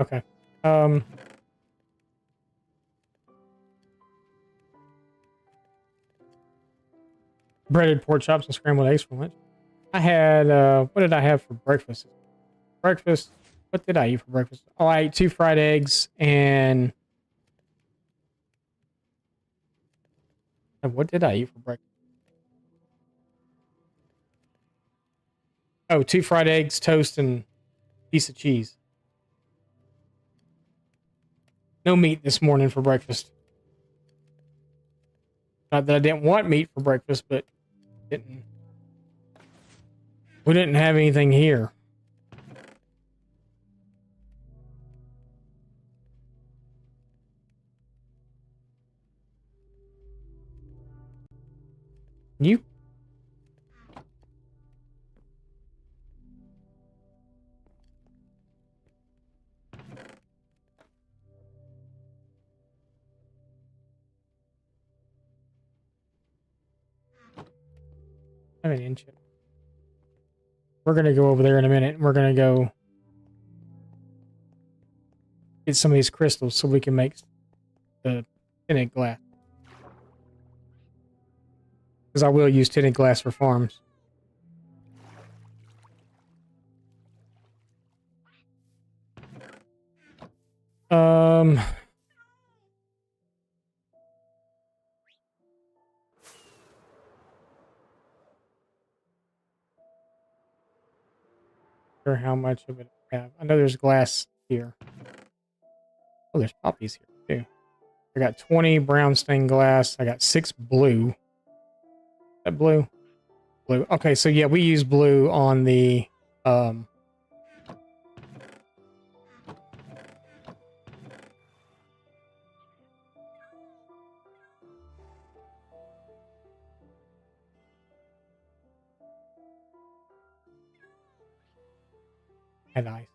[SPEAKER 1] okay. Breaded pork chops and scrambled eggs for lunch. I had what did I have for breakfast? Breakfast. What did I eat for breakfast? Oh, I ate 2 fried eggs and what did I eat for breakfast? Oh, 2 fried eggs, toast, and piece of cheese. No meat this morning for breakfast. Not that I didn't want meat for breakfast, but we didn't have anything here. You? I have an inch. We're gonna go over there in a minute, and we're gonna go get some of these crystals so we can make the tinted glass. Because I will use tinted glass for farms. Sure how much of it I have. I know there's glass here. Oh, there's poppies here too. I got 20 brown stained glass. I got 6 blue. Is that blue? Blue. Okay, so yeah, we use blue on the and ice.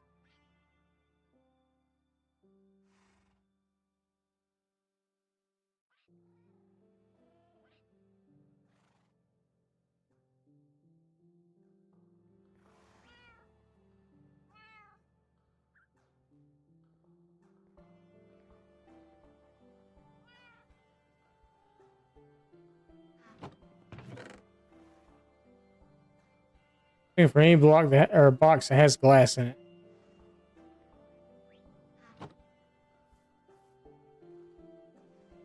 [SPEAKER 1] For any block that or box that has glass in it.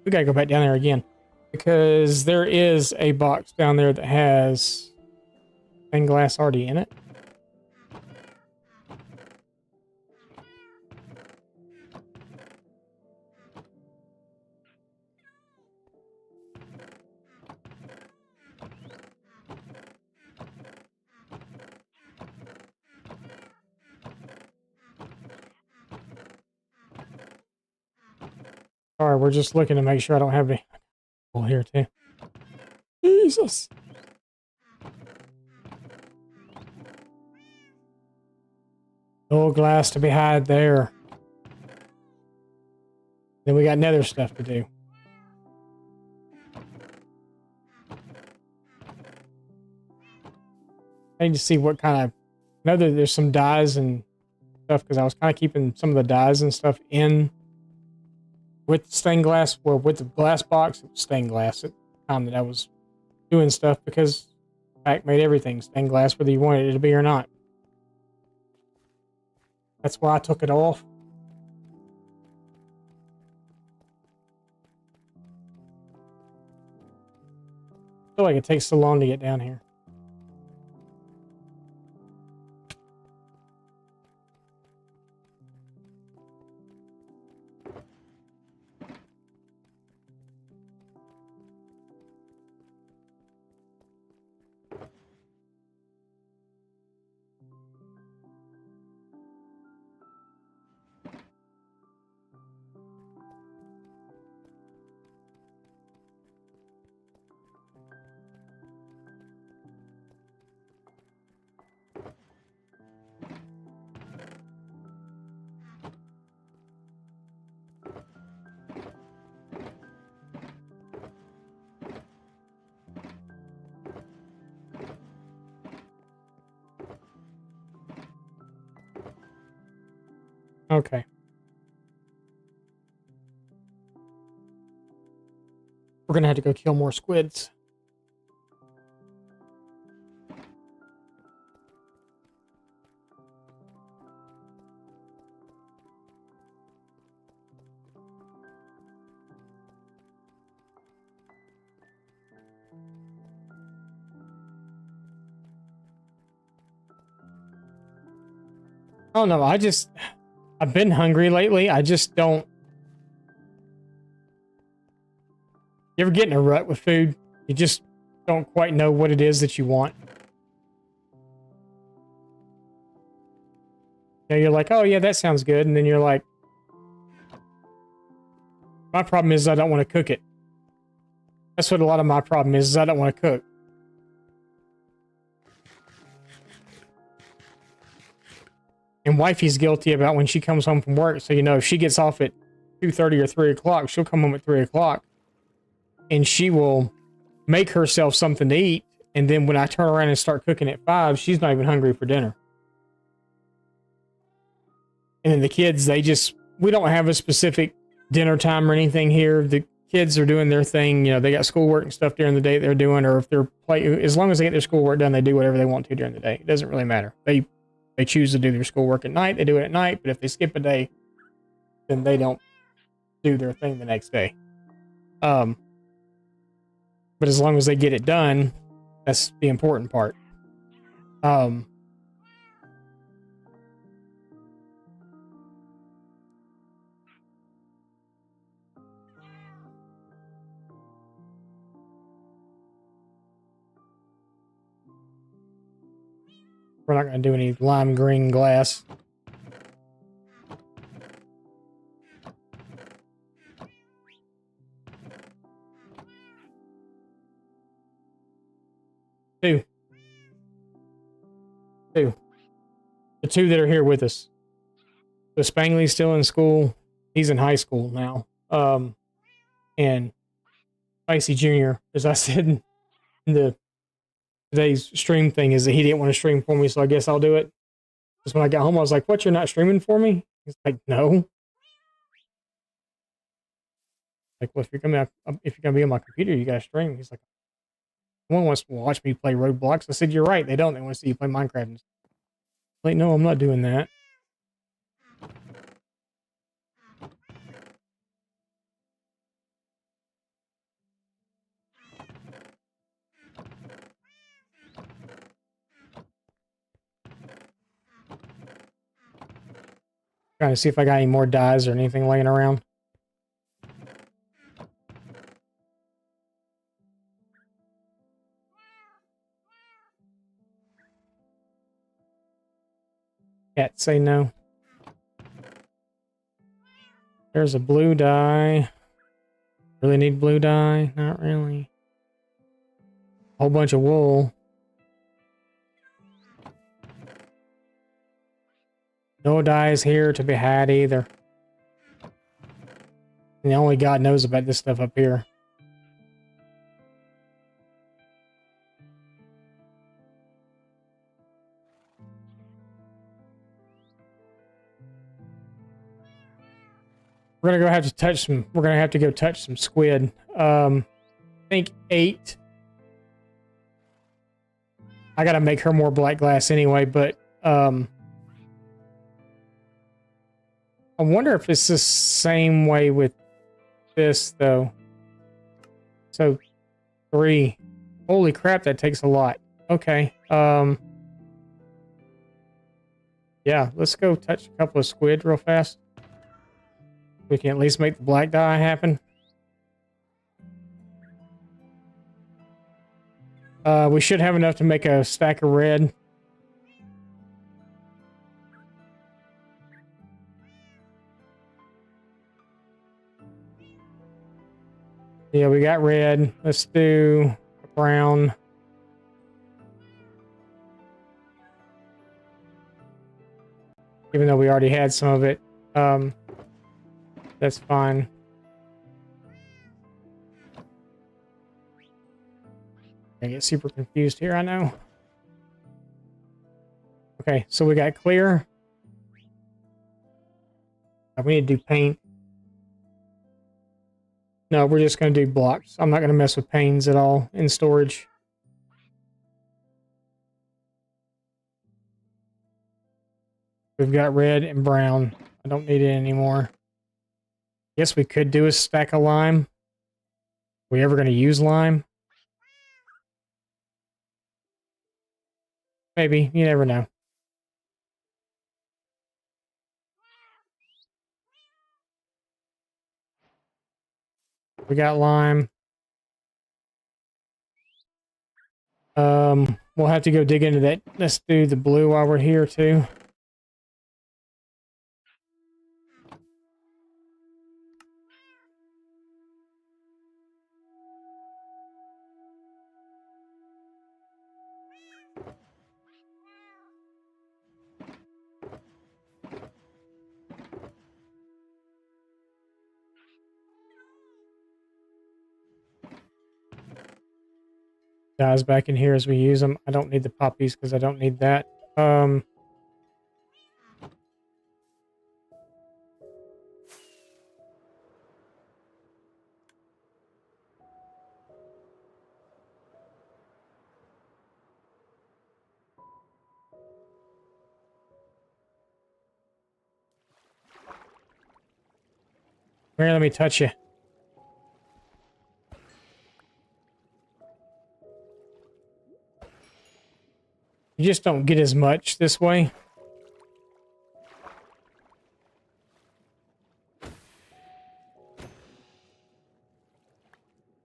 [SPEAKER 1] We gotta go back down there again. Because there is a box down there that has stained glass already in it. Sorry, we're just looking to make sure I don't have any people here too. Jesus. No glass to be had there. Then we got nether stuff to do. I need to see what kind of... I know that there's some dyes and stuff because I was kind of keeping some of the dyes and stuff in with stained glass, or with the glass box. It was stained glass at the time that I was doing stuff because Pack made everything stained glass whether you wanted it to be or not. That's why I took it off. feel like it takes so long to get down here. Okay. We're gonna have to go kill more squids. Oh no, I've been hungry lately. I just don't. You ever get in a rut with food? You just don't quite know what it is that you want. You know, you're like, oh yeah, that sounds good. And then you're like, my problem is I don't want to cook it. That's what a lot of my problem is I don't want to cook. And wifey's guilty about when she comes home from work. So, you know, if she gets off at 2:30 or 3 o'clock, she'll come home at 3 o'clock. And she will make herself something to eat. And then when I turn around and start cooking at 5, she's not even hungry for dinner. And then the kids, we don't have a specific dinner time or anything here. The kids are doing their thing. You know, they got schoolwork and stuff during the day they're doing, or if they're as long as they get their schoolwork done, they do whatever they want to during the day. It doesn't really matter. They choose to do their schoolwork at night, they do it at night. But if they skip a day, then they don't do their thing the next day. But as long as they get it done, that's the important part. We're not going to do any lime green glass. Two. The two that are here with us. So Spangley's still in school. He's in high school now. And Spicy Jr., as I said in today's stream thing, is that he didn't want to stream for me, so I guess I'll do it. Because when I got home, I was like, what, you're not streaming for me? He's like, no. Like, well, if you're gonna be on my computer, you gotta stream. He's like, no one wants to watch me play Roadblocks. I said, you're right, they don't. They want to see you play Minecraft. Like, no, I'm not doing that. Trying to see if I got any more dyes or anything laying around. Cats say no. There's a blue dye. Really need blue dye? Not really. Whole bunch of wool. No dyes here to be had either. And only God knows about this stuff up here. We're gonna have to go touch some squid. I think 8. I gotta make her more black glass anyway, but I wonder if it's the same way with this though. So 3, Holy crap, that takes a lot. Okay. Yeah, let's go touch a couple of squid real fast. We can at least make the black dye happen. We should have enough to make a stack of red. Yeah, we got red. Let's do brown. Even though we already had some of it. That's fine. I get super confused here, I know. Okay, so we got clear. We need to do paint. No, we're just going to do blocks. I'm not going to mess with panes at all in storage. We've got red and brown. I don't need it anymore. Guess we could do a stack of lime. Are we ever going to use lime? Maybe. You never know. We got lime. We'll have to go dig into that. Let's do the blue while we're here too. Dyes back in here as we use them. I don't need the poppies because I don't need that. Here, let me touch you. You just don't get as much this way.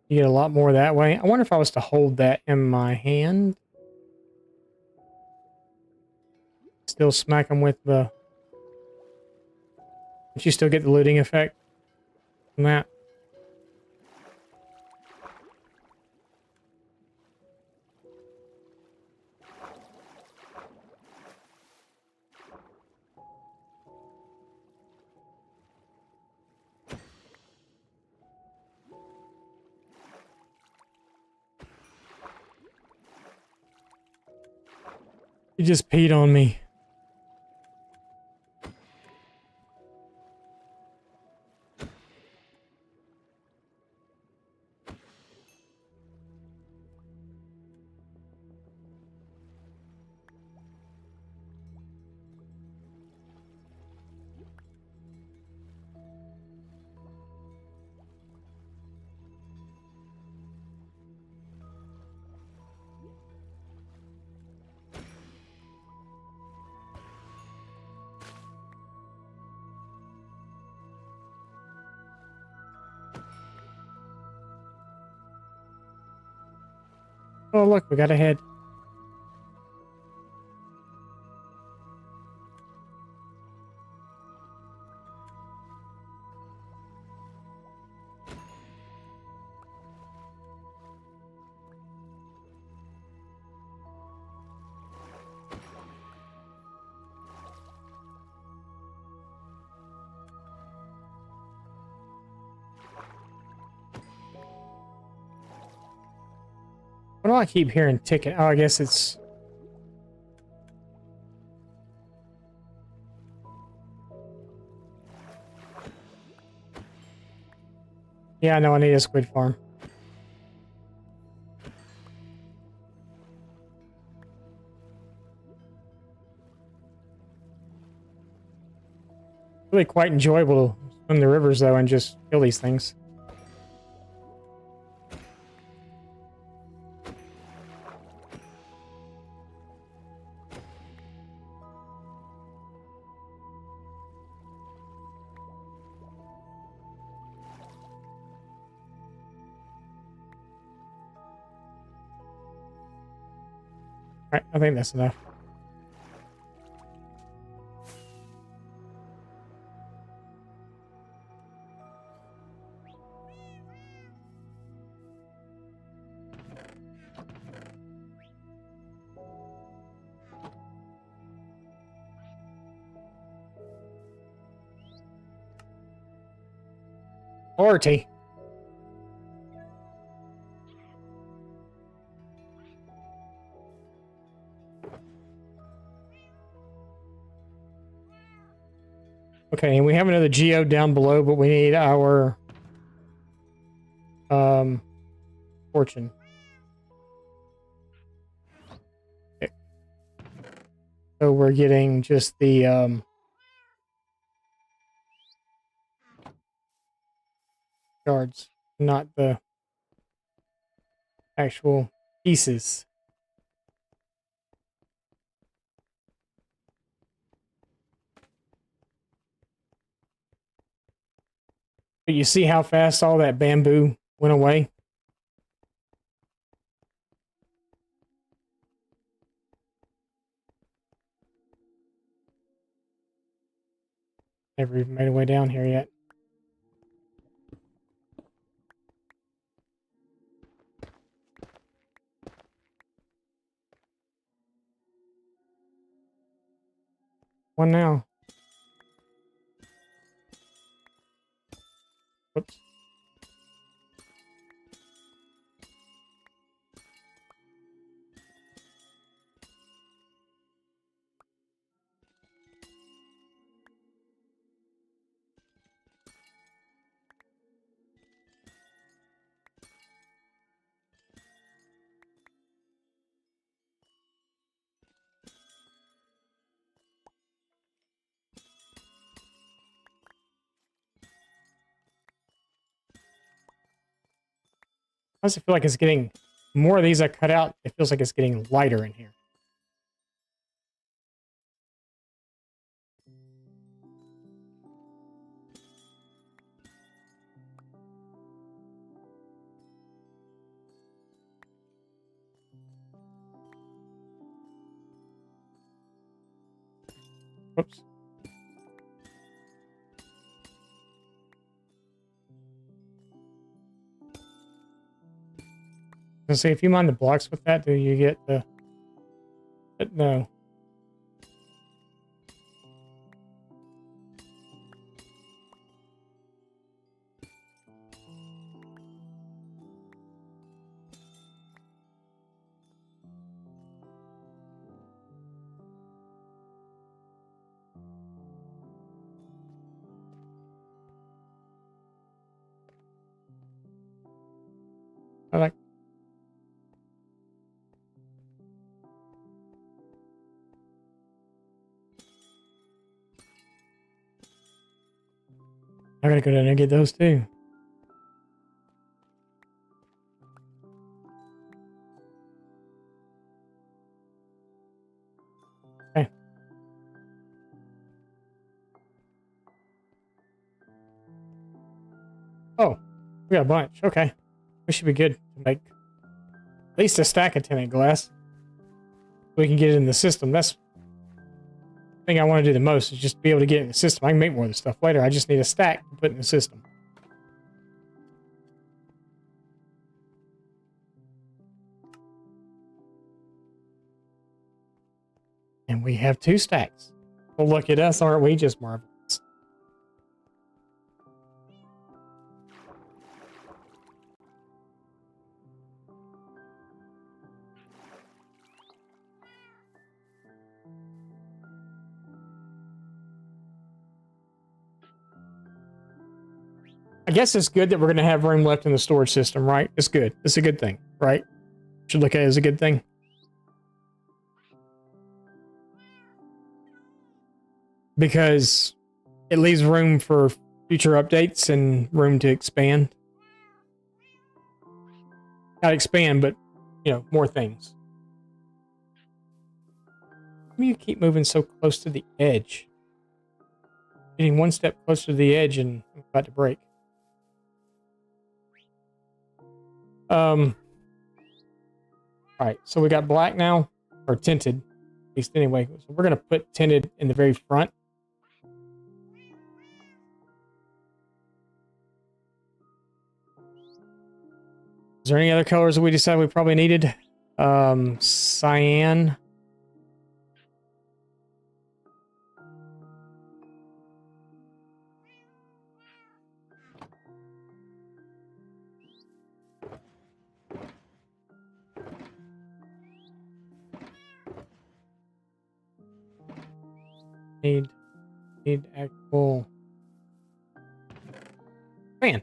[SPEAKER 1] You get a lot more that way. I wonder if I was to hold that in my hand. Still smack them with the... But you still get the looting effect from that. You just peed on me. Oh, look, we got a head. What do I keep hearing ticking? Oh, I guess it's... Yeah, no, I need a squid farm. Really quite enjoyable to swim the rivers, though, and just kill these things. All right, I think that's enough. Authority. Okay, and we have another geo down below, but we need our fortune. Okay. So we're getting just the yards, not the actual pieces. But you see how fast all that bamboo went away? Never even made a way down here yet. One now. Whoops. Why does it feel like it's getting more of these I cut out? It feels like it's getting lighter in here. Whoops. I was gonna say, if you mine the blocks with that, do you get the... But no. I like... I gotta go down and get those too. Okay. Oh, we got a bunch. Okay. We should be good to make at least a stack of tinted glass. We can get it in the system. That's the thing I want to do the most, is just be able to get it in the system. I can make more of this stuff later. I just need a stack to put in the system. And we have 2 stacks. Well, look at us, aren't we just marvelous? I guess it's good that we're going to have room left in the storage system, right? It's good. It's a good thing, right? Should look at it as a good thing. Because it leaves room for future updates and room to expand. Not expand, but, you know, more things. Why do you keep moving so close to the edge? Getting one step closer to the edge and I'm about to break. All right, so we got black now. or tinted, at least anyway. So we're gonna put tinted in the very front. Is there any other colors that we decided we probably needed? Cyan. Need actual man.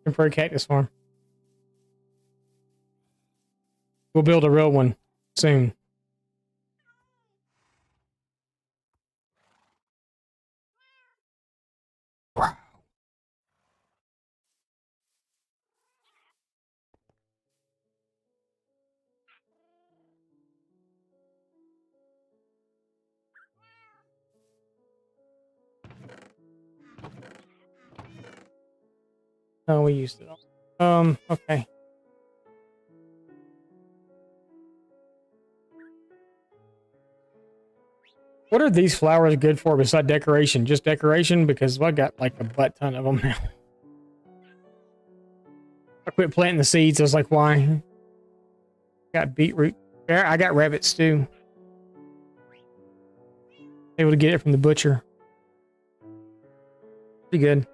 [SPEAKER 1] Temporary cactus farm. We'll build a real one soon. Oh, we used it all. Okay. What are these flowers good for beside decoration? Just decoration? Because I got like a butt ton of them now. I quit planting the seeds. I was like, why? Got beetroot. I got rabbits too. Able to get it from the butcher. Pretty good.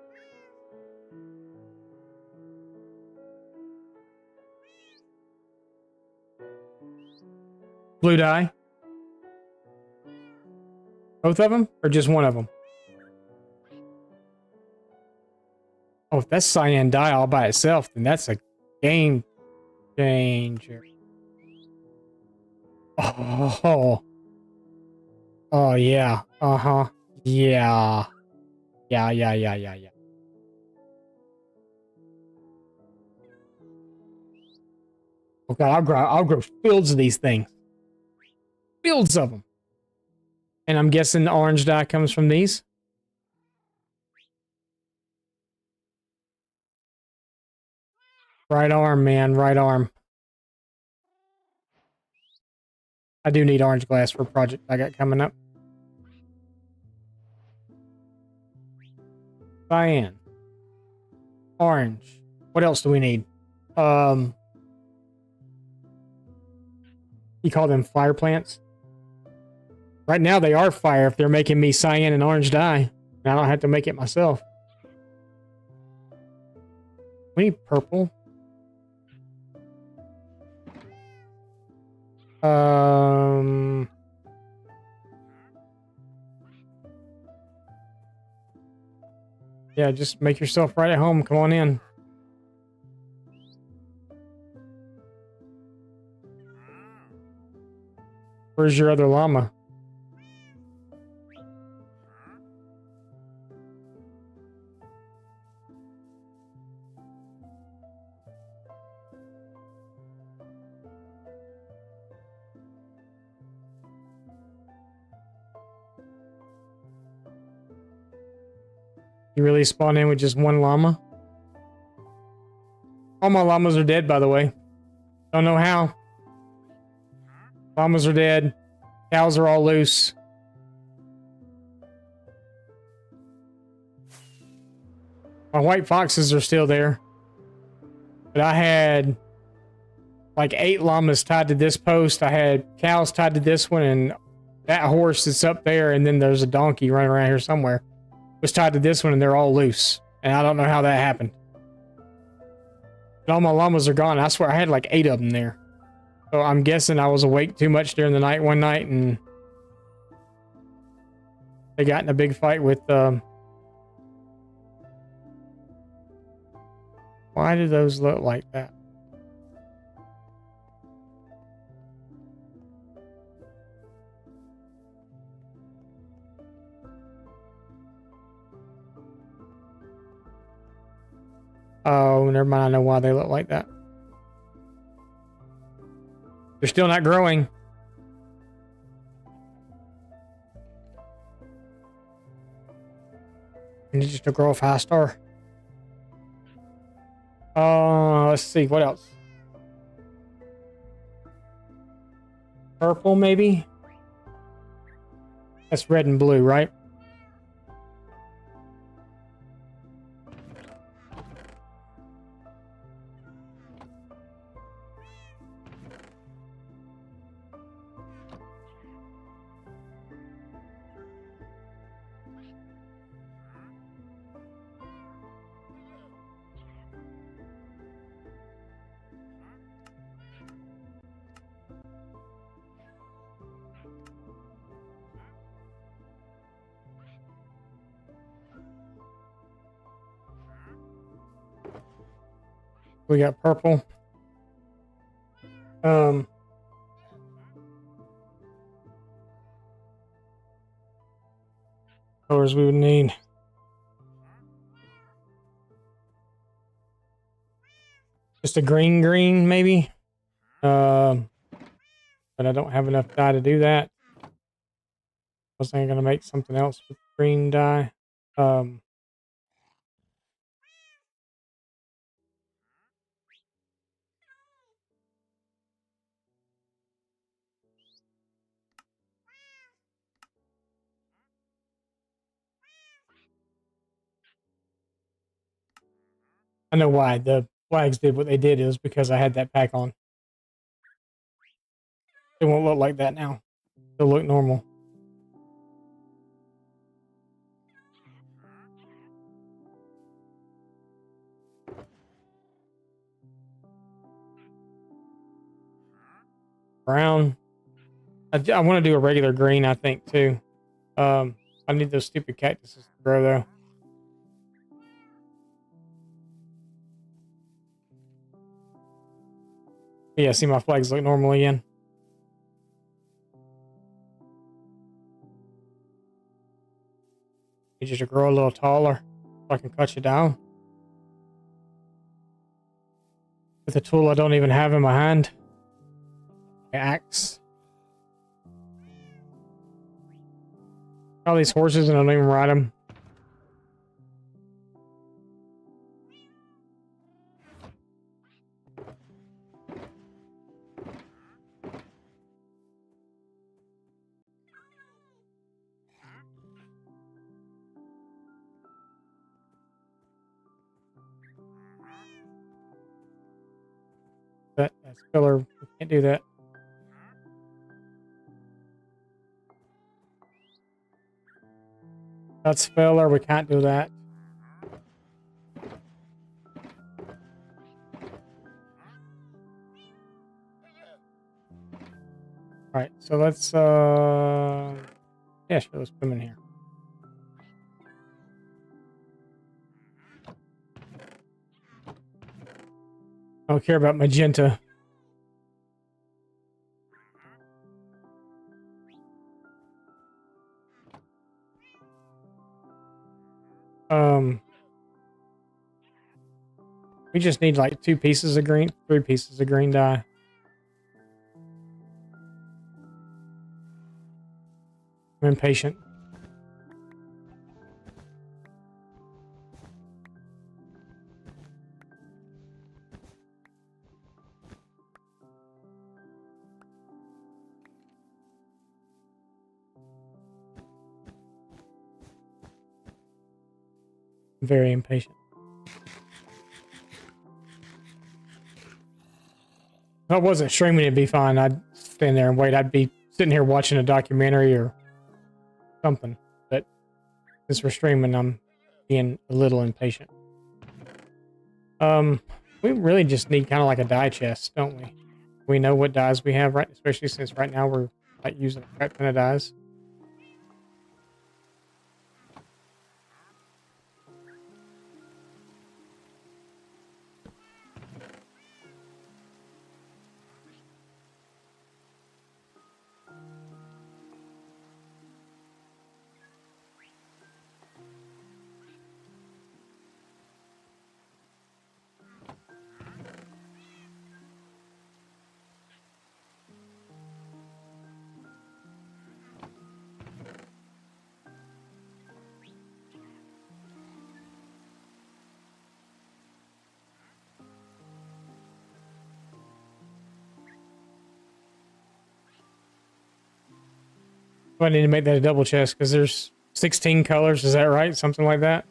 [SPEAKER 1] Blue dye. Both of them? Or just one of them? Oh, if that's cyan dye all by itself, then that's a game changer. Oh. Oh, yeah. Uh-huh. Yeah. Yeah. Oh, God, I'll grow fields of these things. Fields of them. And I'm guessing the orange dye comes from these? Right arm, man. Right arm. I do need orange glass for a project I got coming up. Cyan. Orange. What else do we need? You call them fire plants? Right now they are fire if they're making me cyan and orange dye. And I don't have to make it myself. We need purple. Yeah, just make yourself right at home. Come on in. Where's your other llama? You really spawn in with just one llama? All my llamas are dead, by the way. Don't know how. Llamas are dead. Cows are all loose. My white foxes are still there. But I had like 8 llamas tied to this post. I had cows tied to this one, and that horse that's up there, and then there's a donkey running around here somewhere. Was tied to this one, and they're all loose. And I don't know how that happened. But all my llamas are gone. I swear I had like 8 of them there. So I'm guessing I was awake too much during the night one night, and they got in a big fight with why do those look like that? Oh, never mind. I know why they look like that. They're still not growing. And just to grow faster. Let's see. What else? Purple, maybe? That's red and blue, right? We got purple. Colors we would need. Just a green, maybe. But I don't have enough dye to do that. I was thinking I'm gonna make something else with green dye. I know why the flags did what they did. It was because I had that pack on. It won't look like that now. It'll look normal. Brown. I want to do a regular green, I think, too. I need those stupid cactuses to grow, though. Yeah, see my flags look normal again. Need you to grow a little taller so I can cut you down. With a tool I don't even have in my hand. My axe. All these horses and I don't even ride them. That's filler. We can't do that. That's filler. We can't do that. Alright, so let's yeah, sure, let's put them in here. I don't care about magenta. We just need like 2 pieces of green, 3 pieces of green dye. I'm impatient. Very impatient. If I wasn't streaming, it'd be fine. I'd stand there and wait. I'd be sitting here watching a documentary or something. But since we're streaming, I'm being a little impatient. We really just need kind of like a dye chest, don't we? We know what dyes we have, right? Especially since right now we're like using a crap ton of dyes. So I need to make that a double chest because there's 16 colors. Is that right? Something like that.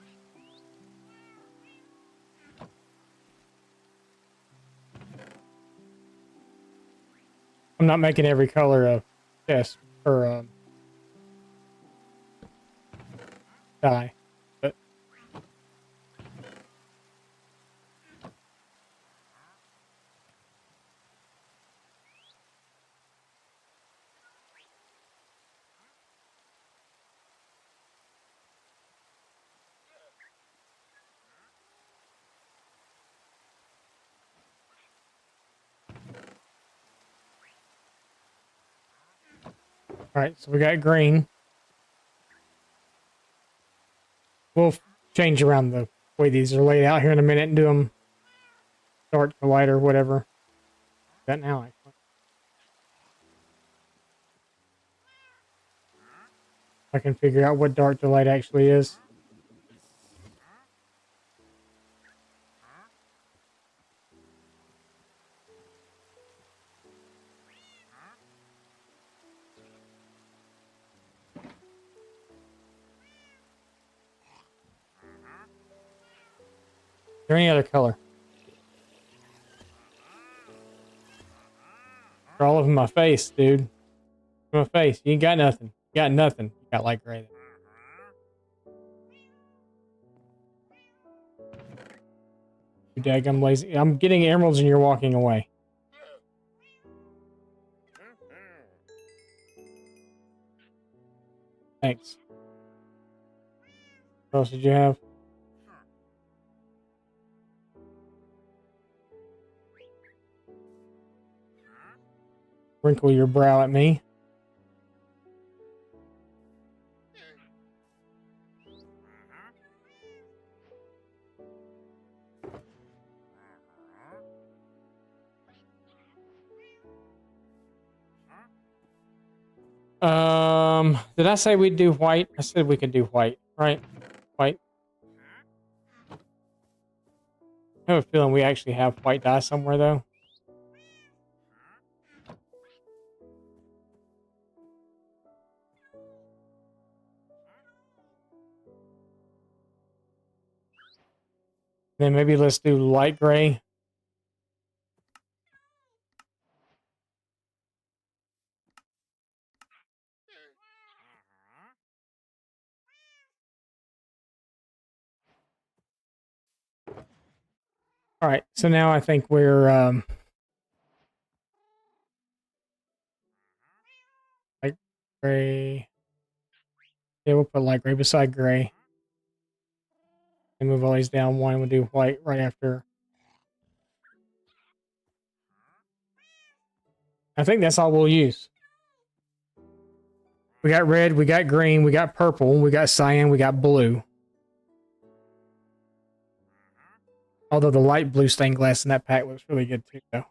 [SPEAKER 1] I'm not making every color a chest or die. But all right, so we got green. We'll change around the way these are laid out here in a minute and do them dark to light or whatever. That now, actually. I can figure out what dark to light actually is. Is there any other color? They're all over my face, dude. My face. You ain't got nothing. You got nothing. You got light gray. You daggum lazy. I'm getting emeralds and you're walking away. Thanks. What else did you have? Wrinkle your brow at me. Did I say we'd do white? I said we could do white, right? White. I have a feeling we actually have white dye somewhere, though. Then maybe let's do light gray. All right, so now I think we're light gray. Yeah, we'll put light gray beside gray. And move all these down one. We'll do white right after. I think that's all we'll use. We got red, we got green, we got purple, we got cyan, we got blue. Although the light blue stained glass in that pack looks really good too, though.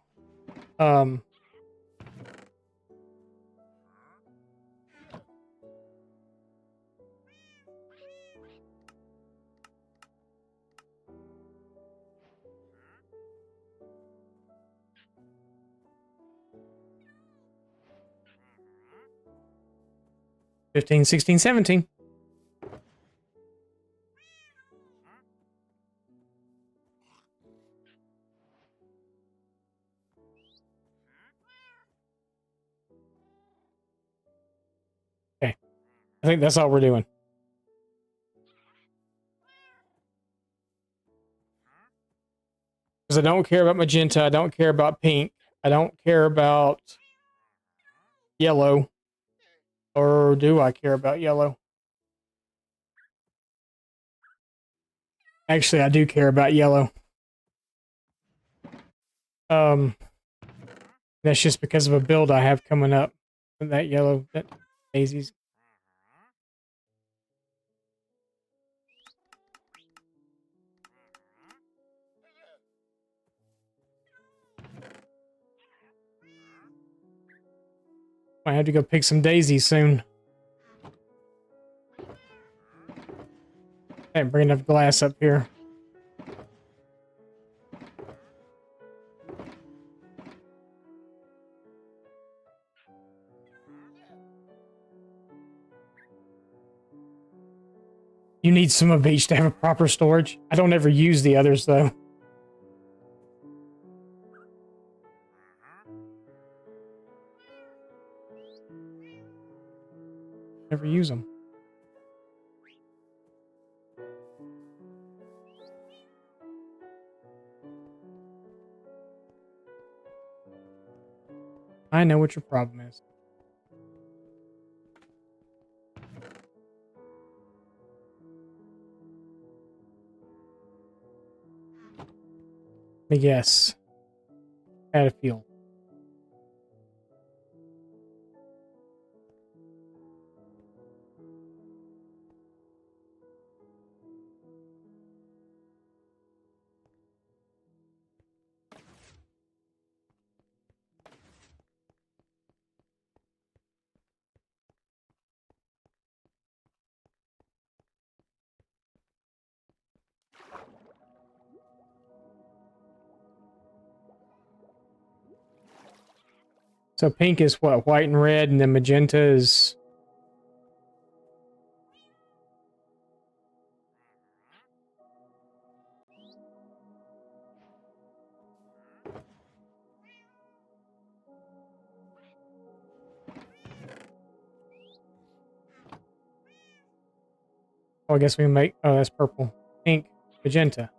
[SPEAKER 1] 15, 16, 17. Okay. I think that's all we're doing. Because I don't care about magenta. I don't care about pink. I don't care about yellow. Or do I care about yellow? Actually, I do care about yellow. That's just because of a build I have coming up. That yellow, that daisies. Might have to go pick some daisies soon. Can't bring enough glass up here. You need some of each to have a proper storage. I don't ever use the others, though. Never use them. I know what your problem is. But yes. Had a feel. So pink is what? White and red, and then magenta is... Oh, I guess we can make... Oh, that's purple. Pink, magenta.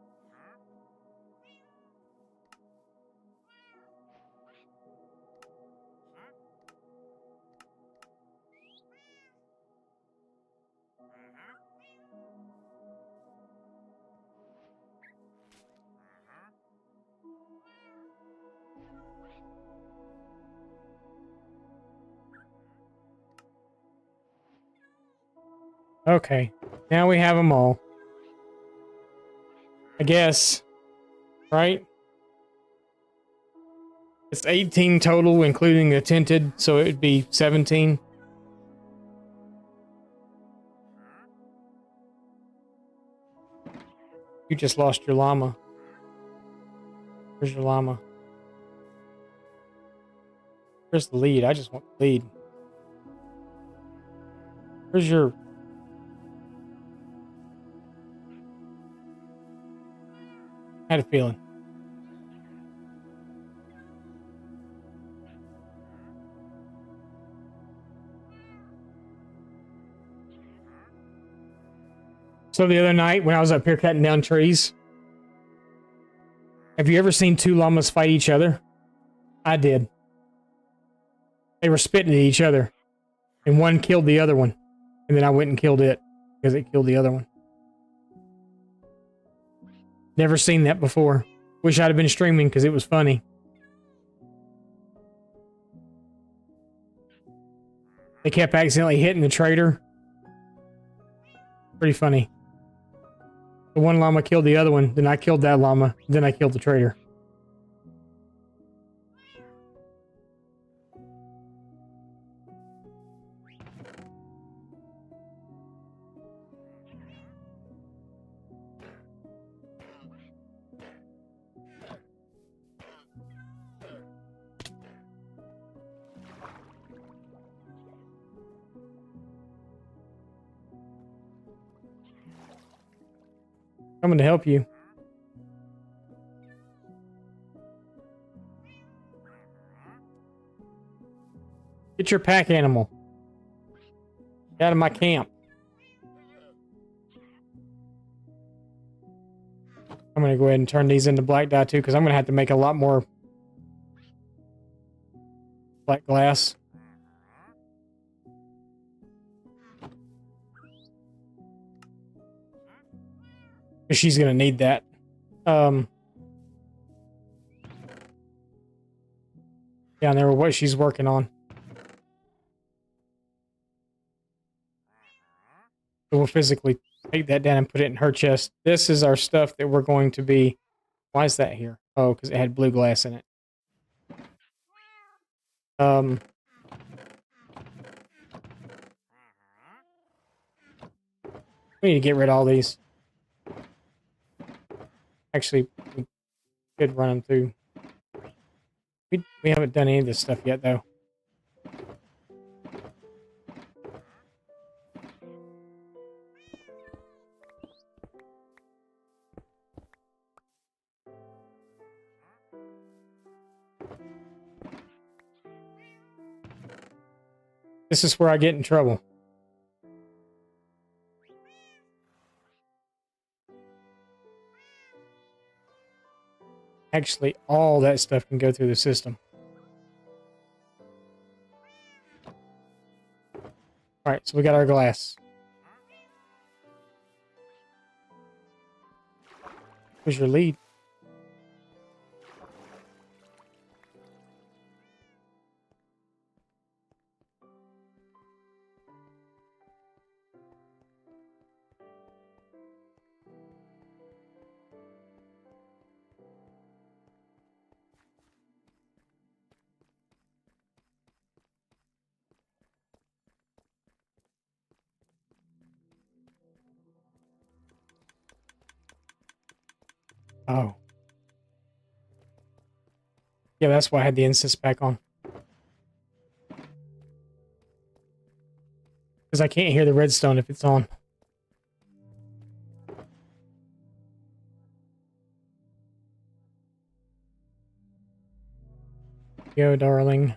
[SPEAKER 1] Okay. Now we have them all. I guess. Right? It's 18 total, including the tinted, so it would be 17. You just lost your llama. Where's your llama? Where's the lead? I just want the lead. Where's your... I had a feeling. So the other night when I was up here cutting down trees, have you ever seen two llamas fight each other? I did. They were spitting at each other, and one killed the other one, and then I went and killed it because it killed the other one. Never seen that before. Wish I'd have been streaming because it was funny. They kept accidentally hitting the trader. Pretty funny. The one llama killed the other one, then I killed that llama, then I killed the trader. Coming to help you. Get your pack animal. Get out of my camp. I'm going to go ahead and turn these into black dye too, because I'm going to have to make a lot more black glass. She's going to need that. Down there, what she's working on. So we'll physically take that down and put it in her chest. This is our stuff that we're going to be... Why is that here? Oh, because it had blue glass in it. We need to get rid of all these. Actually, we could run them through. We haven't done any of this stuff yet, though. This is where I get in trouble. Actually, all that stuff can go through the system. Alright, so we got our glass. Where's your lead? Oh. Yeah, that's why I had the incense back on. Because I can't hear the redstone if it's on. Go, darling.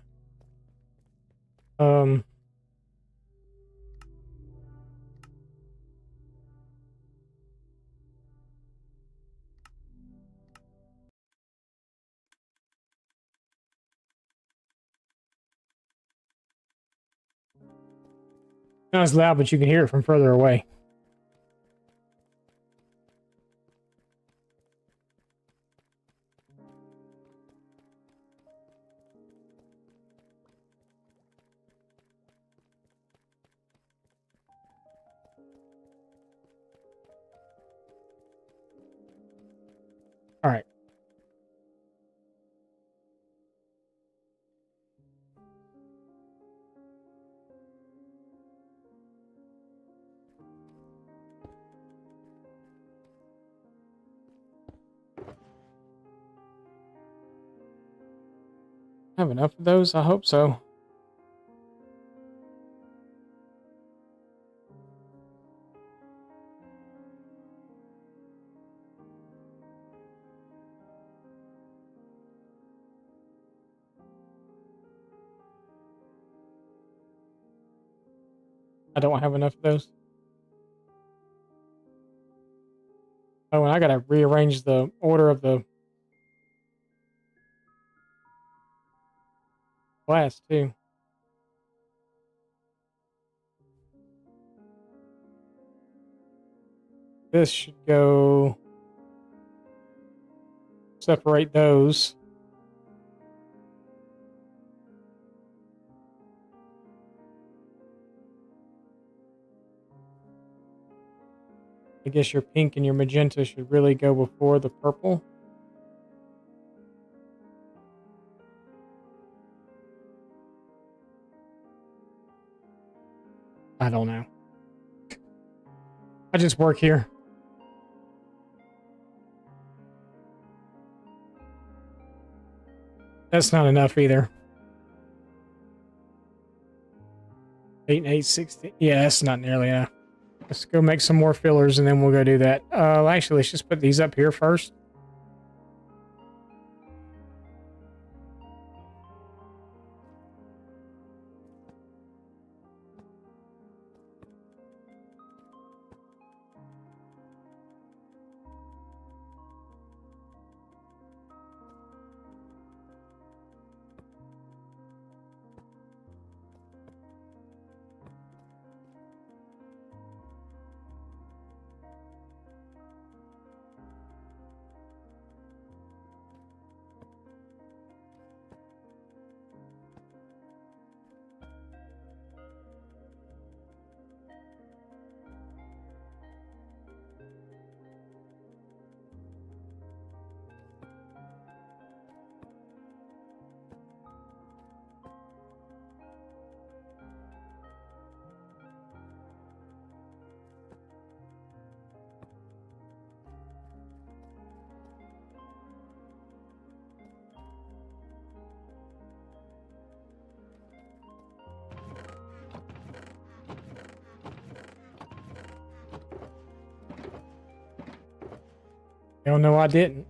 [SPEAKER 1] Not as loud, but you can hear it from further away. All right. Have enough of those? I hope so. I don't have enough of those. Oh, and I gotta rearrange the order of the glass, too. This should go... Separate those. I guess your pink and your magenta should really go before the purple. I don't know. I just work here. That's not enough either. 8 and 8, 16. Yeah, that's not nearly enough. Let's go make some more fillers and then we'll go do that. Actually, let's just put these up here first. Hell no, I didn't.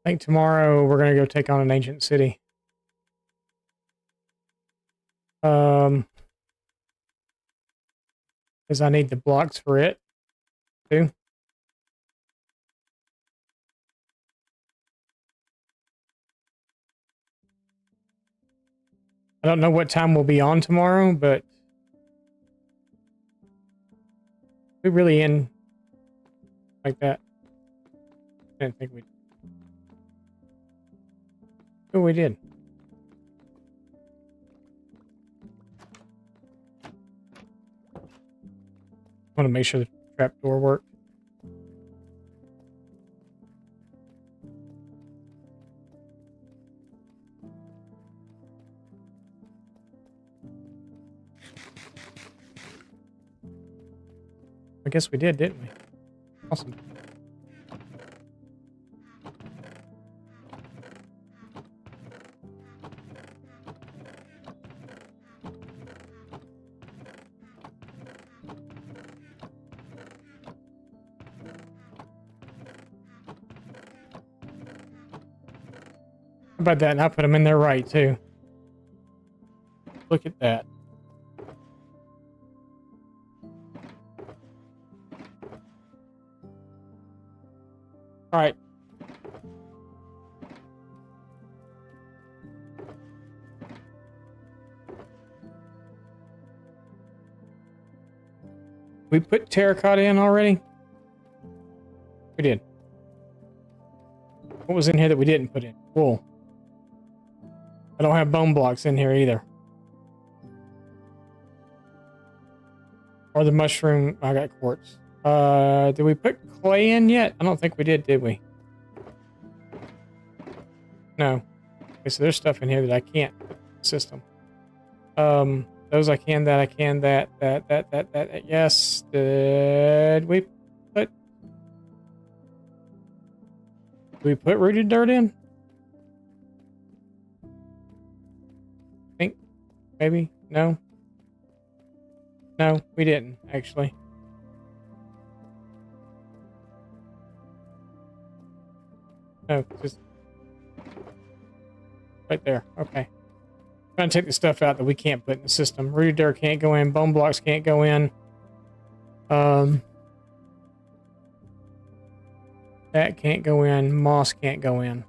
[SPEAKER 1] I think tomorrow we're gonna go take on an ancient city. Because I need the blocks for it too. I don't know what time we'll be on tomorrow, but we really in like that. I didn't think we. Oh, we did. Want to make sure the trap door worked. I guess we did, didn't we? Awesome. How about that? And I put them in there right, too. Look at that. All right. We put terracotta in already? We did. What was in here that we didn't put in? Wool. I don't have bone blocks in here either. Or the mushroom. I got quartz. Did we put clay in yet? I don't think we did we? No. Okay, so there's stuff in here that I can't put in the system. Those I can, that I can, that, yes. Did we put rooted dirt in? Think, maybe, no. No, we didn't, actually. No, just right there. Okay. Trying to take the stuff out that we can't put in the system. Rooted dirt can't go in. Bone blocks can't go in. That can't go in. Moss can't go in.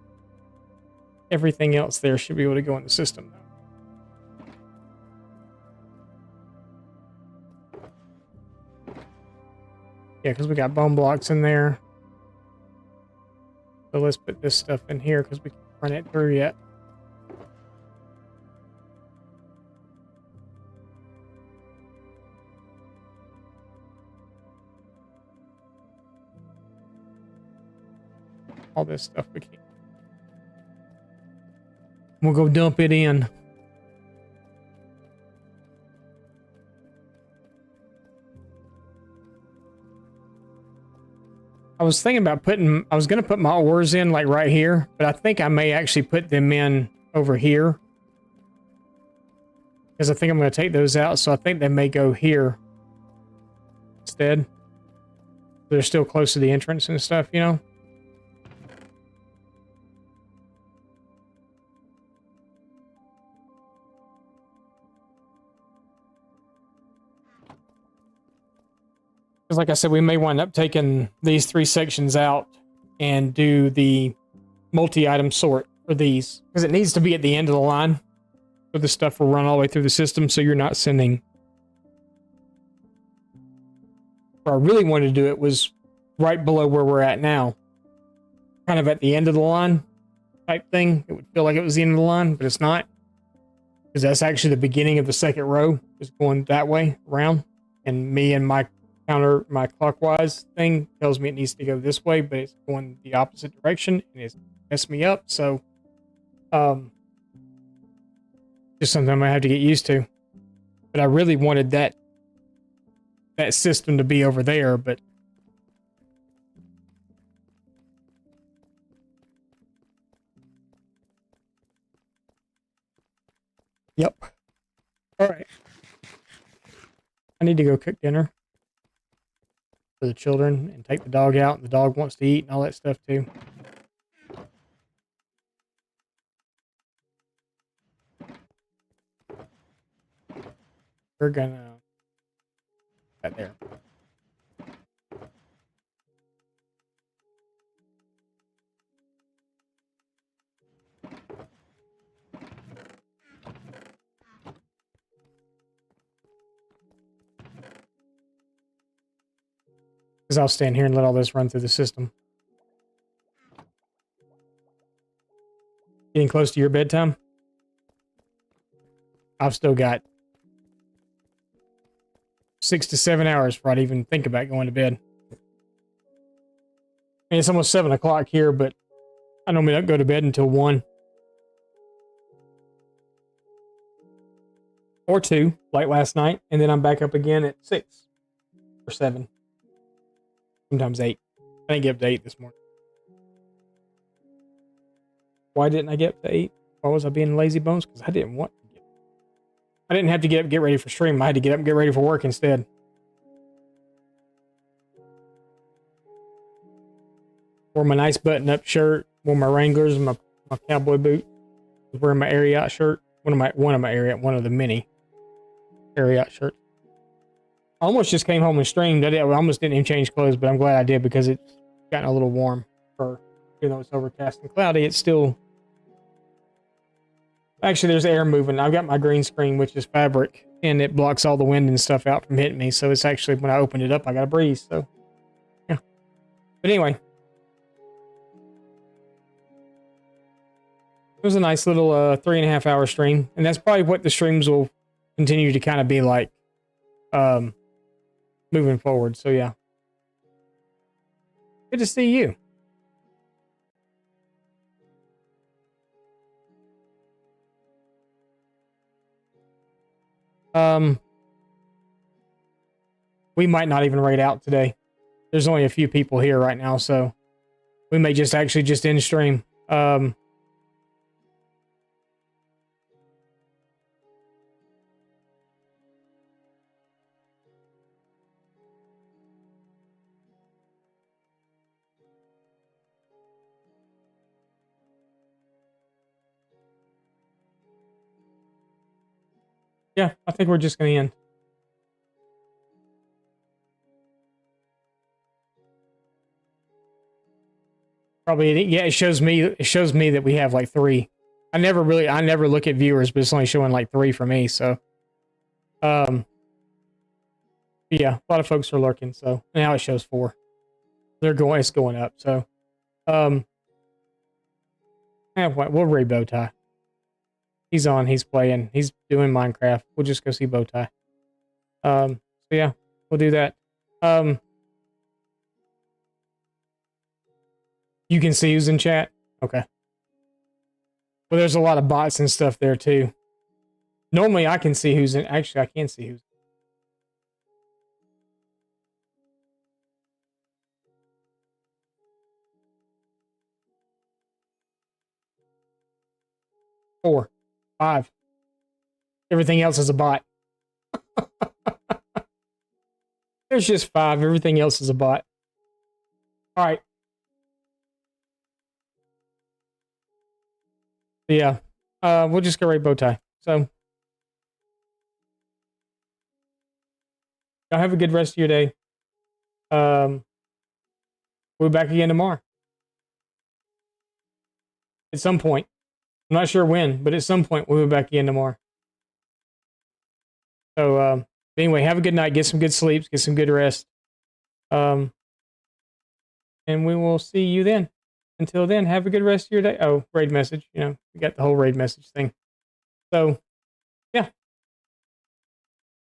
[SPEAKER 1] Everything else there should be able to go in the system, though. Yeah, because we got bone blocks in there. So let's put this stuff in here because we can't run it through yet. All this stuff we can't. We'll go dump it in. I was thinking about I was going to put my ores in like right here, but I think I may actually put them in over here. Because I think I'm going to take those out, so I think they may go here instead. They're still close to the entrance and stuff, you know? Because like I said, we may wind up taking these 3 sections out and do the multi-item sort for these. Because it needs to be at the end of the line. So this stuff will run all the way through the system, so you're not sending... Where I really wanted to do it was right below where we're at now. Kind of at the end of the line type thing. It would feel like it was the end of the line, but it's not. Because that's actually the beginning of the second row. Is going that way, around. And me and my clockwise thing tells me it needs to go this way, but it's going the opposite direction, and it's messed me up, so just something I have to get used to. But I really wanted that system to be over there, but yep. All right. I need to go cook dinner for the children and take the dog out. The dog wants to eat and all that stuff too. we're gonna right there. Because I'll stand here and let all this run through the system. Getting close to your bedtime? I've still got 6 to 7 hours before I'd even think about going to bed. And it's almost 7 o'clock here, but I normally don't go to bed until 1. Or 2, like last night. And then I'm back up again at 6 or 7. Sometimes 8. I didn't get up to 8 this morning. Why didn't I get up to 8? Why was I being lazy bones? Because I didn't want to get. I didn't have to get up and get ready for stream. I had to get up and get ready for work instead. Wore my nice button-up shirt. Wore my Wranglers and my cowboy boot. Was wearing my Ariat shirt. One of the many Ariat shirts. I almost just came home and streamed. I almost didn't even change clothes, but I'm glad I did because it's gotten a little warm. Even though it's overcast and cloudy, it's still... Actually, there's air moving. I've got my green screen, which is fabric, and it blocks all the wind and stuff out from hitting me. So it's actually, when I opened it up, I got a breeze. So, yeah. But anyway. It was a nice little 3.5 hour stream. And that's probably what the streams will continue to kind of be like moving forward. So, yeah. Good to see you. We might not even raid out today. There's only a few people here right now, so we may just end stream. Yeah, I think we're just going to end. Probably, yeah, it shows me that we have like 3. I never look at viewers, but it's only showing like 3 for me, so yeah, a lot of folks are lurking, so now it shows 4. It's going up, so yeah, we'll raid Bowtie. He's on, he's playing, he's doing Minecraft. We'll just go see Bowtie. So yeah, we'll do that. You can see who's in chat? Okay. Well, there's a lot of bots and stuff there, too. Normally, I can see who's in... Actually, I can see who's... Four. 5. Everything else is a bot. There's just 5. Everything else is a bot. All right. Yeah. We'll just go right Bowtie. So, y'all have a good rest of your day. We'll be back again tomorrow. At some point. I'm not sure when, but at some point we'll be back again tomorrow. So, anyway, have a good night. Get some good sleeps. Get some good rest. And we will see you then. Until then, have a good rest of your day. Oh, raid message. You know, we got the whole raid message thing. So, yeah.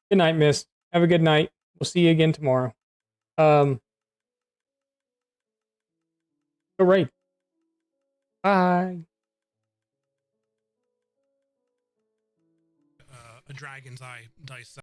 [SPEAKER 1] Good night, miss. Have a good night. We'll see you again tomorrow. Go raid. Bye.
[SPEAKER 3] A dragon's eye dice.